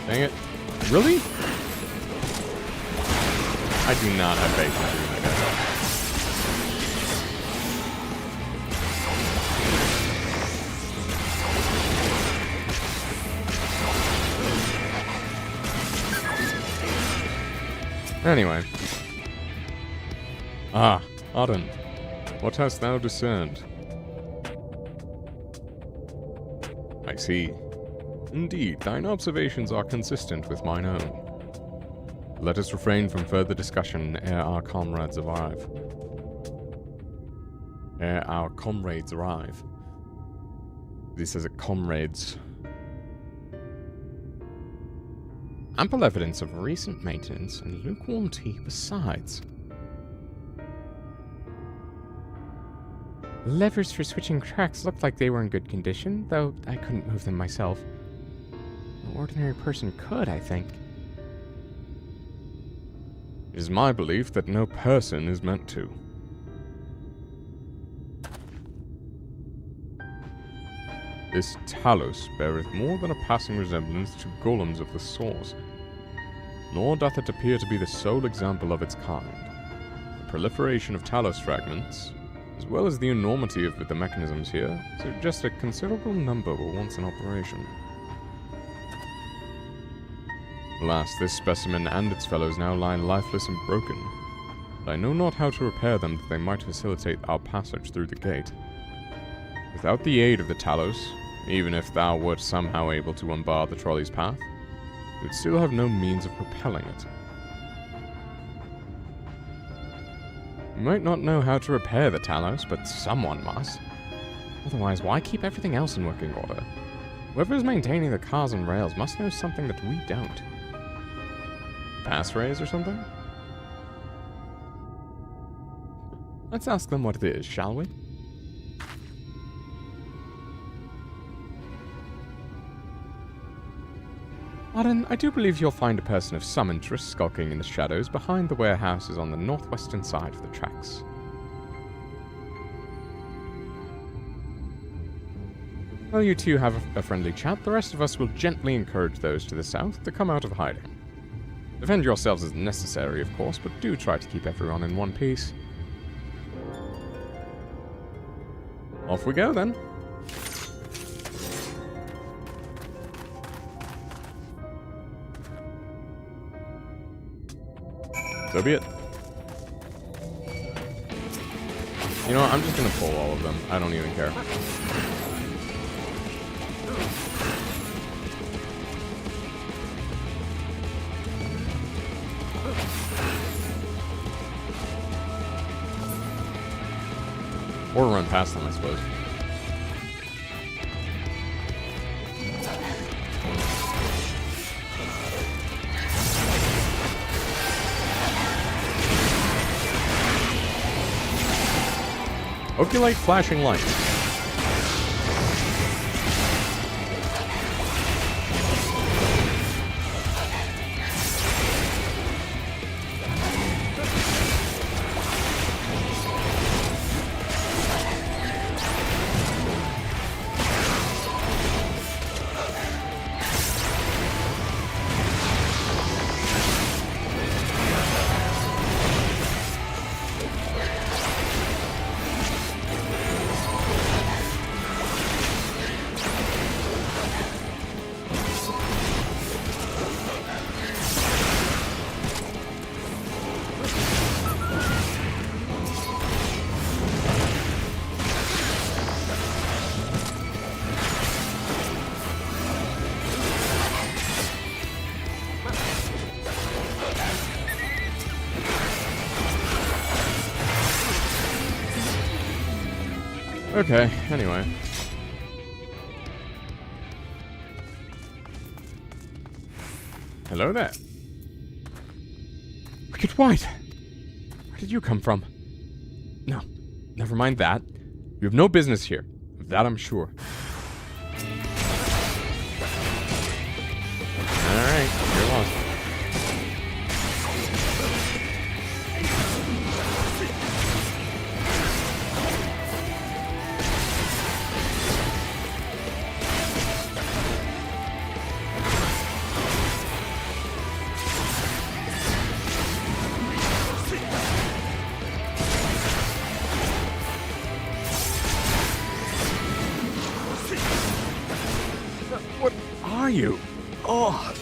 Speaker 2: Dang it. Really? I do not have faith in doing that guy. Anyway. Ah, Arden. What hast thou discerned? I see. Indeed, thine observations are consistent with mine own. Let us refrain from further discussion ere our comrades arrive. This is a comrades. Ample evidence of recent maintenance and lukewarm tea besides.
Speaker 1: The levers for switching tracks looked like they were in good condition, though I couldn't move them myself. An ordinary person could, I think.
Speaker 2: It is my belief that no person is meant to. This Talos beareth more than a passing resemblance to golems of the source, nor doth it appear to be the sole example of its kind. The proliferation of Talos fragments, as well as the enormity of the mechanisms here, suggest a considerable number were once in operation. Alas, this specimen and its fellows now lie lifeless and broken, but I know not how to repair them that they might facilitate our passage through the gate. Without the aid of the Talos, even if thou wert somehow able to unbar the trolley's path, you would still have no means of propelling it. You might not know how to repair the Talos, but someone must. Otherwise, why keep everything else in working order? Whoever is maintaining the cars and rails must know something that we don't. Passphrase or something? Let's ask them what it is, shall we?
Speaker 1: Auden, I do believe you'll find a person of some interest skulking in the shadows behind the warehouses on the northwestern side of the tracks. While you two have a friendly chat, the rest of us will gently encourage those to the south to come out of hiding. Defend yourselves as necessary, of course, but do try to keep everyone in one piece. Off we go, then.
Speaker 2: So be it. You know what, I'm just gonna pull all of them. I don't even care. Or run past them, I suppose. Hope you like flashing lights. Okay, anyway. Hello there.
Speaker 1: Wicked White! Where did you come from?
Speaker 2: No, never mind that. You have no business here. Of that I'm sure.
Speaker 1: Alright, you're lost. What are you? Oh!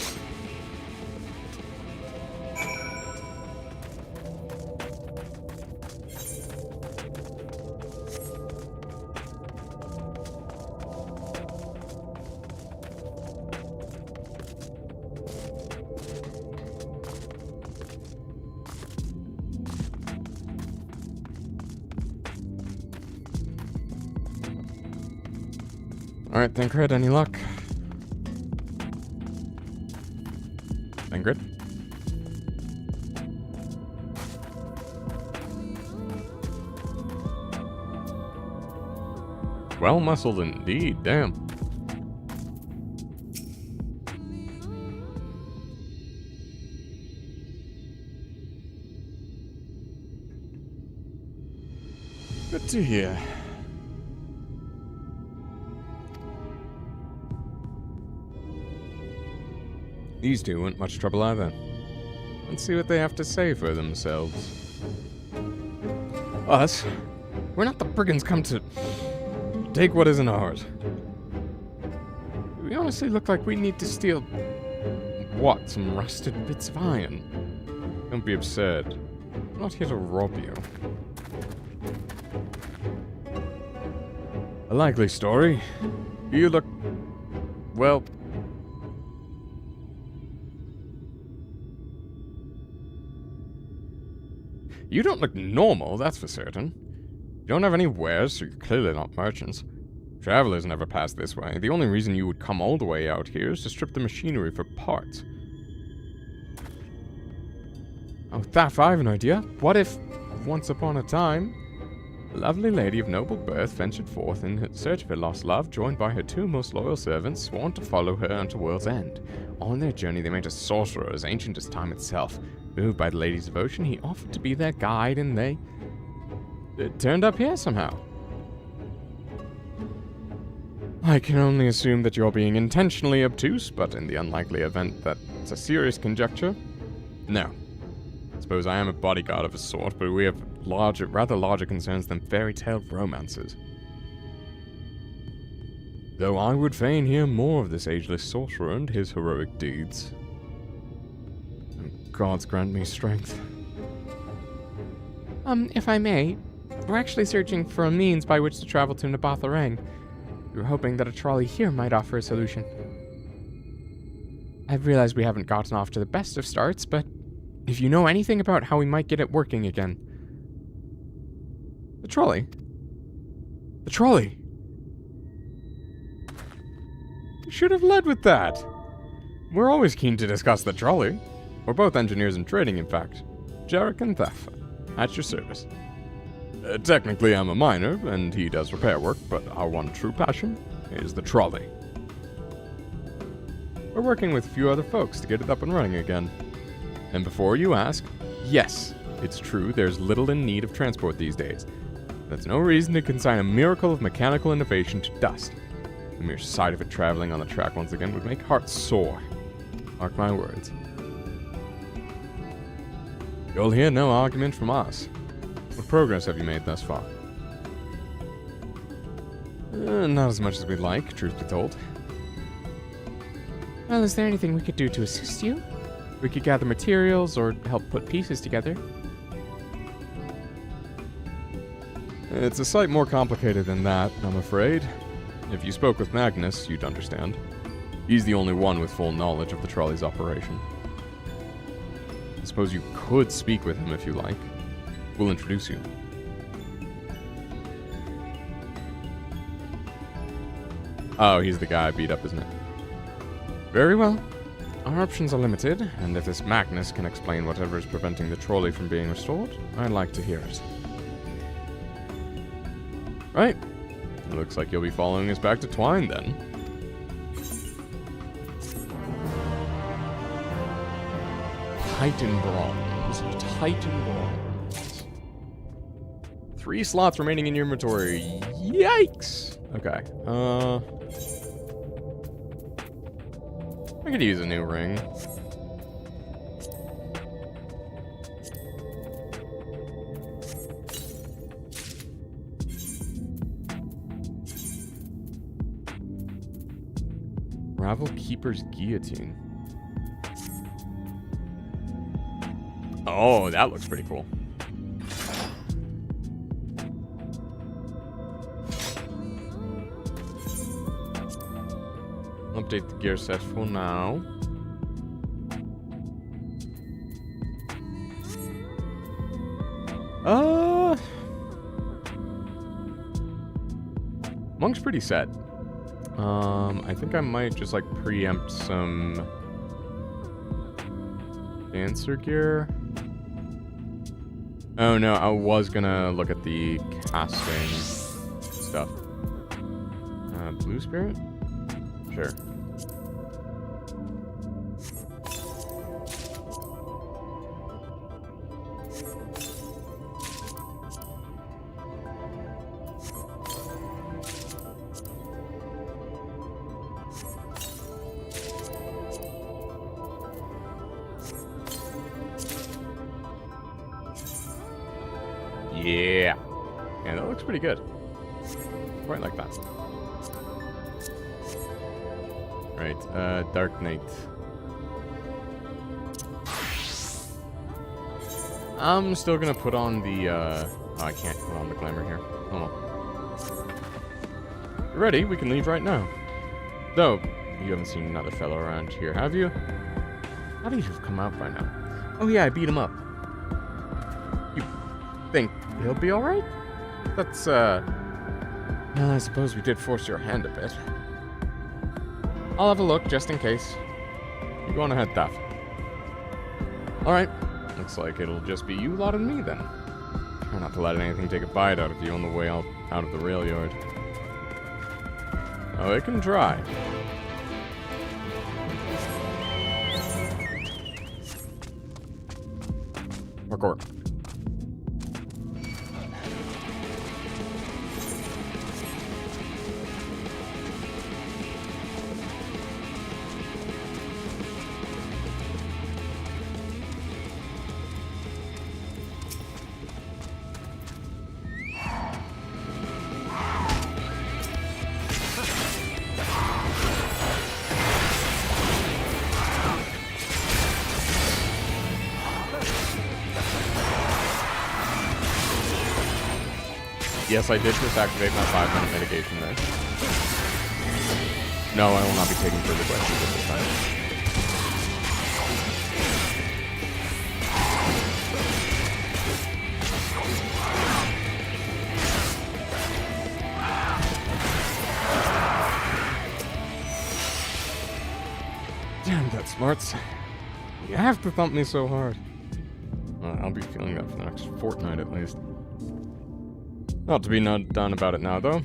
Speaker 1: Alright, Thancred, any luck? Thancred?
Speaker 2: Well muscled indeed, damn. Good to hear. These two weren't much trouble either. Let's see what they have to say for themselves. Us? We're not the brigands come to take what isn't ours. We honestly look like we need to steal... what? Some rusted bits of iron? Don't be absurd. I'm not here to rob you. A likely story. You look... well... you don't look normal, that's for certain. You don't have any wares, so you're clearly not merchants. Travelers never pass this way. The only reason you would come all the way out here is to strip the machinery for parts. Oh, Thaff, I have an idea. What if, once upon a time, a lovely lady of noble birth ventured forth in search of her lost love, joined by her two most loyal servants, sworn to follow her unto world's end. On their journey they met a sorcerer as ancient as time itself. Moved by the lady's devotion, he offered to be their guide, and they turned up here somehow. I can only assume that you're being intentionally obtuse, but in the unlikely event that it's a serious conjecture, no. I suppose I am a bodyguard of a sort, but we have rather larger concerns than fairy tale romances. Though I would fain hear more of this ageless sorcerer and his heroic deeds. Gods grant me strength.
Speaker 18: If I may, we're actually searching for a means by which to travel to Nabatha-Rang. We were hoping that a trolley here might offer a solution. I realize we haven't gotten off to the best of starts, but if you know anything about how we might get it working again...
Speaker 2: The trolley? The trolley! You should have led with that! We're always keen to discuss the trolley. We're both engineers in trading, in fact. Jarek and Thaff, at your service. Technically, I'm a miner, and he does repair work, but our one true passion is the trolley. We're working with a few other folks to get it up and running again. And before you ask, yes, it's true there's little in need of transport these days. That's no reason to consign a miracle of mechanical innovation to dust. The mere sight of it traveling on the track once again would make hearts sore. Mark my words. You'll hear no argument from us. What progress have you made thus far? Not as much as we'd like, truth be told.
Speaker 18: Well, is there anything we could do to assist you? We could gather materials or help put pieces together.
Speaker 2: It's a sight more complicated than that, I'm afraid. If you spoke with Magnus, you'd understand. He's the only one with full knowledge of the trolley's operation. I suppose you could speak with him if you like. We'll introduce you. Oh, he's the guy I beat up, isn't it? Very well. Our options are limited, and if this Magnus can explain whatever is preventing the trolley from being restored, I'd like to hear it. Right. It looks like you'll be following us back to Twine, then. Titan Bronze. Titan Bronze. 3 slots remaining in your inventory. Yikes! Okay. I could use a new ring. Ravel Keeper's Guillotine. Oh, that looks pretty cool. Update the gear set for now. Monk's pretty set. I think I might just like preempt some dancer gear. Oh no, I was gonna look at the casting stuff. Blue spirit? Sure. Yeah. Yeah, that looks pretty good. Quite like that. Right, Dark Knight. I'm still gonna put on the, oh, I can't put on the glamour here. Hold on. You're ready? We can leave right now. Though, you haven't seen another fellow around here, have you? How do you have come out by now? Oh yeah, I beat him up. You think he'll be alright? That's, well, I suppose we did force your hand a bit. I'll have a look, just in case. You go on ahead, Duff. Alright. Looks like it'll just be you lot and me, then. Try not to let anything take a bite out of you on the way out of the rail yard. Oh, it can try. Parkour. Yes, I did just activate my 5-minute mitigation there. No, I will not be taking further questions at this time. Damn that smarts. You have to thump me so hard. I'll be feeling that for the next fortnight at least. Not to be done about it now, though.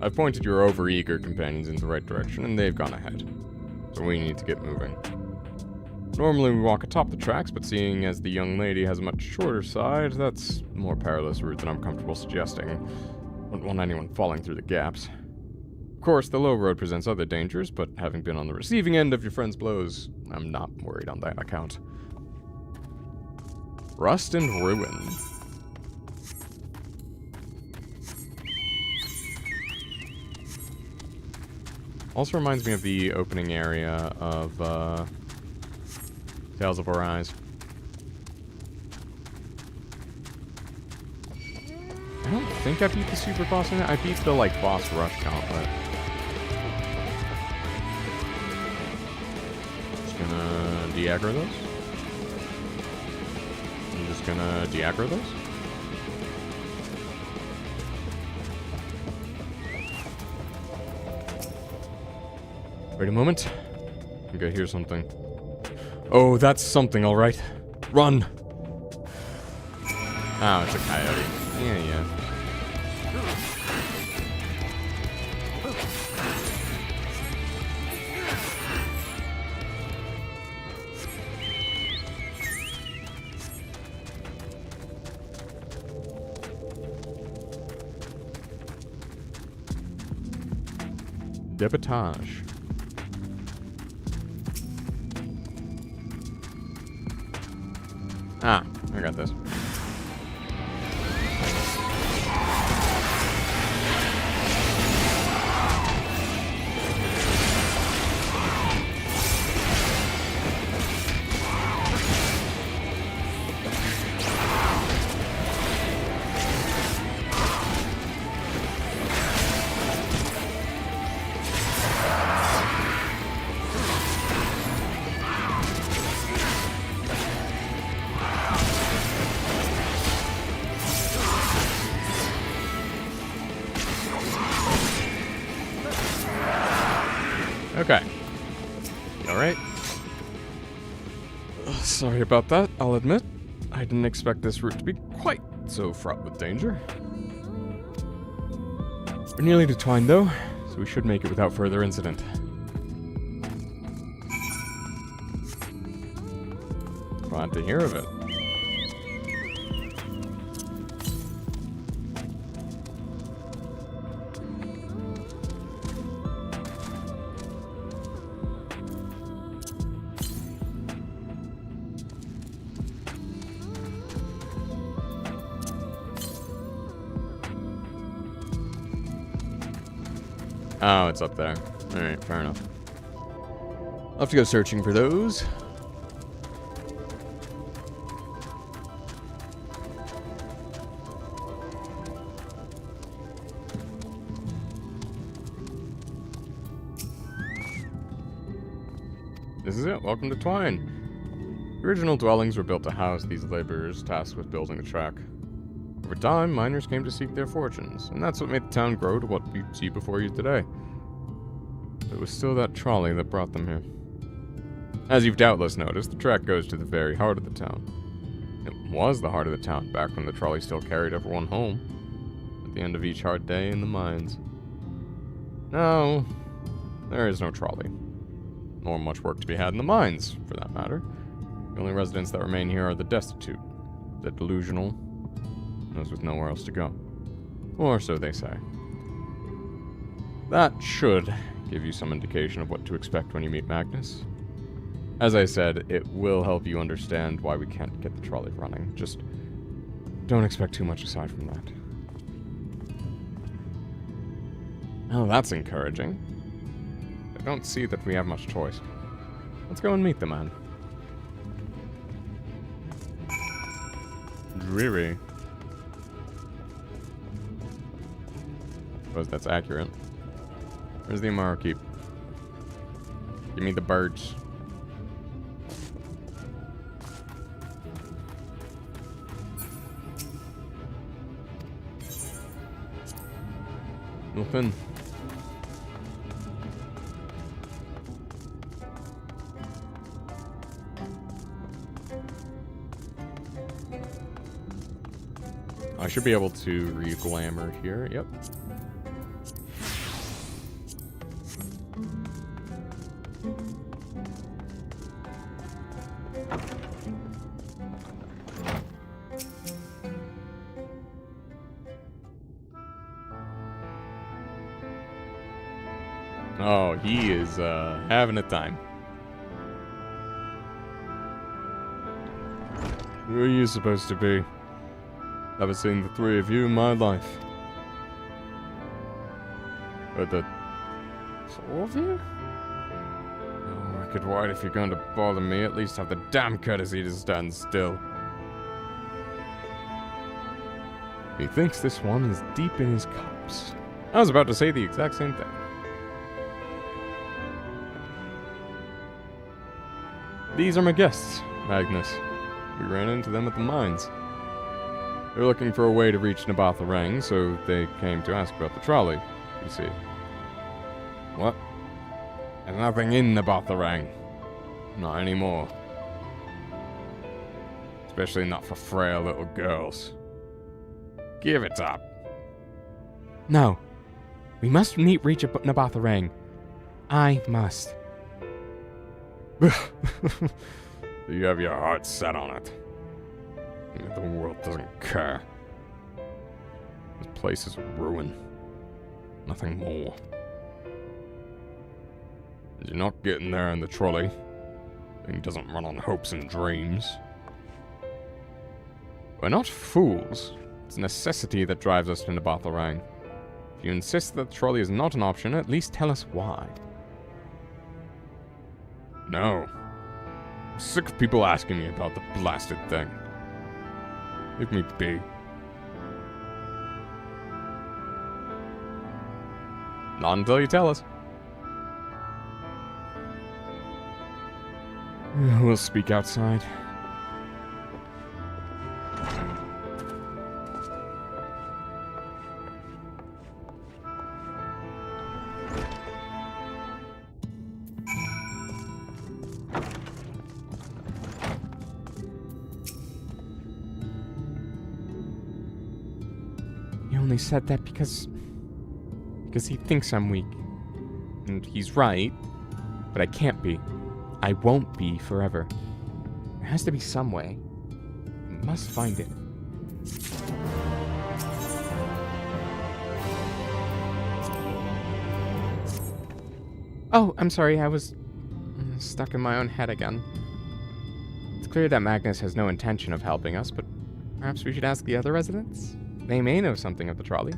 Speaker 2: I've pointed your overeager companions in the right direction, and they've gone ahead. So we need to get moving. Normally we walk atop the tracks, but seeing as the young lady has a much shorter side, that's a more perilous route than I'm comfortable suggesting. Wouldn't want anyone falling through the gaps. Of course, the low road presents other dangers, but having been on the receiving end of your friend's blows, I'm not worried on that account. Rust and ruin. Also reminds me of the opening area of Tales of Arise. I don't think I beat the super boss in it. I beat the boss rush gauntlet. Just gonna de-aggro those. I'm just gonna de-aggro those. Wait a moment. I think I hear something. Oh, that's something, alright. Run! Oh, it's a coyote. Yeah. Debitage. Ah, I got this. Okay. Alright. Sorry about that, I'll admit. I didn't expect this route to be quite so fraught with danger. We're nearly to Twine, though. so we should make it without further incident. Glad to hear of it. Oh, it's up there. Alright, fair enough. I'll have to go searching for those. This is it. Welcome to Twine. The original dwellings were built to house these laborers tasked with building the track. Over time, miners came to seek their fortunes, and that's what made the town grow to what you see before you today. But it was still that trolley that brought them here. As you've doubtless noticed, the track goes to the very heart of the town. It was the heart of the town back when the trolley still carried everyone home, at the end of each hard day in the mines. Now, there is no trolley, nor much work to be had in the mines, for that matter. The only residents that remain here are the destitute, the delusional, those with nowhere else to go. Or so they say. That should give you some indication of what to expect when you meet Magnus. As I said, it will help you understand why we can't get the trolley running. Just don't expect too much aside from that. Oh, that's encouraging. I don't see that we have much choice. Let's go and meet the man. Dreary. Suppose that's accurate. Where's the Amaro keep? Give me the birds. Nothing. I should be able to re-glamour here. Yep. Oh, he is having a time. Who are you supposed to be? Never seen the three of you in my life. But the four of you? Oh, Wicked White, if you're going to bother me, at least have the damn courtesy to stand still. He thinks this one is deep in his cups. I was about to say the exact same thing. These are my guests, Magnus. We ran into them at the mines. They were looking for a way to reach Nabatha Rang, so they came to ask about the trolley, you see. What? There's nothing in Nabatha Rang. Not anymore. Especially not for frail little girls. Give it up.
Speaker 18: No. We must reach Nabatha Rang. I must.
Speaker 2: You have your heart set on it. The world doesn't care. This place is a ruin. Nothing more. You're not getting there in the trolley. Thing doesn't run on hopes and dreams. We're not fools. It's necessity that drives us to Nabatha Rang. If you insist that the trolley is not an option, at least tell us why. No. I'm sick of people asking me about the blasted thing. Leave me be. Not until you tell us.
Speaker 18: We'll speak outside. You only said that because
Speaker 1: Because he thinks I'm weak. And he's right, but I can't be. I won't be forever. There has to be some way. I must find it. Oh, I'm sorry, I was stuck in my own head again. It's clear that Magnus has no intention of helping us, but perhaps we should ask the other residents? They may know something of the trolley.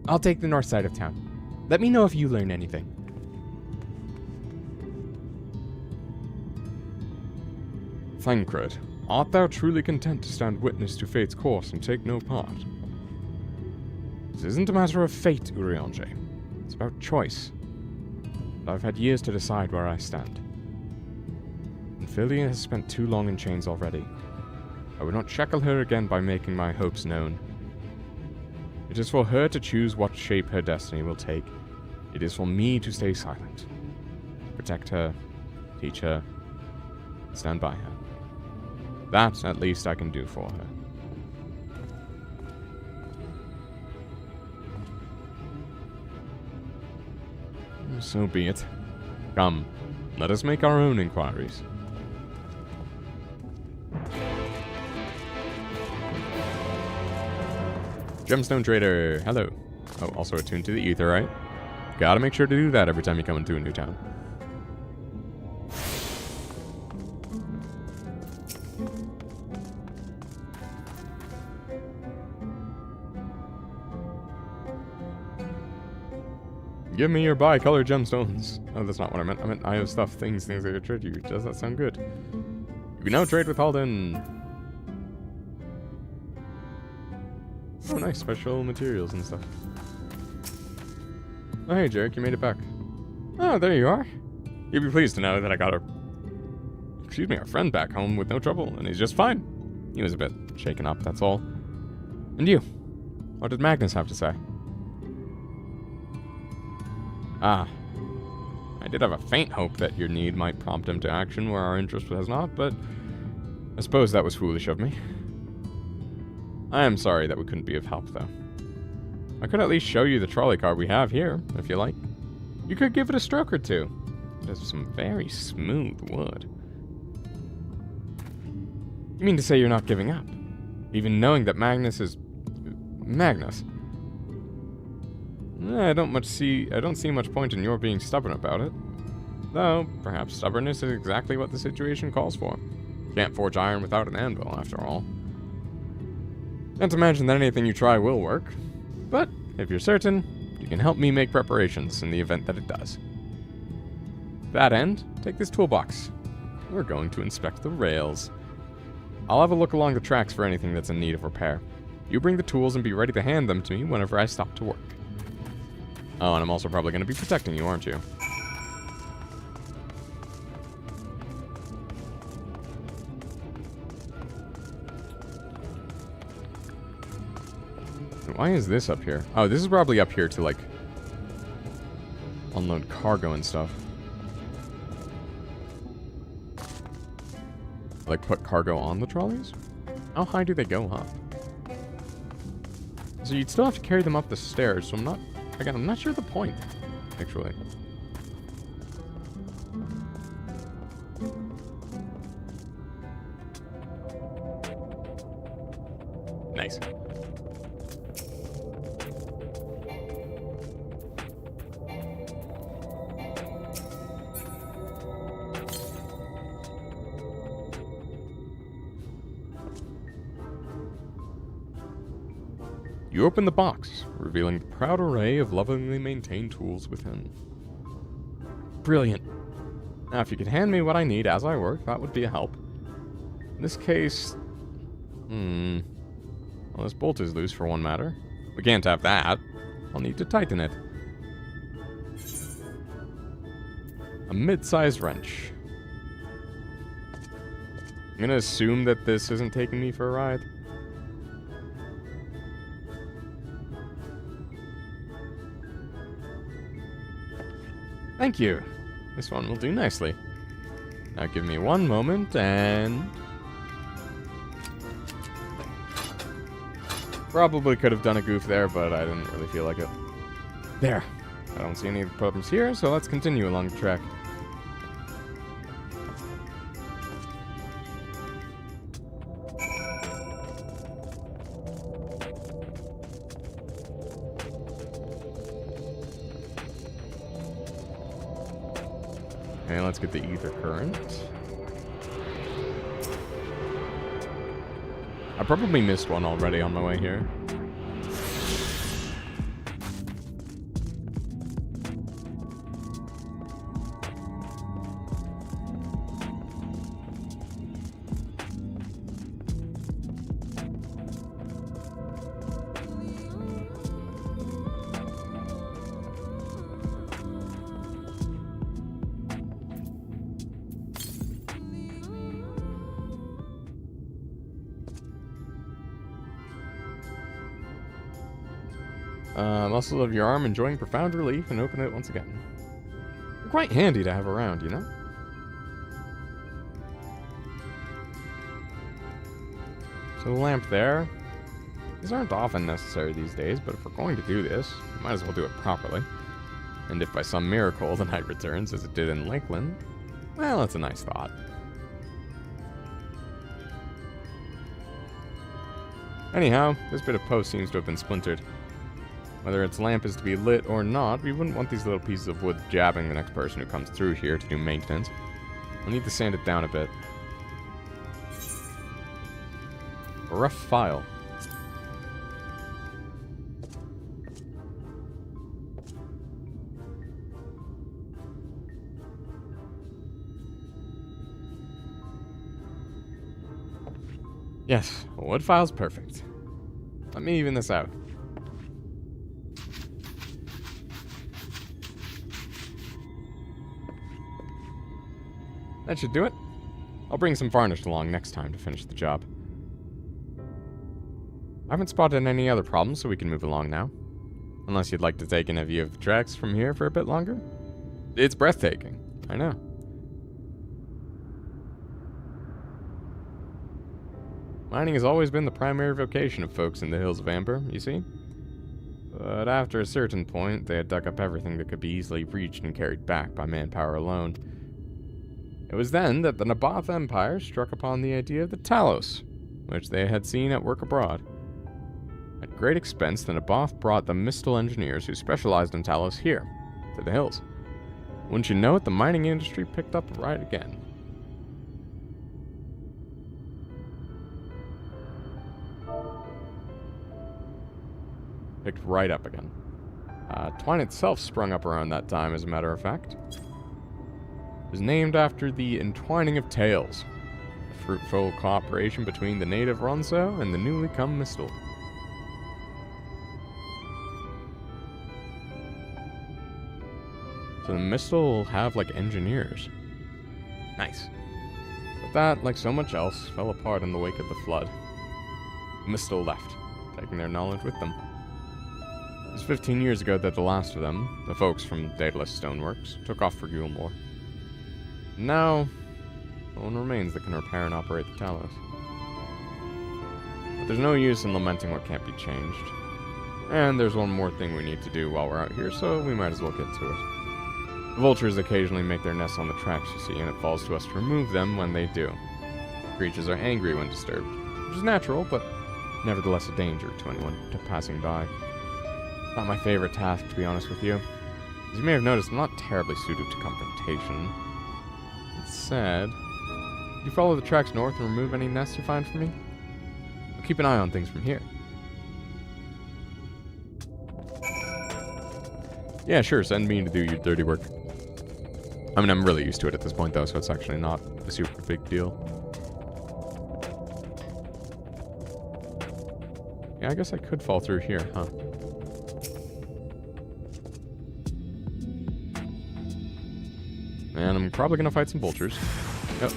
Speaker 1: I'll take the north side of town. Let me know if you learn anything.
Speaker 2: Thancred, art thou truly content to stand witness to fate's course and take no part? This isn't a matter of fate, Urianger. It's about choice. But I've had years to decide where I stand. And Philia has spent too long in chains already. I would not shackle her again by making my hopes known. It is for her to choose what shape her destiny will take. It is for me to stay silent. Protect her, teach her, stand by her. That, at least, I can do for her. So be it. Come, let us make our own inquiries. Gemstone Trader, hello. Oh, also attuned to the ether, right? Gotta make sure to do that every time you come into a new town. Give me your bi-color gemstones. Oh, that's not what I meant. I meant I have stuff, things I could trade you. Does that sound good? You can now trade with Halden. Oh, nice. Special materials and stuff. Oh, hey, Jarek. You made it back. Oh, there you are. You'll be pleased to know that I got our friend back home with no trouble, and he's just fine. He was a bit shaken up, that's all. And you? What did Magnus have to say? Ah, I did have a faint hope that your need might prompt him to action where our interest has not, but I suppose that was foolish of me. I am sorry that we couldn't be of help, though. I could at least show you the trolley car we have here, if you like. You could give it a stroke or two. It has some very smooth wood. You mean to say you're not giving up? Even knowing that Magnus is... Magnus? I don't see much point in your being stubborn about it. Though, perhaps stubbornness is exactly what the situation calls for. Can't forge iron without an anvil, after all. Can't imagine that anything you try will work. But, if you're certain, you can help me make preparations in the event that it does. To that end, take this toolbox. We're going to inspect the rails. I'll have a look along the tracks for anything that's in need of repair. You bring the tools and be ready to hand them to me whenever I stop to work. Oh, and I'm also probably going to be protecting you, aren't you? Why is this up here? Oh, this is probably up here to, like, unload cargo and stuff. Like, put cargo on the trolleys? How high do they go up? So you'd still have to carry them up the stairs, so I'm not sure the point, actually. Nice. You open the box, revealing the proud array of lovingly maintained tools within. Brilliant. Now, if you could hand me what I need as I work, that would be a help. In this case... well, this bolt is loose for one matter. We can't have that. I'll need to tighten it. A mid-sized wrench. I'm gonna assume that this isn't taking me for a ride. Thank you. This one will do nicely. Now give me one moment and... Probably could have done a goof there, but I didn't really feel like it. There. I don't see any problems here, so let's continue along the track. Okay, let's get the ether current. I probably missed one already on my way here. Muscle of your arm enjoying profound relief, and open it once again. They're quite handy to have around, you know? So the lamp there. These aren't often necessary these days, but if we're going to do this, we might as well do it properly. And if by some miracle the night returns as it did in Lakeland, well, that's a nice thought. Anyhow, this bit of post seems to have been splintered. Whether its lamp is to be lit or not, we wouldn't want these little pieces of wood jabbing the next person who comes through here to do maintenance. We'll need to sand it down a bit. A rough file. Yes, a wood file's perfect. Let me even this out. That should do it. I'll bring some varnish along next time to finish the job. I haven't spotted any other problems, so we can move along now. Unless you'd like to take in a view of the tracks from here for a bit longer. It's breathtaking, I know. Mining has always been the primary vocation of folks in the Hills of Amber, you see? But after a certain point, they had dug up everything that could be easily reached and carried back by manpower alone. It was then that the Naboth Empire struck upon the idea of the Talos, which they had seen at work abroad. At great expense, the Naboth brought the Mistal engineers who specialized in Talos here, to the hills. Wouldn't you know it, the mining industry picked up right again. Picked right up again. Twine itself sprung up around that time, as a matter of fact. It was named after the entwining of tales, a fruitful cooperation between the native Ronso and the newly come Mistal. So the Mistal will have, like, engineers. Nice. But that, like so much else, fell apart in the wake of the flood. The Mistal left, taking their knowledge with them. It was 15 years ago that the last of them, the folks from Daedalus Stoneworks, took off for Gulmore. Now, no one remains that can repair and operate the Talos. But there's no use in lamenting what can't be changed. And there's one more thing we need to do while we're out here, so we might as well get to it. The vultures occasionally make their nests on the tracks, you see, and it falls to us to remove them when they do. Creatures are angry when disturbed, which is natural, but nevertheless a danger to anyone passing by. Not my favorite task, to be honest with you. As you may have noticed, I'm not terribly suited to confrontation. Said, you follow the tracks north and remove any nests you find for me? I'll keep an eye on things from here. Yeah, sure, send me to do your dirty work. I mean, I'm really used to it at this point, though, so it's actually not a super big deal. Yeah, I guess I could fall through here, huh? And I'm probably gonna fight some vultures. Yep.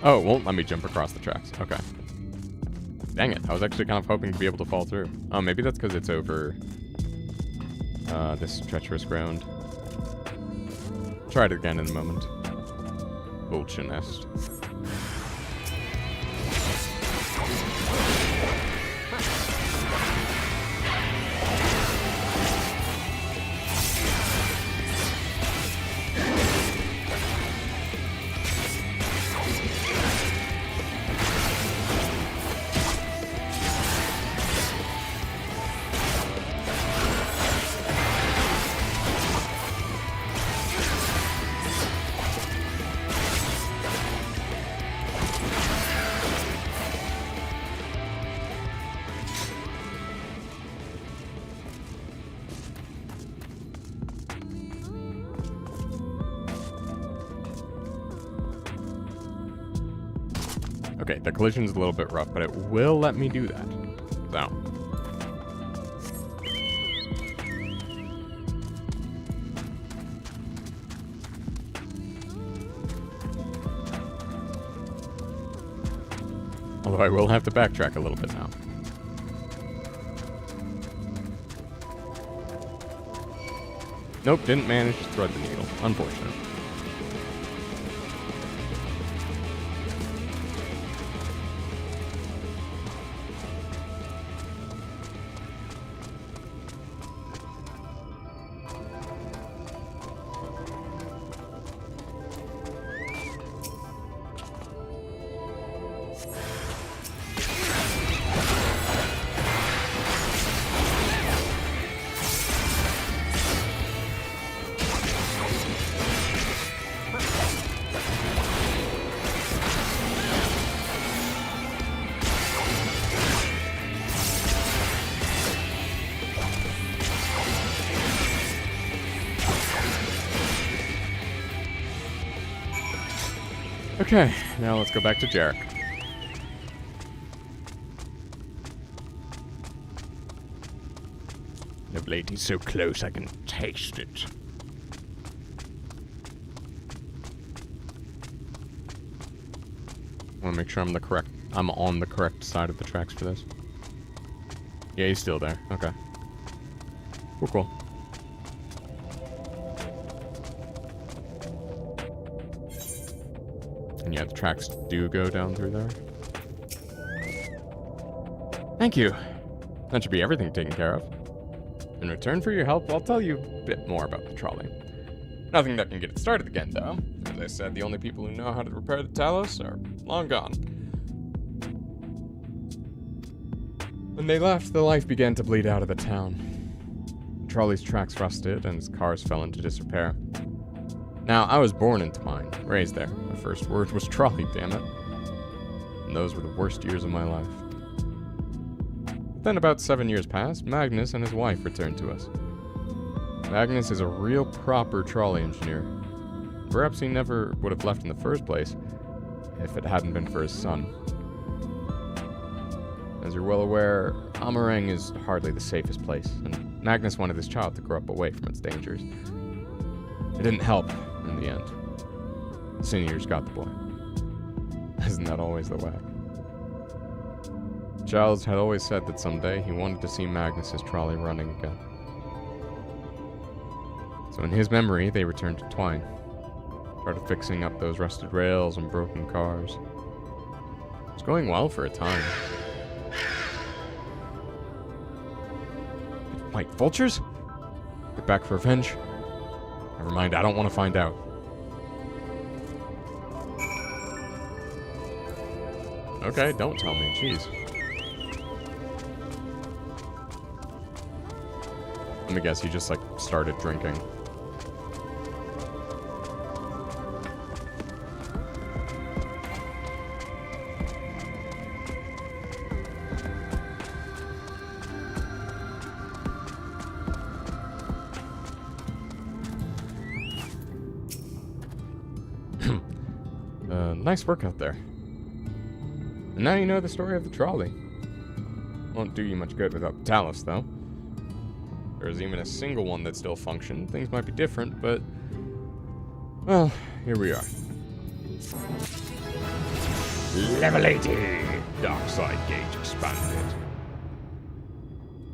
Speaker 2: Oh, it won't let me jump across the tracks. Okay. Dang it. I was actually kind of hoping to be able to fall through. Oh, maybe that's because it's over this treacherous ground. Try it again in a moment. Vulture nest. Okay, the collision's a little bit rough, but it will let me do that. So. Although I will have to backtrack a little bit now. Nope, didn't manage to thread the needle. Unfortunate. Okay, now let's go back to Jarek. The blade is so close I can taste it. I want to make sure I'm on the correct side of the tracks for this. Yeah, he's still there. Okay. Cool. And yeah, the tracks do go down through there. Thank you. That should be everything taken care of. In return for your help, I'll tell you a bit more about the trolley. Nothing that can get it started again, though. As I said, the only people who know how to repair the Talos are long gone. When they left, the life began to bleed out of the town. The trolley's tracks rusted, and its cars fell into disrepair. Now, I was born into mine, raised there. My first word was trolley, damn it. And those were the worst years of my life. Then about 7 years passed, Magnus and his wife returned to us. Magnus is a real proper trolley engineer. Perhaps he never would have left in the first place if it hadn't been for his son. As you're well aware, Amarang is hardly the safest place, and Magnus wanted his child to grow up away from its dangers. It didn't help in the end. The seniors got the boy. Isn't that always the way? Giles had always said that someday he wanted to see Magnus's trolley running again. So in his memory, they returned to Twine. Started fixing up those rusted rails and broken cars. It was going well for a time. White vultures? Get back for revenge? Never mind, I don't want to find out. Okay, don't tell me, jeez. Let me guess, he just, started drinking. Nice work out there. And now you know the story of the trolley. Won't do you much good without Talos, though. If there's even a single one that still functioned, things might be different, but... well, here we are.
Speaker 18: Level 80!
Speaker 2: Dark side gauge expanded.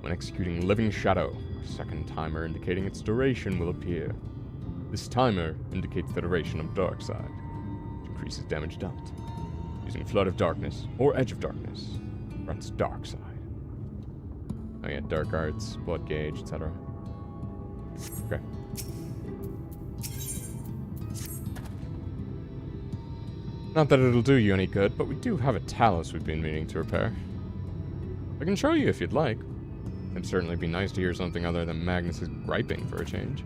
Speaker 2: When executing Living Shadow, a second timer indicating its duration will appear. This timer indicates the duration of Dark Side, which increases damage dealt. Using Flood of Darkness or Edge of Darkness, runs Dark Side. Oh yeah, Dark Arts, Blood Gauge, etc. Okay. Not that it'll do you any good, but we do have a Talos we've been meaning to repair. I can show you if you'd like. It'd certainly be nice to hear something other than Magnus's griping for a change.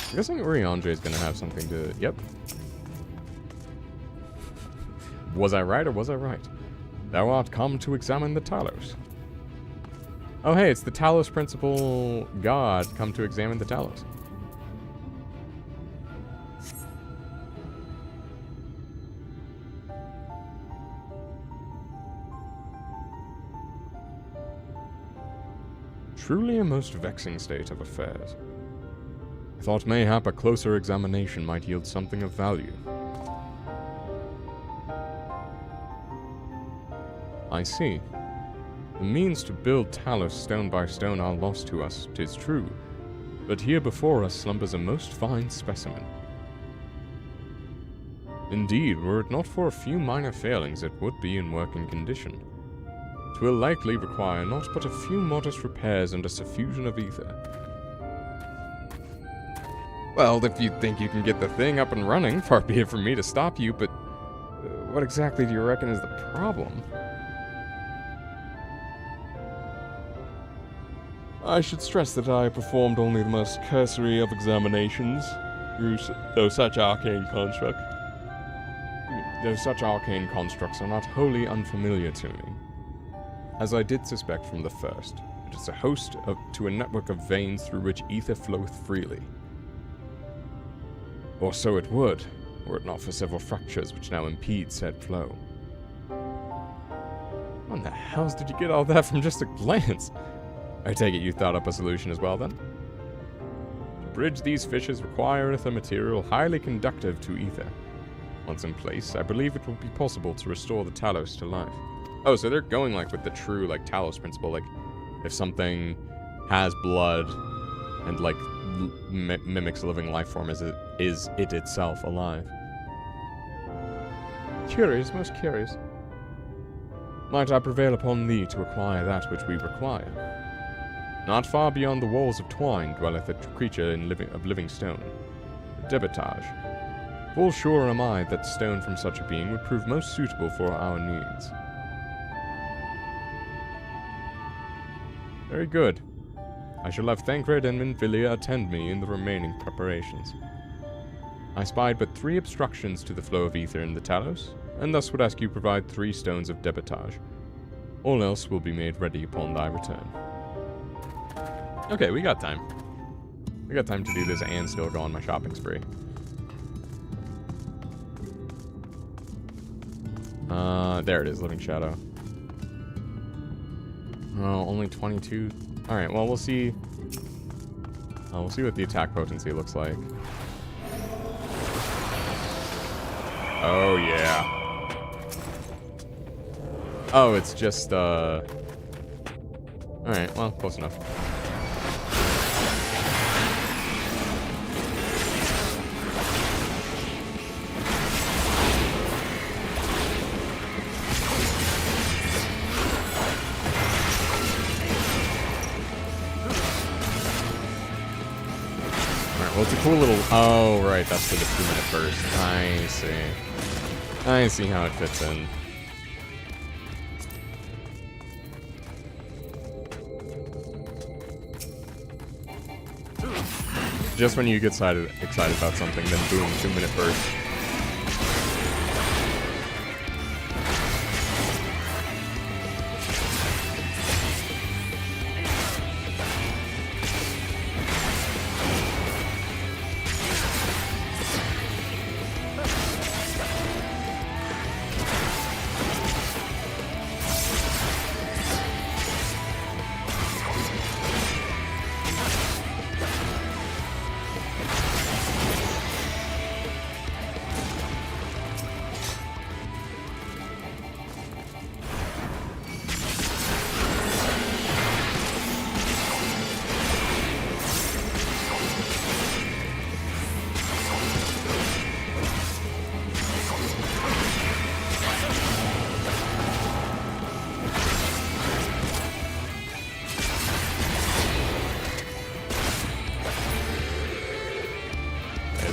Speaker 2: I'm guessing Urianger is going to have something to... Yep. Was I right or was I right? Thou art come to examine the Talos. Oh hey, it's the Talos Principal God come to examine the Talos. Truly a most vexing state of affairs. I thought mayhap a closer examination might yield something of value. I see. The means to build Talos stone by stone are lost to us, 'tis true, but here before us slumbers a most fine specimen. Indeed, were it not for a few minor failings, it would be in working condition. 'Twill likely require not but a few modest repairs and a suffusion of ether. Well, if you think you can get the thing up and running, far be it from me to stop you, but what exactly do you reckon is the problem? I should stress that I performed only the most cursory of examinations, though such arcane constructs are not wholly unfamiliar to me. As I did suspect from the first, it is a host to a network of veins through which ether floweth freely. Or so it would, were it not for several fractures which now impede said flow. How in the hells did you get all that from just a glance? I take it you thought up a solution as well, then? To bridge these fissures requireth a material highly conductive to ether. Once in place, I believe it will be possible to restore the Talos to life. Oh, so they're going, like, with the true, like, Talos principle, like, if something has blood and, like, mimics a living life form, is it itself alive? Curious, most curious. Might I prevail upon thee to acquire that which we require? Not far beyond the walls of Twine dwelleth a creature of living stone, a debitage. Full sure am I that stone from such a being would prove most suitable for our needs. Very good. I shall have Thancred and Minfilia attend me in the remaining preparations. I spied but 3 obstructions to the flow of ether in the Talos, and thus would ask you provide 3 stones of debitage. All else will be made ready upon thy return. Okay, we got time. We got time to do this and still go on my shopping spree. There it is, Living Shadow. Oh, only 22. Alright, well, we'll see. We'll see what the attack potency looks like. Oh, yeah. Oh, it's just, Alright, well, close enough. Well, it's a cool little... Oh, right, that's for the 2-minute burst. I see. I see how it fits in. Just when you get excited about something, then boom, 2-minute burst.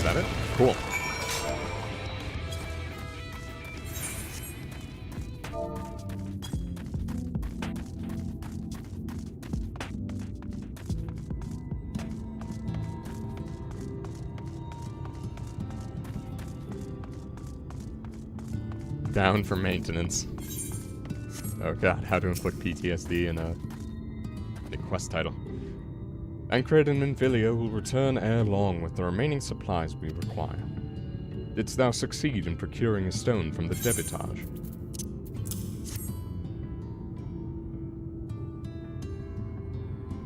Speaker 2: that it? Cool. Down for maintenance. Oh god, how to inflict PTSD in a quest title. Tancred and Menfilia will return ere long with the remaining supplies we require. Didst thou succeed in procuring a stone from the debitage?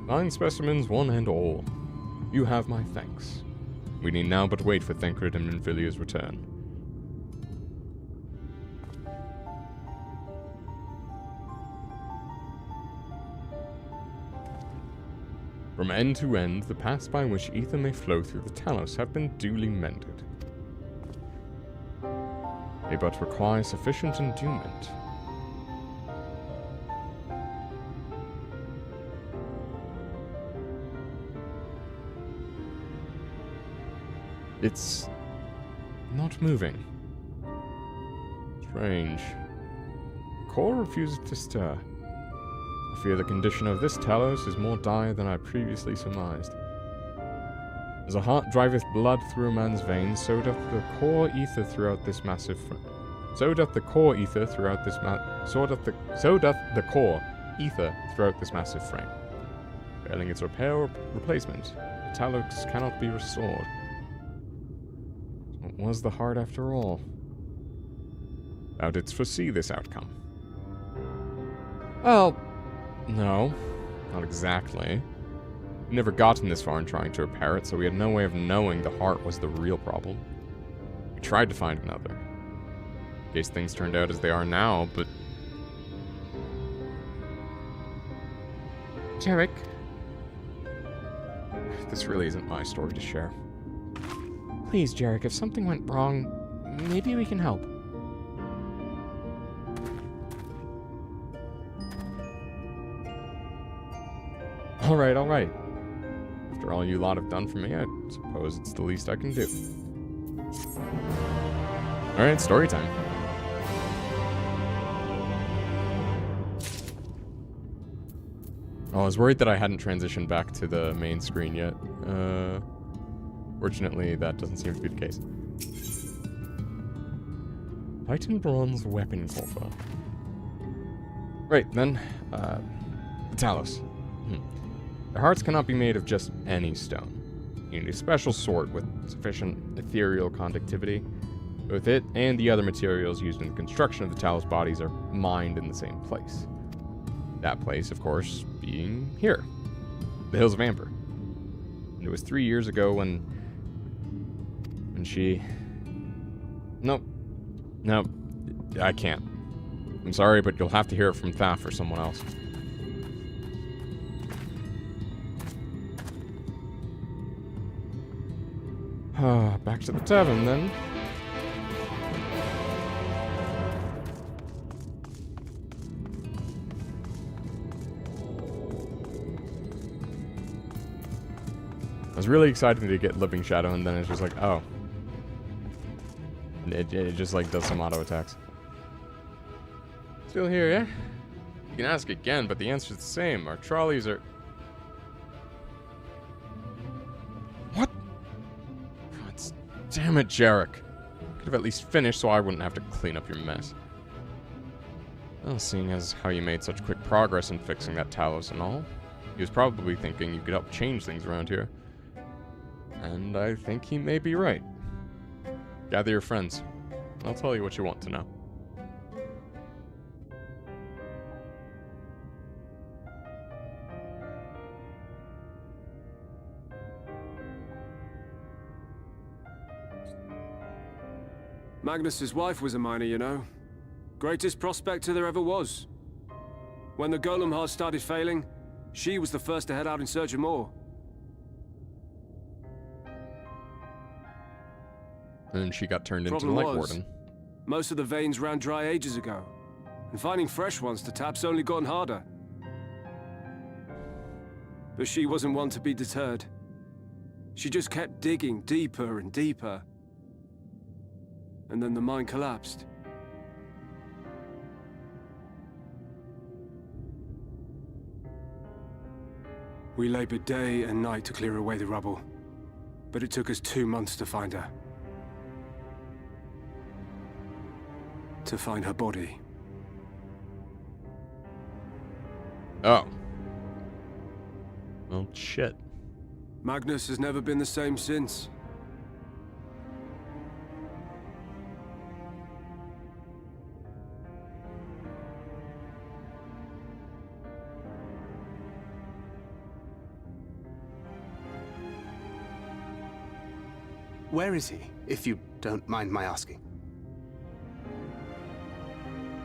Speaker 2: Fine specimens, one and all. You have my thanks. We need now but wait for Tancred and Menfilia's return. From end to end, the paths by which ether may flow through the Talos have been duly mended. They but require sufficient endowment. It's not moving. Strange. The core refuses to stir. I fear the condition of this Talos is more dire than I previously surmised. As a heart driveth blood through a man's veins, so doth the core ether throughout this massive so doth the core ether throughout this massive frame. Failing its repair or replacement, the Talos cannot be restored. What was the heart after all? Thou didst foresee this outcome. Well, no, not exactly. We never gotten this far in trying to repair it, so we had no way of knowing the heart was the real problem. We tried to find another. In case things turned out as they are now, but...
Speaker 18: Jarek.
Speaker 2: This really isn't my story to share.
Speaker 18: Please, Jarek, if something went wrong, maybe we can help.
Speaker 2: Alright, alright. After all you lot have done for me, I suppose it's the least I can do. Alright, story time. Oh, I was worried that I hadn't transitioned back to the main screen yet. Fortunately, that doesn't seem to be the case. Titan Bronze Weapon Coffer. Right, then, the Talos. Their hearts cannot be made of just any stone. You need a special sort with sufficient ethereal conductivity. Both it and the other materials used in the construction of the Talos bodies are mined in the same place. That place, of course, being here. The Hills of Amber. And it was 3 years ago when she... Nope, I can't. I'm sorry, but you'll have to hear it from Thaf or someone else. Back to the tavern, then. I was really excited to get Living Shadow, and then it's just like, oh. It just, like, does some auto attacks. Still here, yeah? You can ask again, but the answer's the same. Our trolleys are... What? God damn it, Jarek. Could have at least finished so I wouldn't have to clean up your mess. Well, seeing as how you made such quick progress in fixing that Talos and all, he was probably thinking you could help change things around here. And I think he may be right. Gather your friends. I'll tell you what you want to know.
Speaker 12: Magnus's wife was a miner, you know. Greatest prospector there ever was. When the golem heart started failing, she was the first to head out in search of more.
Speaker 2: And then she got turned into the Light Warden.
Speaker 12: Most of the veins ran dry ages ago, and finding fresh ones to tap's only gotten harder. But she wasn't one to be deterred. She just kept digging deeper and deeper. And then the mine collapsed. We labored day and night to clear away the rubble, but it took us 2 months to find her. To find her body.
Speaker 2: Oh. Well, shit.
Speaker 12: Magnus has never been the same since.
Speaker 19: Where is he, if you don't mind my asking?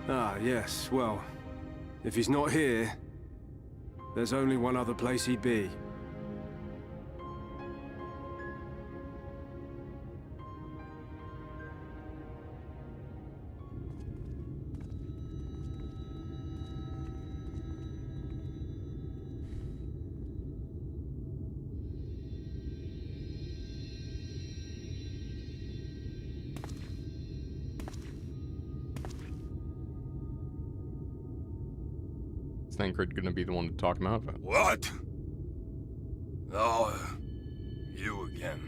Speaker 12: Ah, yes, well, if he's not here, there's only one other place he'd be.
Speaker 2: Is Thancred gonna be the one to talk him out of it?
Speaker 14: What? Oh, you again.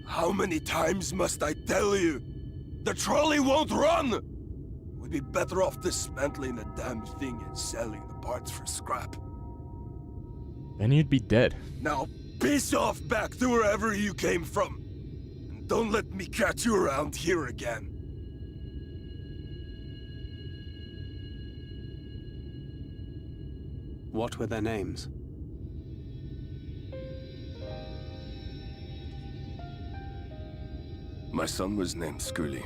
Speaker 14: How many times must I tell you? The trolley won't run! We'd be better off dismantling the damn thing and selling the parts for scrap.
Speaker 2: Then you'd be dead.
Speaker 14: Now, piss off back to wherever you came from. And don't let me catch you around here again.
Speaker 19: What were their names?
Speaker 14: My son was named Skuli.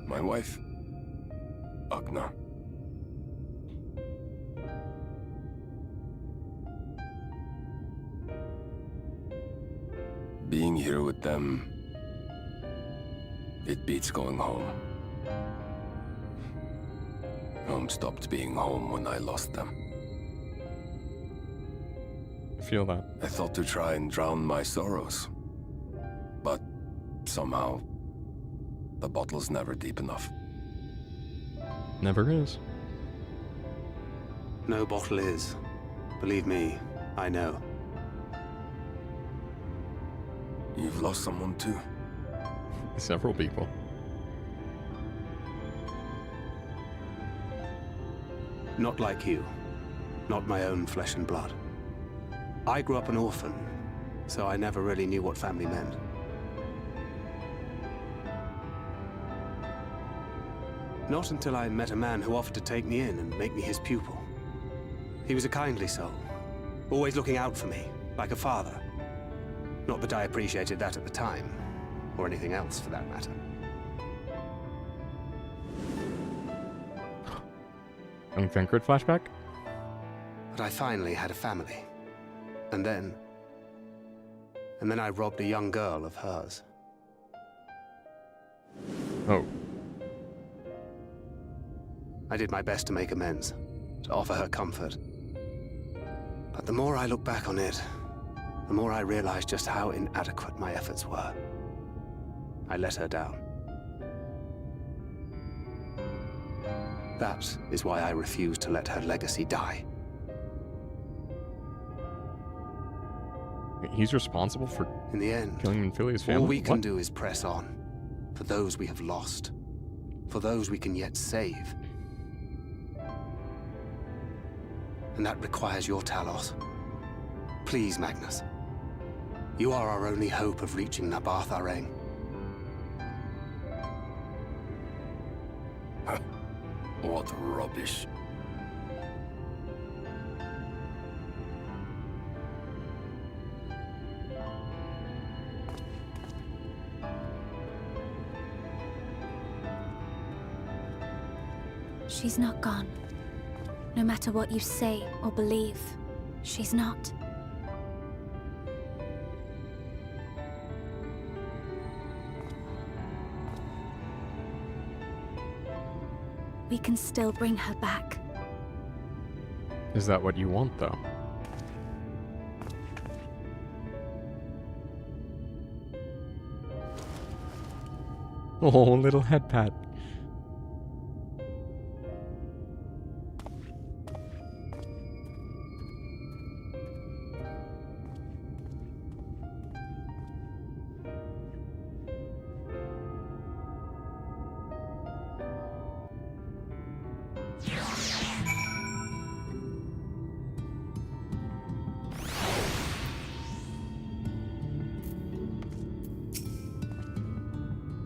Speaker 14: My wife, Agna. Being here with them, it beats going home. Home stopped being home when I lost them.
Speaker 2: I feel that.
Speaker 14: I thought to try and drown my sorrows. But somehow, the bottle's never deep enough.
Speaker 2: Never is.
Speaker 19: No bottle is. Believe me, I know.
Speaker 14: You've lost someone too?
Speaker 2: Several people.
Speaker 19: Not like you. Not my own flesh and blood. I grew up an orphan, so I never really knew what family meant. Not until I met a man who offered to take me in and make me his pupil. He was a kindly soul, always looking out for me, like a father. Not that I appreciated that at the time, or anything else for that matter.
Speaker 2: Young Thancred flashback?
Speaker 19: But I finally had a family. And then I robbed a young girl of hers.
Speaker 2: Oh.
Speaker 19: I did my best to make amends, to offer her comfort. But the more I look back on it, the more I realize just how inadequate my efforts were. I let her down. That is why I refuse to let her legacy die.
Speaker 2: He's responsible for
Speaker 19: in the end,
Speaker 2: killing Minfilia's family?
Speaker 19: All we can do is press on. For those we have lost. For those we can yet save. And that requires your Talos. Please, Magnus. You are our only hope of reaching Nabarth Areng.
Speaker 14: What rubbish.
Speaker 11: She's not gone. No matter what you say or believe, she's not. We can still bring her back.
Speaker 2: Is that what you want, though?
Speaker 1: Oh, little head pat.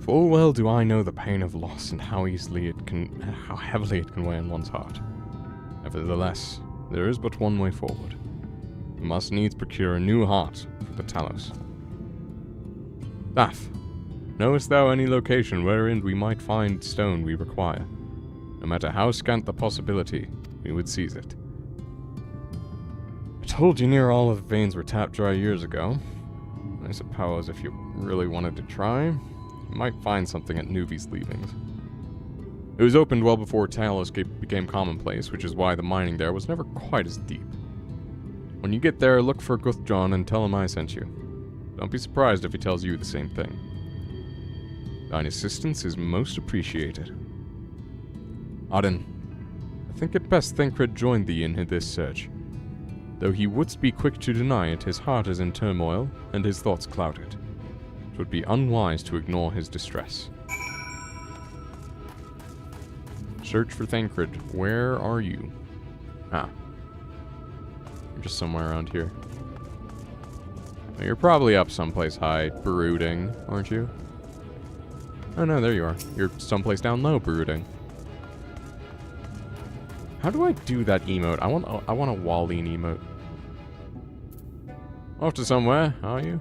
Speaker 1: Full well do I know the pain of loss and how heavily it can weigh on one's heart. Nevertheless, there is but one way forward. We must needs procure a new heart for the Talos. Daff, knowest thou any location wherein we might find stone we require? No matter how scant the possibility, we would seize it. I told you near all of the veins were tapped dry years ago. I suppose if you really wanted to try, you might find something at Nuvi's leavings. It was opened well before Talos became commonplace, which is why the mining there was never quite as deep. When you get there, look for Guthjon and tell him I sent you. Don't be surprised if he tells you the same thing. Thine assistance is most appreciated. Auden, I think it best Thancred joined thee in this search. Though he wouldst be quick to deny it, his heart is in turmoil, and his thoughts clouded. It would be unwise to ignore his distress. Search for Thancred. Where are you? Ah. You're just somewhere around here. Well, you're probably up someplace high, brooding, aren't you? Oh no, there you are. You're someplace down low, brooding. How do I do that emote? I want a Walleen emote. Off to somewhere, are you?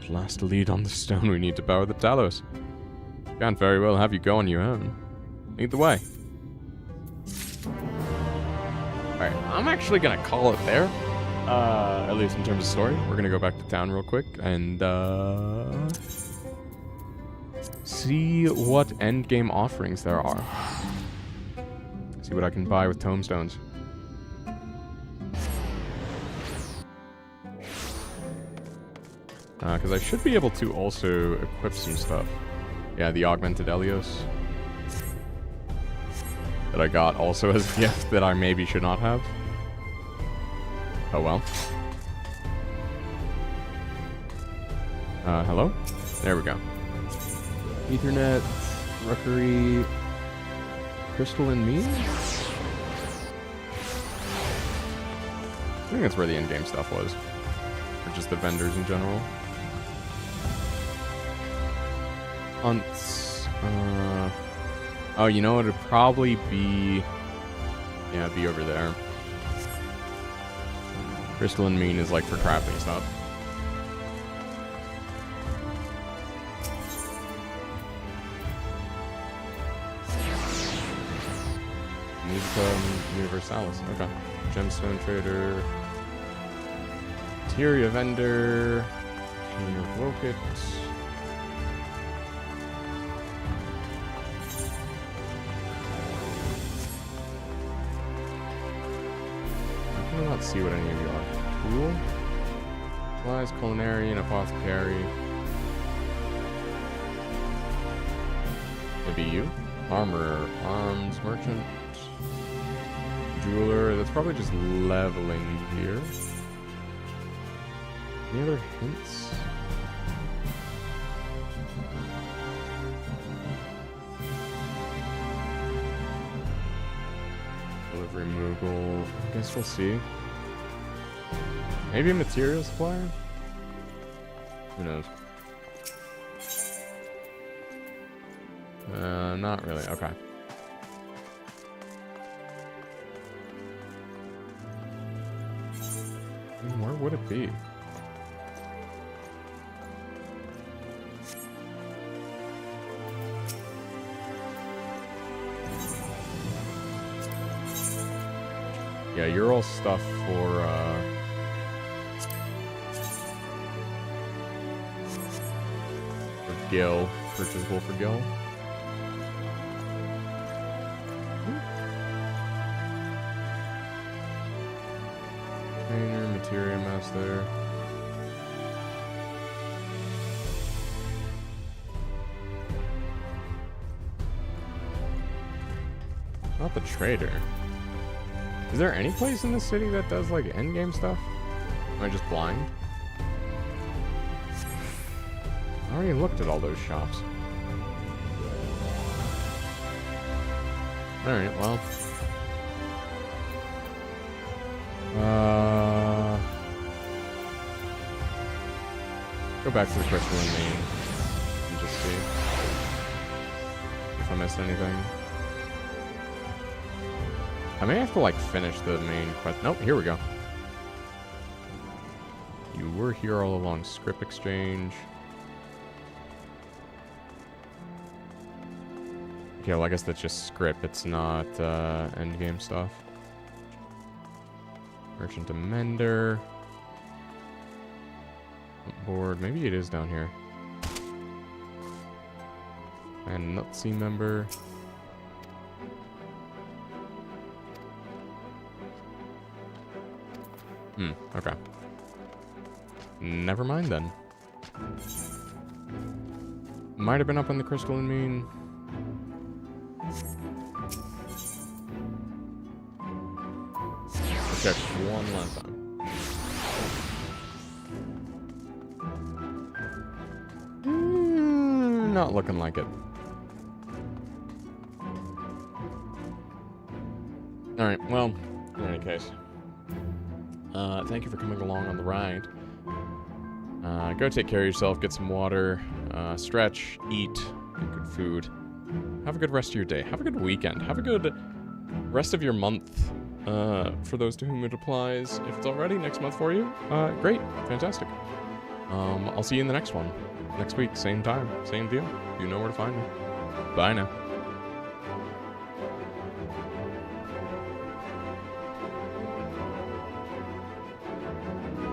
Speaker 1: At last lead on the stone we need to power the Talos. Can't very well have you go on your own. Lead the way. Alright, I'm actually gonna call it there. At least in terms of story. We're gonna go back to town real quick and see what endgame offerings there are. See what I can buy with tomestones. Because I should be able to also equip some stuff. Yeah, the augmented Elios. That I got also as a gift that I maybe should not have. Oh well. Hello? There we go. Ethernet, Rookery, Crystalline Means? I think that's where the in-game stuff was. Or just the vendors in general. Hunts. Oh, you know what? It'd probably be... Yeah, it'd be over there. Crystalline Mean is like for crafting stuff. Musica Universalis. Okay. Gemstone Trader. Materia Vendor. Invoke it. I cannot see what any of you are. Cool. Supplies, Culinarian, Apothecary. Maybe you? Armorer, Arms, Merchant. Jeweler, that's probably just leveling here. Any other hints? Delivery Moogle. I guess we'll see. Maybe a material supplier? Who knows? Not really. Okay. Where would it be? Yeah, you're all stuff for Gil. Purchasable for Gil. Trainer, Materia Master.
Speaker 2: Not the trader. Is there any place in the city that does, like, endgame stuff? Am I just blind? I already looked at all those shops. Alright, well. Go back to the crystalline main and just see if I missed anything. I may have to, like, finish the main quest. Nope, here we go. You were here all along. Script exchange. Okay, well, I guess that's just script. It's not endgame stuff. Merchant Amender. Board. Maybe it is down here. And Nutsy member. Okay. Never mind then. Might have been up on the crystalline mean. Let's check one last time. Not looking like it. Alright, well, in any case. Thank you for coming along on the ride. Go take care of yourself, get some water, stretch, eat, get good food. Have a good rest of your day. Have a good weekend. Have a good rest of your month, for those to whom it applies. If it's already next month for you, great, fantastic. I'll see you in the next one. Next week, same time, same deal. You know where to find me. Bye now.